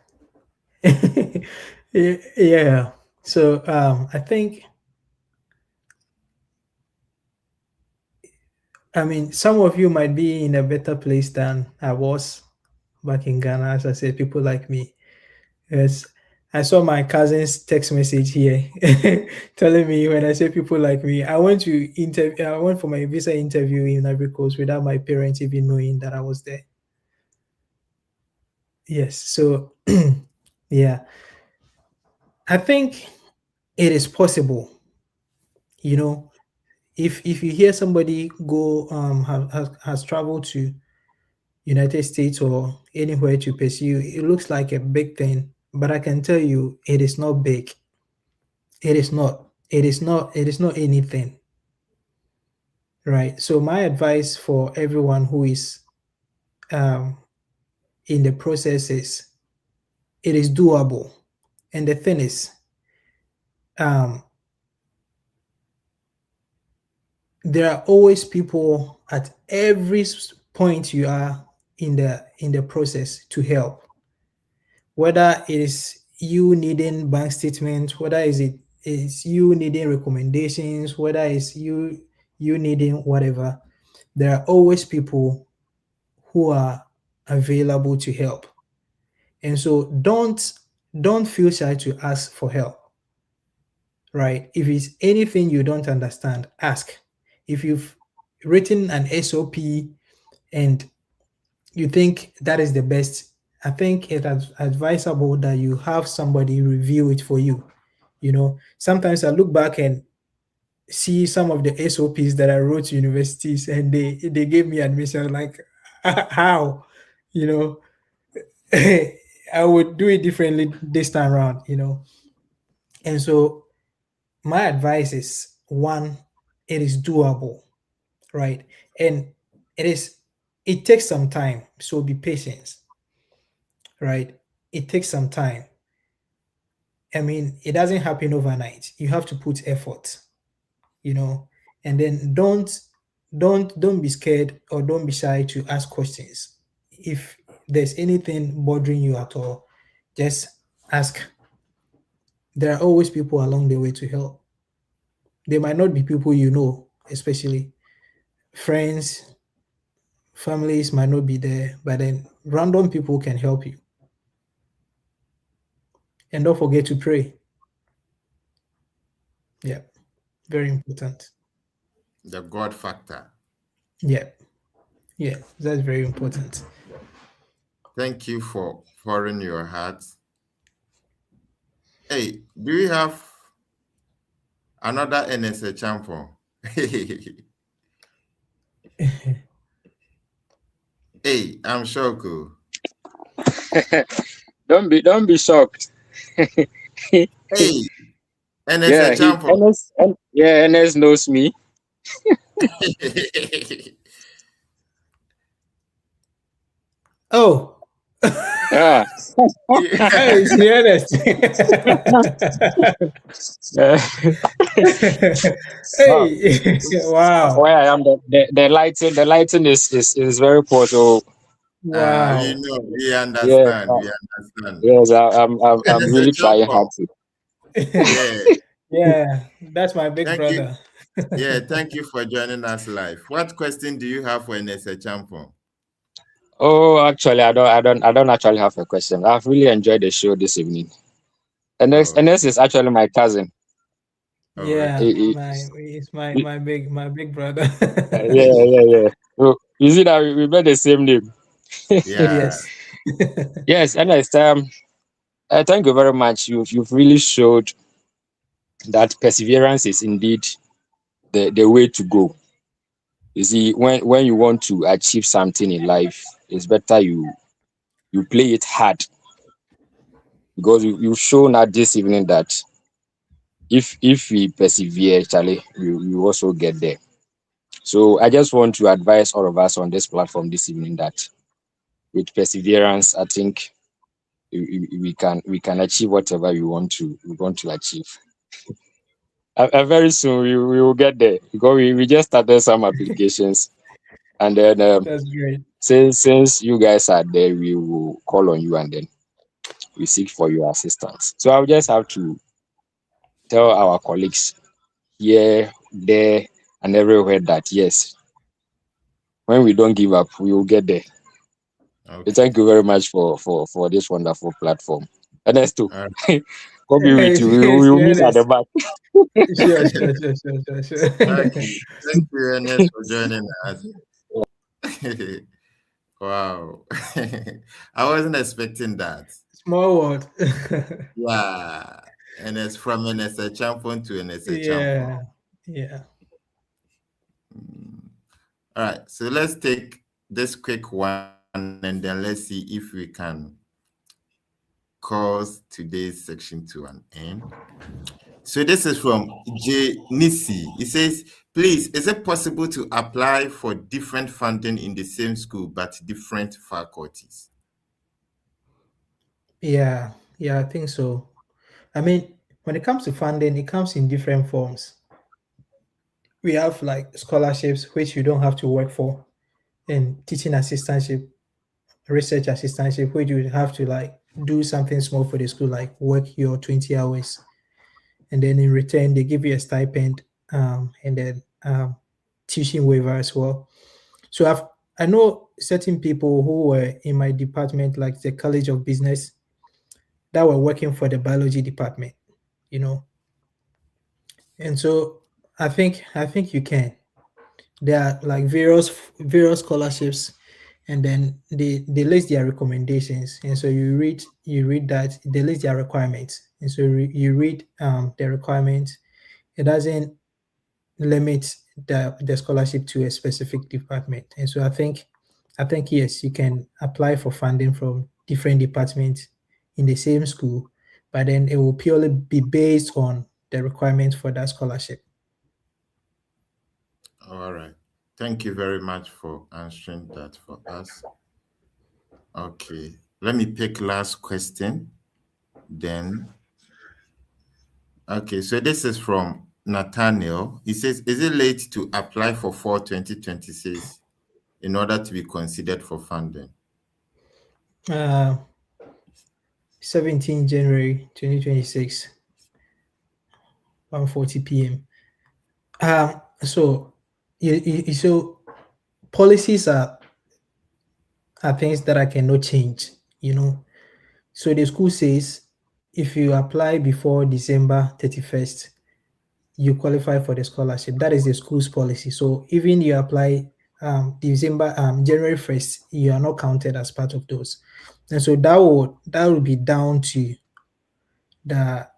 Yeah. So I think, I mean, some of you might be in a better place than I was back in Ghana. As I said, people like me. Yes. I saw my cousin's text message here telling me, when I say people like me, I went for my visa interview in Ivory Coast without my parents even knowing that I was there. Yes. So yeah, I think it is possible, you know, if you hear somebody go has traveled to United States or anywhere to pursue, it looks like a big thing, but I can tell you it is not big. It is not. It is not anything, right? So my advice for everyone who is um, in the process is it is doable. And the thing is, um, there are always people at every point you are in the process to help, whether it is you needing bank statements, whether is you needing recommendations, whether it's you needing whatever. There are always people who are available to help. And so don't feel shy to ask for help, right? If it's anything you don't understand, ask. If you've written an SOP and you think that is the best, I think it's advisable that you have somebody review it for you. You know, sometimes I look back and see some of the SOPs that I wrote to universities, and they gave me admission, like how, you know, I would do it differently this time around, you know. And so my advice is, one, it is doable, right? And it is it takes some time, so be patient, right? It takes some time. I mean, it doesn't happen overnight. You have to put effort, you know, and then don't be scared or don't be shy to ask questions. If there's anything bothering you at all, just ask. There are always people along the way to help. They might not be people you know, especially friends, families might not be there, but then random people can help you. And don't forget to pray. Yeah, very important. The God factor. Yeah, yeah, that's very important. Thank you for pouring your heart. Hey, do you have another NSA champion? Hey, I'm shocked. Oh. Don't be shocked. Hey, NSA Yeah, champion. NS knows me. Oh, Yeah. hey, to be honest. Wow. Hey, wow, Where I am, the lighting is very poor. So We wow. know, we yeah, understand, we understand. yes, I'm NSA really trying hard champion. to. Yeah, Yeah, that's my big thank you. brother. Yeah, thank you for joining us live. What question do you have for NSA champion? Oh, actually, I don't actually have a question. I've really enjoyed the show this evening. Oh, NS is actually my cousin. oh, Yeah, really? He- he's my he- my big brother. yeah. So, you see that we bear the same name. Yeah, Yes. Yes, NS. Thank you very much. You've really showed that perseverance is indeed the way to go. You see, when you want to achieve something in life, it's better you play it hard, because you've shown us this evening that if we persevere, Charlie, we also get there. So I just want to advise all of us on this platform this evening that with perseverance, I think we can achieve whatever we want to achieve. Very soon we will get there, because we just started some applications. And then That's great. since you guys are there, we will call on you and then we seek for your assistance. So I'll just have to tell our colleagues here, there, and everywhere that yes, when we don't give up, we will get there. Okay. Thank you very much for this wonderful platform. Ernesto, Uh, God be with you. We Yes, will meet at the yes. back. okay. Sure. Thank you, Ernest, for joining us. Wow. I wasn't expecting that. Small world. Yeah. And it's from NSA Champon to NSA Champon. Yeah, yeah. Mm. All right. So let's take this quick one and then let's see if we can cause today's section to an end. So this is from J. Nisi. It says, please, is it possible to apply for different funding in the same school but different faculties? Yeah, yeah, I think so. I mean, when it comes to funding, it comes in different forms. We have like scholarships, which you don't have to work for, and teaching assistantship, research assistantship, which you have to like do something small for the school, like work your 20 hours, and then in return they give you a stipend, and then tuition waiver as well. So I know certain people who were in my department, like the College of Business, that were working for the biology department, you know. And so I think you can. There are like various scholarships, and then they list their recommendations, and so you read that they list their requirements, and so you read the requirements. It doesn't limit the scholarship to a specific department, and so I think yes, you can apply for funding from different departments in the same school, but then it will purely be based on the requirements for that scholarship. All right. Thank you very much for answering that for us. Okay. Let me pick last question. Then, okay. So this is from Nathaniel. He says, is it late to apply for fall 2026 in order to be considered for funding? Uh, 17 January 2026, 1:40 p.m. So, so policies are things that I cannot change. You know, so the school says if you apply before December 31st, you qualify for the scholarship. That is the school's policy. So even you apply January 1st, you are not counted as part of those. And so that will be down to the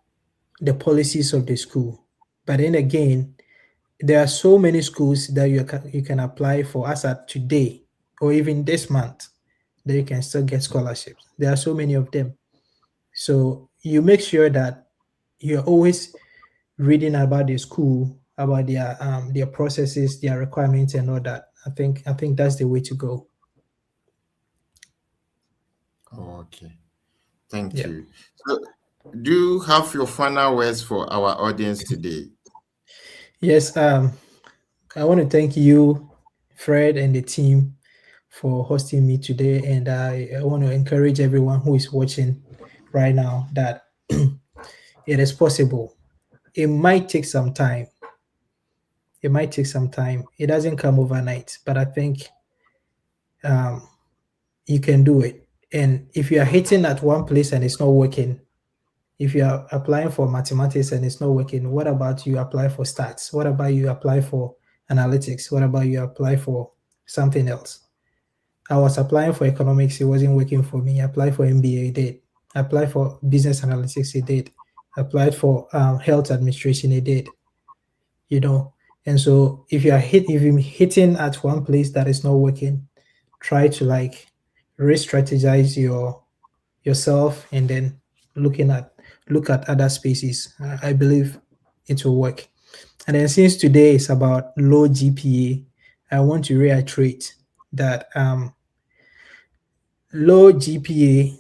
the policies of the school. But then again, there are so many schools that you can apply for as at today or even this month that you can still get scholarships. There are so many of them. So you make sure that you're always reading about the school, about their processes, their requirements, and all that. I think that's the way to go. Okay. Thank Yeah. you. So, do you have your final words for our audience today? Yes. I want to thank you, Fred, and the team for hosting me today, and I want to encourage everyone who is watching right now that it is possible. It might take some time. It might take some time. It doesn't come overnight, but I think um, you can do it. And if you are hitting at one place and it's not working, if you are applying for mathematics and it's not working, what about you apply for stats? What about you apply for analytics? What about you apply for something else? I was applying for economics, it wasn't working for me. I applied for MBA, it did. I applied for business analytics, it did. I applied for health administration, it did. You know, and so if you're hitting at one place that is not working, try to like re-strategize yourself and then looking at look at other spaces. I believe it will work. And then since today is about low GPA, I want to reiterate that low GPA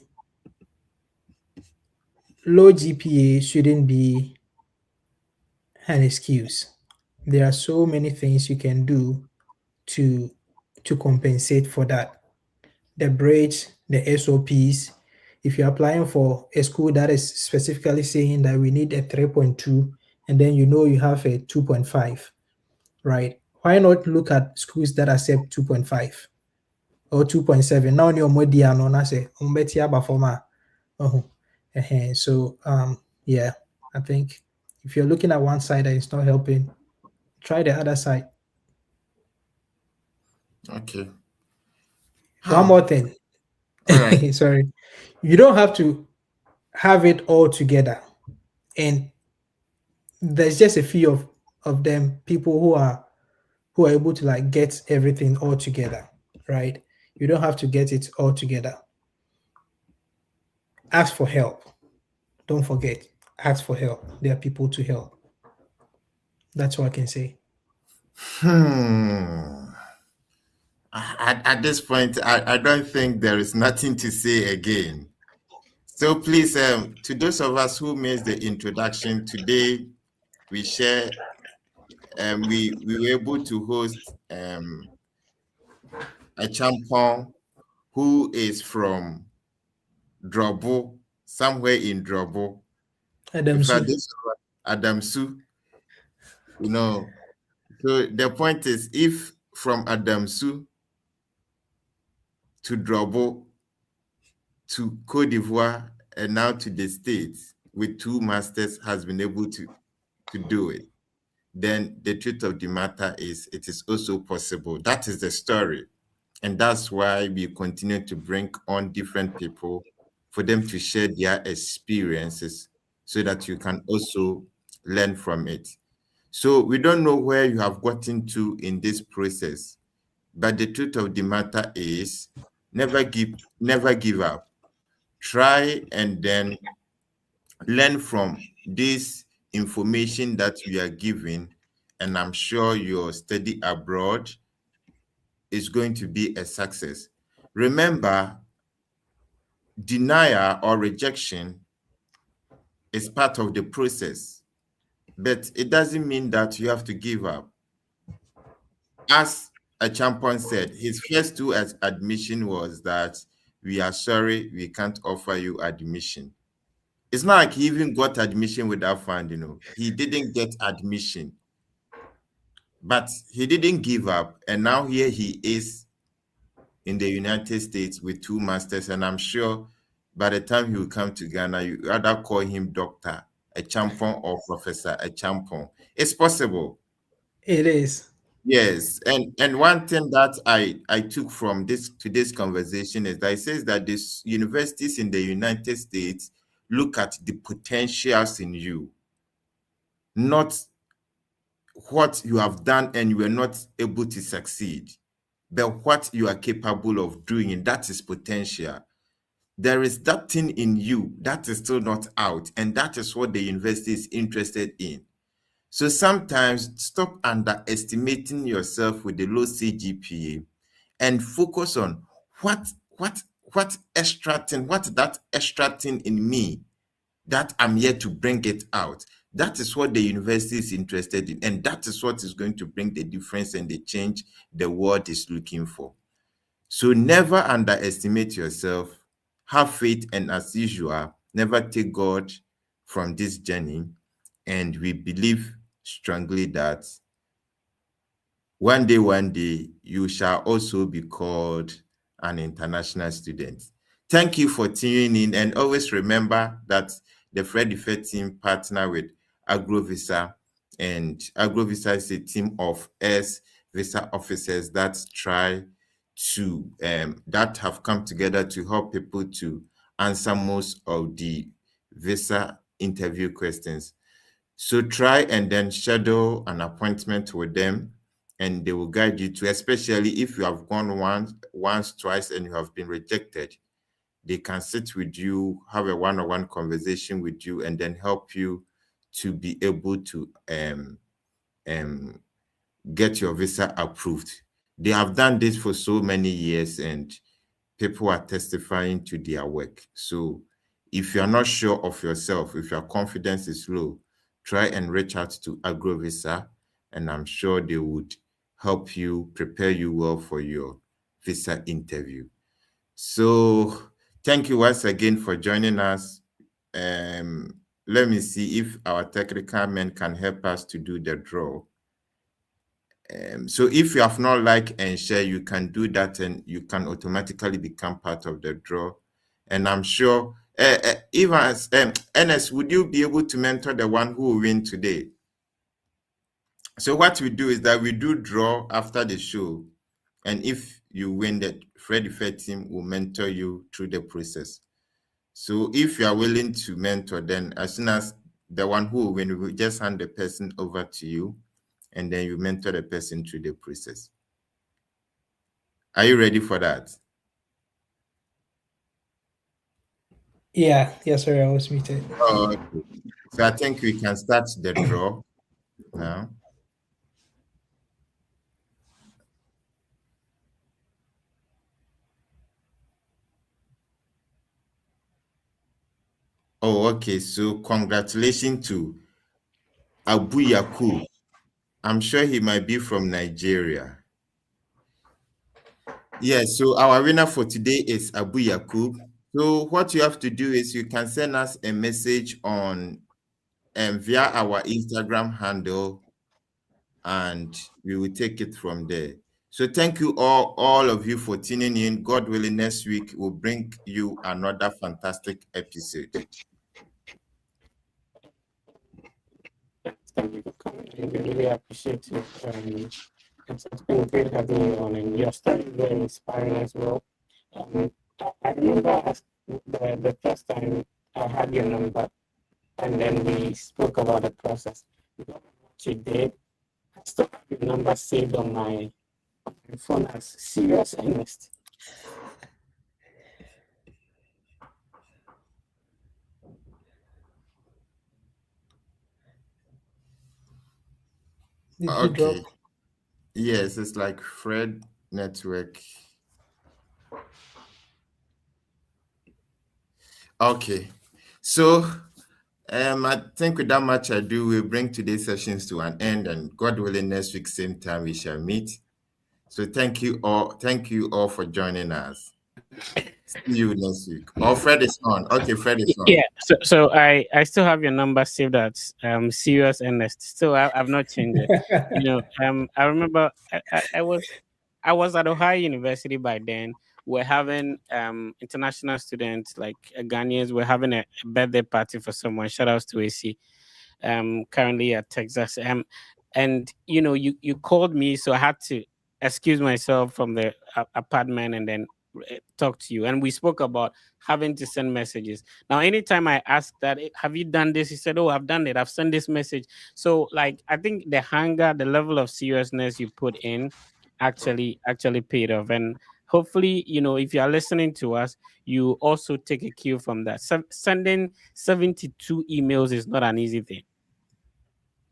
low GPA shouldn't be an excuse. There are so many things you can do to to compensate for that. The bridge, the SOPs. If you're applying for a school that is specifically saying that we need a 3.2 and then you know you have a 2.5, right? Why not look at schools that accept 2.5 or 2.7? Now your media no na say umbetia bafoma. So yeah, I think if you're looking at one side and it's not helping, try the other side. Okay. One more thing. All right. Sorry. You don't have to have it all together. And there's just a few of them, people who are able to like get everything all together, right? You don't have to get it all together. Ask for help. Don't forget, ask for help. There are people to help. That's what I can say. At this point, I don't think there is nothing to say again. So please, to those of us who missed the introduction today, we share, we were able to host a champion who is from Drobo, somewhere in Drobo. In fact, Adamsu. this Adamsu, you know. So the point is, if from Adamsu to Drobo to Cote d'Ivoire and now to the States with 2 masters has been able to do it, then the truth of the matter is it is also possible. That is the story. And that's why we continue to bring on different people for them to share their experiences so that you can also learn from it. So we don't know where you have gotten to in this process, but the truth of the matter is never give up. Try and then learn from this information that we are given, and I'm sure your study abroad is going to be a success. Remember, denial or rejection is part of the process, but it doesn't mean that you have to give up. As a champion said, his first 2 admission was that we are sorry, we can't offer you admission. It's not like he even got admission without fund. He didn't get admission, but he didn't give up. And now here he is in the United States with 2 masters. And I'm sure by the time he will come to Ghana, you rather call him doctor, a champion, or professor, a champion. It's possible. It is. Yes, and one thing that I took from today's conversation is that it says that these universities in the United States look at the potentials in you, not what you have done and you were not able to succeed, but what you are capable of doing, and that is potential. There is that thing in you that is still not out, and that is what the university is interested in. So sometimes stop underestimating yourself with the low Cgpa and focus on what extra thing, what that extra thing in me that I'm here to bring it out. That is what the university is interested in, and that is what is going to bring the difference and the change the world is looking for. So never underestimate yourself. Have faith, and as usual, never take God from this journey. And we believe strongly that one day, you shall also be called an international student. Thank you for tuning in, and always remember that the Fred Effect team partner with AgroVisa, and AgroVisa is a team of visa officers that try to that have come together to help people to answer most of the visa interview questions. So try and then schedule an appointment with them, and they will guide you to, especially if you have gone once, twice, and you have been rejected. They can sit with you, have a one-on-one conversation with you, and then help you to be able to get your visa approved. They have done this for so many years, and people are testifying to their work. So if you're not sure of yourself, if your confidence is low, try and reach out to AgroVisa, and I'm sure they would help you, prepare you well for your visa interview. So thank you once again for joining us. Let me see if our technical men can help us to do the draw. So if you have not liked and share, you can do that and you can automatically become part of the draw. And I'm sure, Evans, Ernest, would you be able to mentor the one who will win today? So what we do is that we do draw after the show. And if you win, the Freddy Fair team will mentor you through the process. So if you are willing to mentor, then as soon as the one who will win, we will just hand the person over to you, and then you mentor the person through the process. Are you ready for that? Yeah, yes, sir. I was muted. Oh, okay. So I think we can start the draw now. Oh, okay. So congratulations to Abu Yakub. I'm sure he might be from Nigeria. Yeah, so our winner for today is Abu Yakub. So what you have to do is you can send us a message on via our Instagram handle, and we will take it from there. So thank you all of you for tuning in. God willing, next week we'll bring you another fantastic episode. Thank you for coming. We really appreciate it. It's been great having you on, and your story is very inspiring as well. I remember the first time I had your number, and then we spoke about the process. What you did, I still have your number saved on my phone as Serious Ernest. Did he drop? Okay. Yes, it's like Fred Network. Okay. So I think without much ado, we'll bring today's sessions to an end, and God willing, next week, same time, we shall meet. So thank you all. Thank you all for joining us. See you next week. Oh, Fred is on. Okay, Fred is on. Yeah, so I still have your number saved as Serious Ernest. Still, I've not changed it. I remember I was at Ohio University by then. We're having international students like Ghanaians. We're having a birthday party for someone. Shout outs to AC. Currently at Texas. And you called me, so I had to excuse myself from the apartment and then talk to you. And we spoke about having to send messages. Now, anytime I ask that, have you done this? He said, oh, I've done it. I've sent this message. So, like, I think the hunger, the level of seriousness you put in, actually paid off. And hopefully, if you are listening to us, you also take a cue from that. Sending 72 emails is not an easy thing.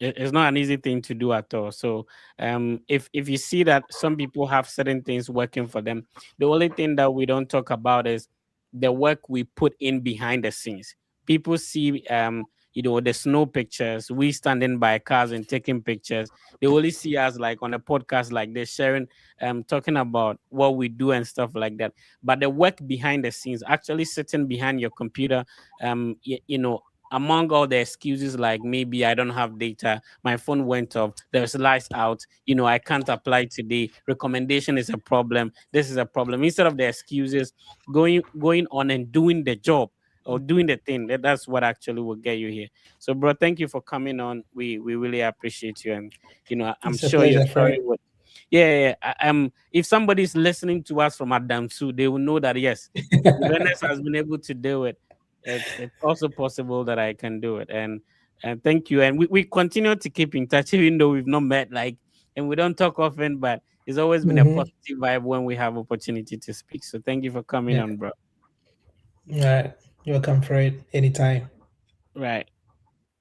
It's not an easy thing to do at all. So if you see that some people have certain things working for them, the only thing that we don't talk about is the work we put in behind the scenes. People see the snow pictures, we standing by cars and taking pictures. They only see us like on a podcast like this, sharing talking about what we do and stuff like that. But the work behind the scenes, actually sitting behind your computer, among all the excuses, like maybe I don't have data, my phone went off, there's lights out, I can't apply today, recommendation is a problem, this is a problem. Instead of the excuses, going on and doing the job or doing the thing, that's what actually will get you here. So, bro, thank you for coming on. We really appreciate you, and I'm It's a sure your pleasure, story Fred. would. Yeah. If somebody's listening to us from Adamsu, they will know that yes, Ernest has been able to do it. It's also possible that I can do it. And thank you. And we continue to keep in touch, even though we've not met, and we don't talk often, but it's always been a positive vibe when we have opportunity to speak. So thank you for coming Yeah. on, bro. All right. You're welcome, Fred. Anytime. Right.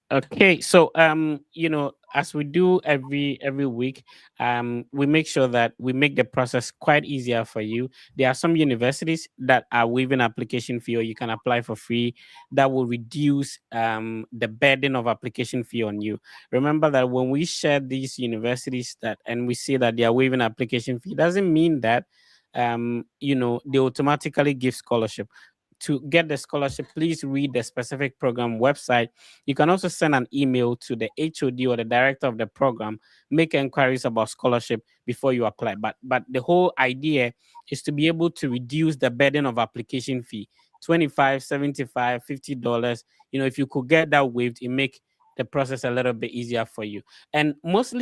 Okay, so as we do every week, we make sure that we make the process quite easier for you. There are some universities that are waiving application fee, or you can apply for free. That will reduce the burden of application fee on you. Remember that when we share these universities that and we say that they are waiving application fee, doesn't mean that they automatically give scholarship. To get the scholarship, please read the specific program website. You can also send an email to the HOD or the director of the program, make inquiries about scholarship before you apply. But the whole idea is to be able to reduce the burden of application fee. 25, 75, $50. If you could get that waived, it make the process a little bit easier for you. And most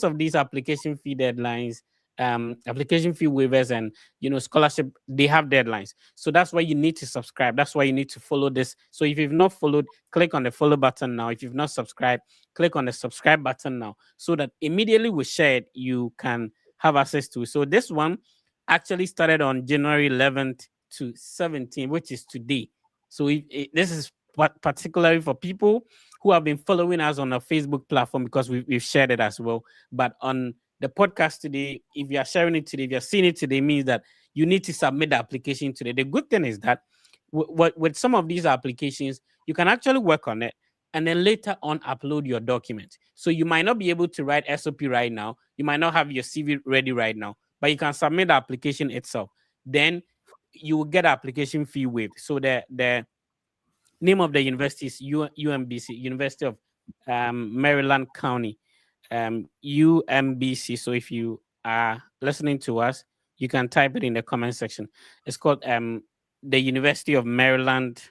of these application fee deadlines, application fee waivers and scholarship, they have deadlines. So that's why you need to subscribe. That's why you need to follow this. So if you've not followed, click on the follow button now. If you've not subscribed, click on the subscribe button now, so that immediately we share it, you can have access to it. So this one actually started on January 11th to 17th, which is today. So this is particularly for people who have been following us on our Facebook platform, because we've shared it as well. But on the podcast today, if you are sharing it today, if you're seeing it today, means that you need to submit the application today. The good thing is that with some of these applications, you can actually work on it and then later on upload your document. So you might not be able to write SOP right now. You might not have your CV ready right now, but you can submit the application itself. Then you will get application fee waived. So the name of the university is UMBC, University of Maryland County, UMBC. So if you are listening to us, you can type it in the comment section. It's called the University of Maryland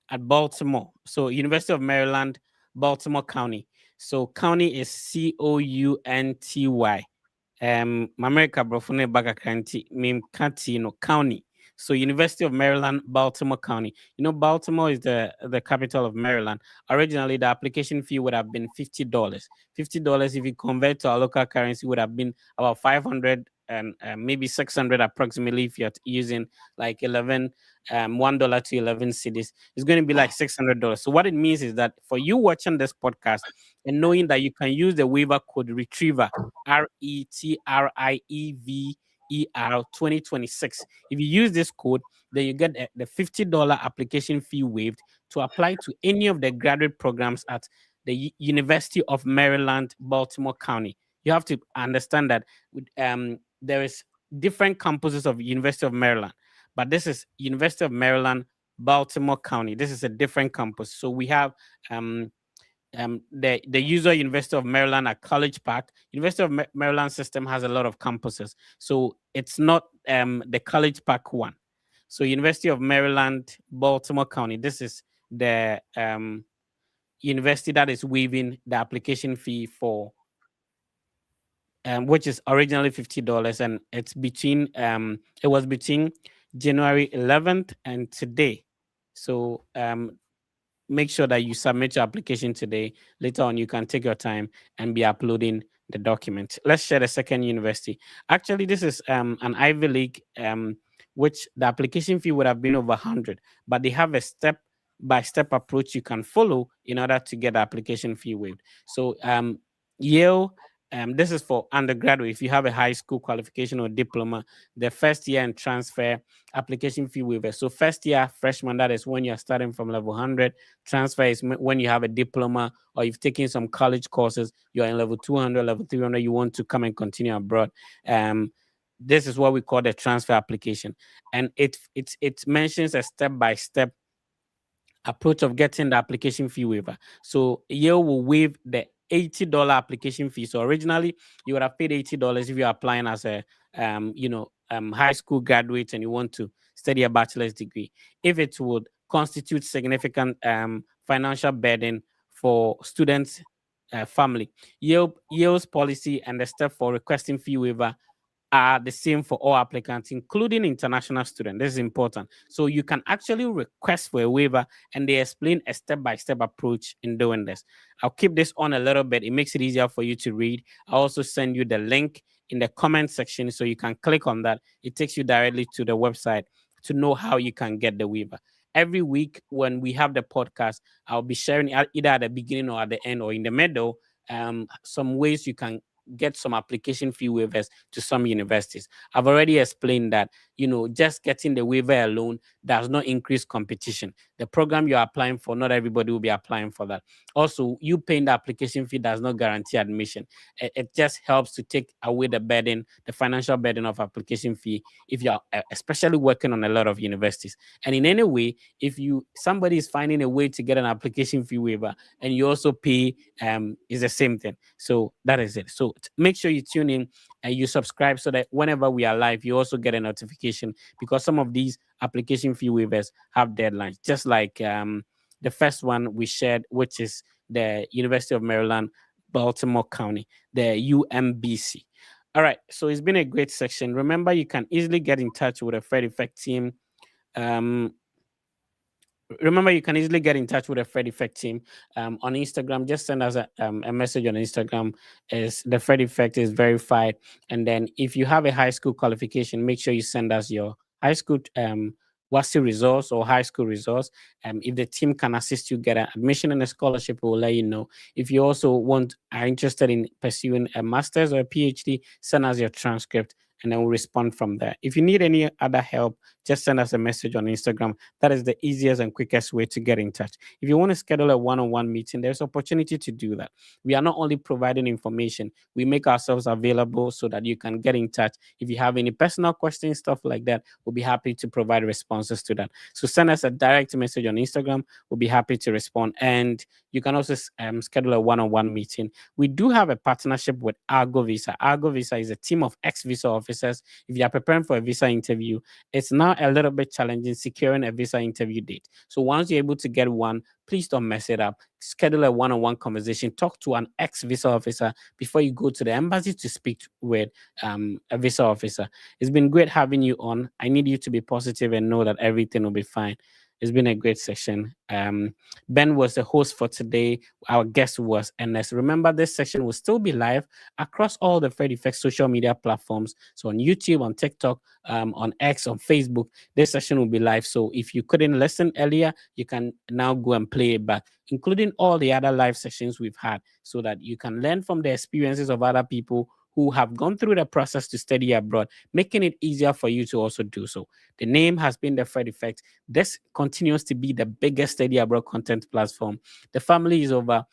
at Baltimore. So University of Maryland, Baltimore County. So county is COUNTY. America Brofune Baga County, Mim County, county. So University of Maryland, Baltimore County. Baltimore is the capital of Maryland. Originally, the application fee would have been $50. $50, if you convert to our local currency, would have been about 500 and maybe 600 approximately, if you're using like $1 to 11 cities. It's going to be like $600. So what it means is that for you watching this podcast and knowing that you can use the waiver code Retriever, RETRIEVER 2026. If you use this code, then you get the $50 application fee waived to apply to any of the graduate programs at the University of Maryland, Baltimore County. You have to understand that there is different campuses of University of Maryland, but this is University of Maryland, Baltimore County. This is a different campus. So we have the user University of Maryland at College Park. University of Maryland system has a lot of campuses, so it's not the College Park one. So University of Maryland, Baltimore County. This is the university that is waiving the application fee for, which is originally $50, and it's it was between January 11th and today. So make sure that you submit your application today. Later on, you can take your time and be uploading the document. Let's share the second university. Actually, this is an Ivy League, which the application fee would have been over 100, but they have a step-by-step approach you can follow in order to get the application fee waived. So Yale, this is for undergraduate. If you have a high school qualification or diploma, the first year and transfer application fee waiver. So first year freshman, that is when you're starting from level 100. Transfer is when you have a diploma or you've taken some college courses, you're in level 200, level 300, you want to come and continue abroad. This is what we call the transfer application. And it mentions a step-by-step approach of getting the application fee waiver. So Yale will waive the $80 application fee. So originally you would have paid $80 if you're applying as a high school graduate and you want to study a bachelor's degree. If it would constitute significant financial burden for students' family, Yale's policy and the step for requesting fee waiver are the same for all applicants, including international students. This is important. So you can actually request for a waiver, and they explain a step-by-step approach in doing this. I'll keep this on a little bit. It makes it easier for you to read. I'll also send you the link in the comment section so you can click on that. It takes you directly to the website to know how you can get the waiver. every week when we have the podcast, I'll be sharing either at the beginning or at the end or in the middle some ways you can get some application fee waivers to some universities. I've already explained that, just getting the waiver alone does not increase competition. The program you're applying for, not everybody will be applying for that. Also, you paying the application fee does not guarantee admission. It just helps to take away the financial burden of application fee if you're especially working on a lot of universities. And in any way, if somebody is finding a way to get an application fee waiver and you also pay, is the same thing. So that is it. So make sure you tune in and you subscribe so that whenever we are live, you also get a notification, because some of these application fee waivers have deadlines, just like the first one we shared, which is the University of Maryland, Baltimore County, the UMBC. All right, so it's been a great section. Remember, you can easily get in touch with the Fred Effect team. Remember, you can easily get in touch with the Fred Effect team on Instagram. Just send us a message on Instagram. Is the Fred Effect is verified, and then if you have a high school qualification, make sure you send us your high school WASI results or high school results. If the team can assist you get an admission and a scholarship, we'll let you know. If you also are interested in pursuing a master's or a PhD, send us your transcript and then we'll respond from there. If you need any other help, just send us a message on Instagram. That is the easiest and quickest way to get in touch. If you want to schedule a one-on-one meeting, there's opportunity to do that. We are not only providing information, we make ourselves available so that you can get in touch. If you have any personal questions, stuff like that, we'll be happy to provide responses to that. So send us a direct message on Instagram. We'll be happy to respond. And you can also schedule a one-on-one meeting. We do have a partnership with Argo Visa. Argo Visa is a team of ex-visa officers. If you are preparing for a visa interview, it's now a little bit challenging securing a visa interview date. So once you're able to get one, please don't mess it up. Schedule a one-on-one conversation. Talk to an ex-visa officer before you go to the embassy to speak with a visa officer. It's been great having you on. I need you to be positive and know that everything will be fine. It's been a great session. Ben was the host for today. Our guest was Ernest. Remember, this session will still be live across all the Fred Effect social media platforms. So on YouTube, on TikTok, on X, on Facebook, this session will be live. So if you couldn't listen earlier, you can now go and play it back, including all the other live sessions we've had, so that you can learn from the experiences of other people who have gone through the process to study abroad, making it easier for you to also do so. The name has been the Fred Effect. This continues to be the biggest study abroad content platform. The family is over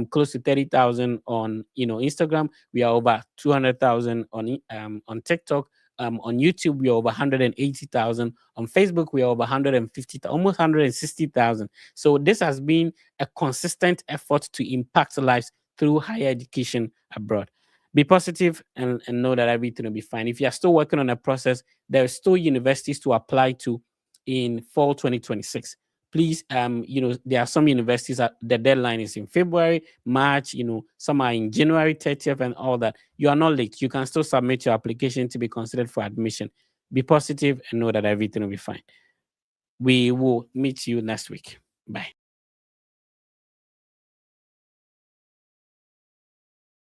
close to 30,000 on Instagram. We are over 200,000 on TikTok. On YouTube, we are over 180,000. On Facebook, we are over 150, almost 160,000. So this has been a consistent effort to impact lives through higher education abroad. Be positive and know that everything will be fine. If you are still working on a process, there are still universities to apply to in fall 2026. Please, there are some universities that the deadline is in February, March, some are in January 30th and all that. You are not late. You can still submit your application to be considered for admission. Be positive and know that everything will be fine. We will meet you next week. Bye.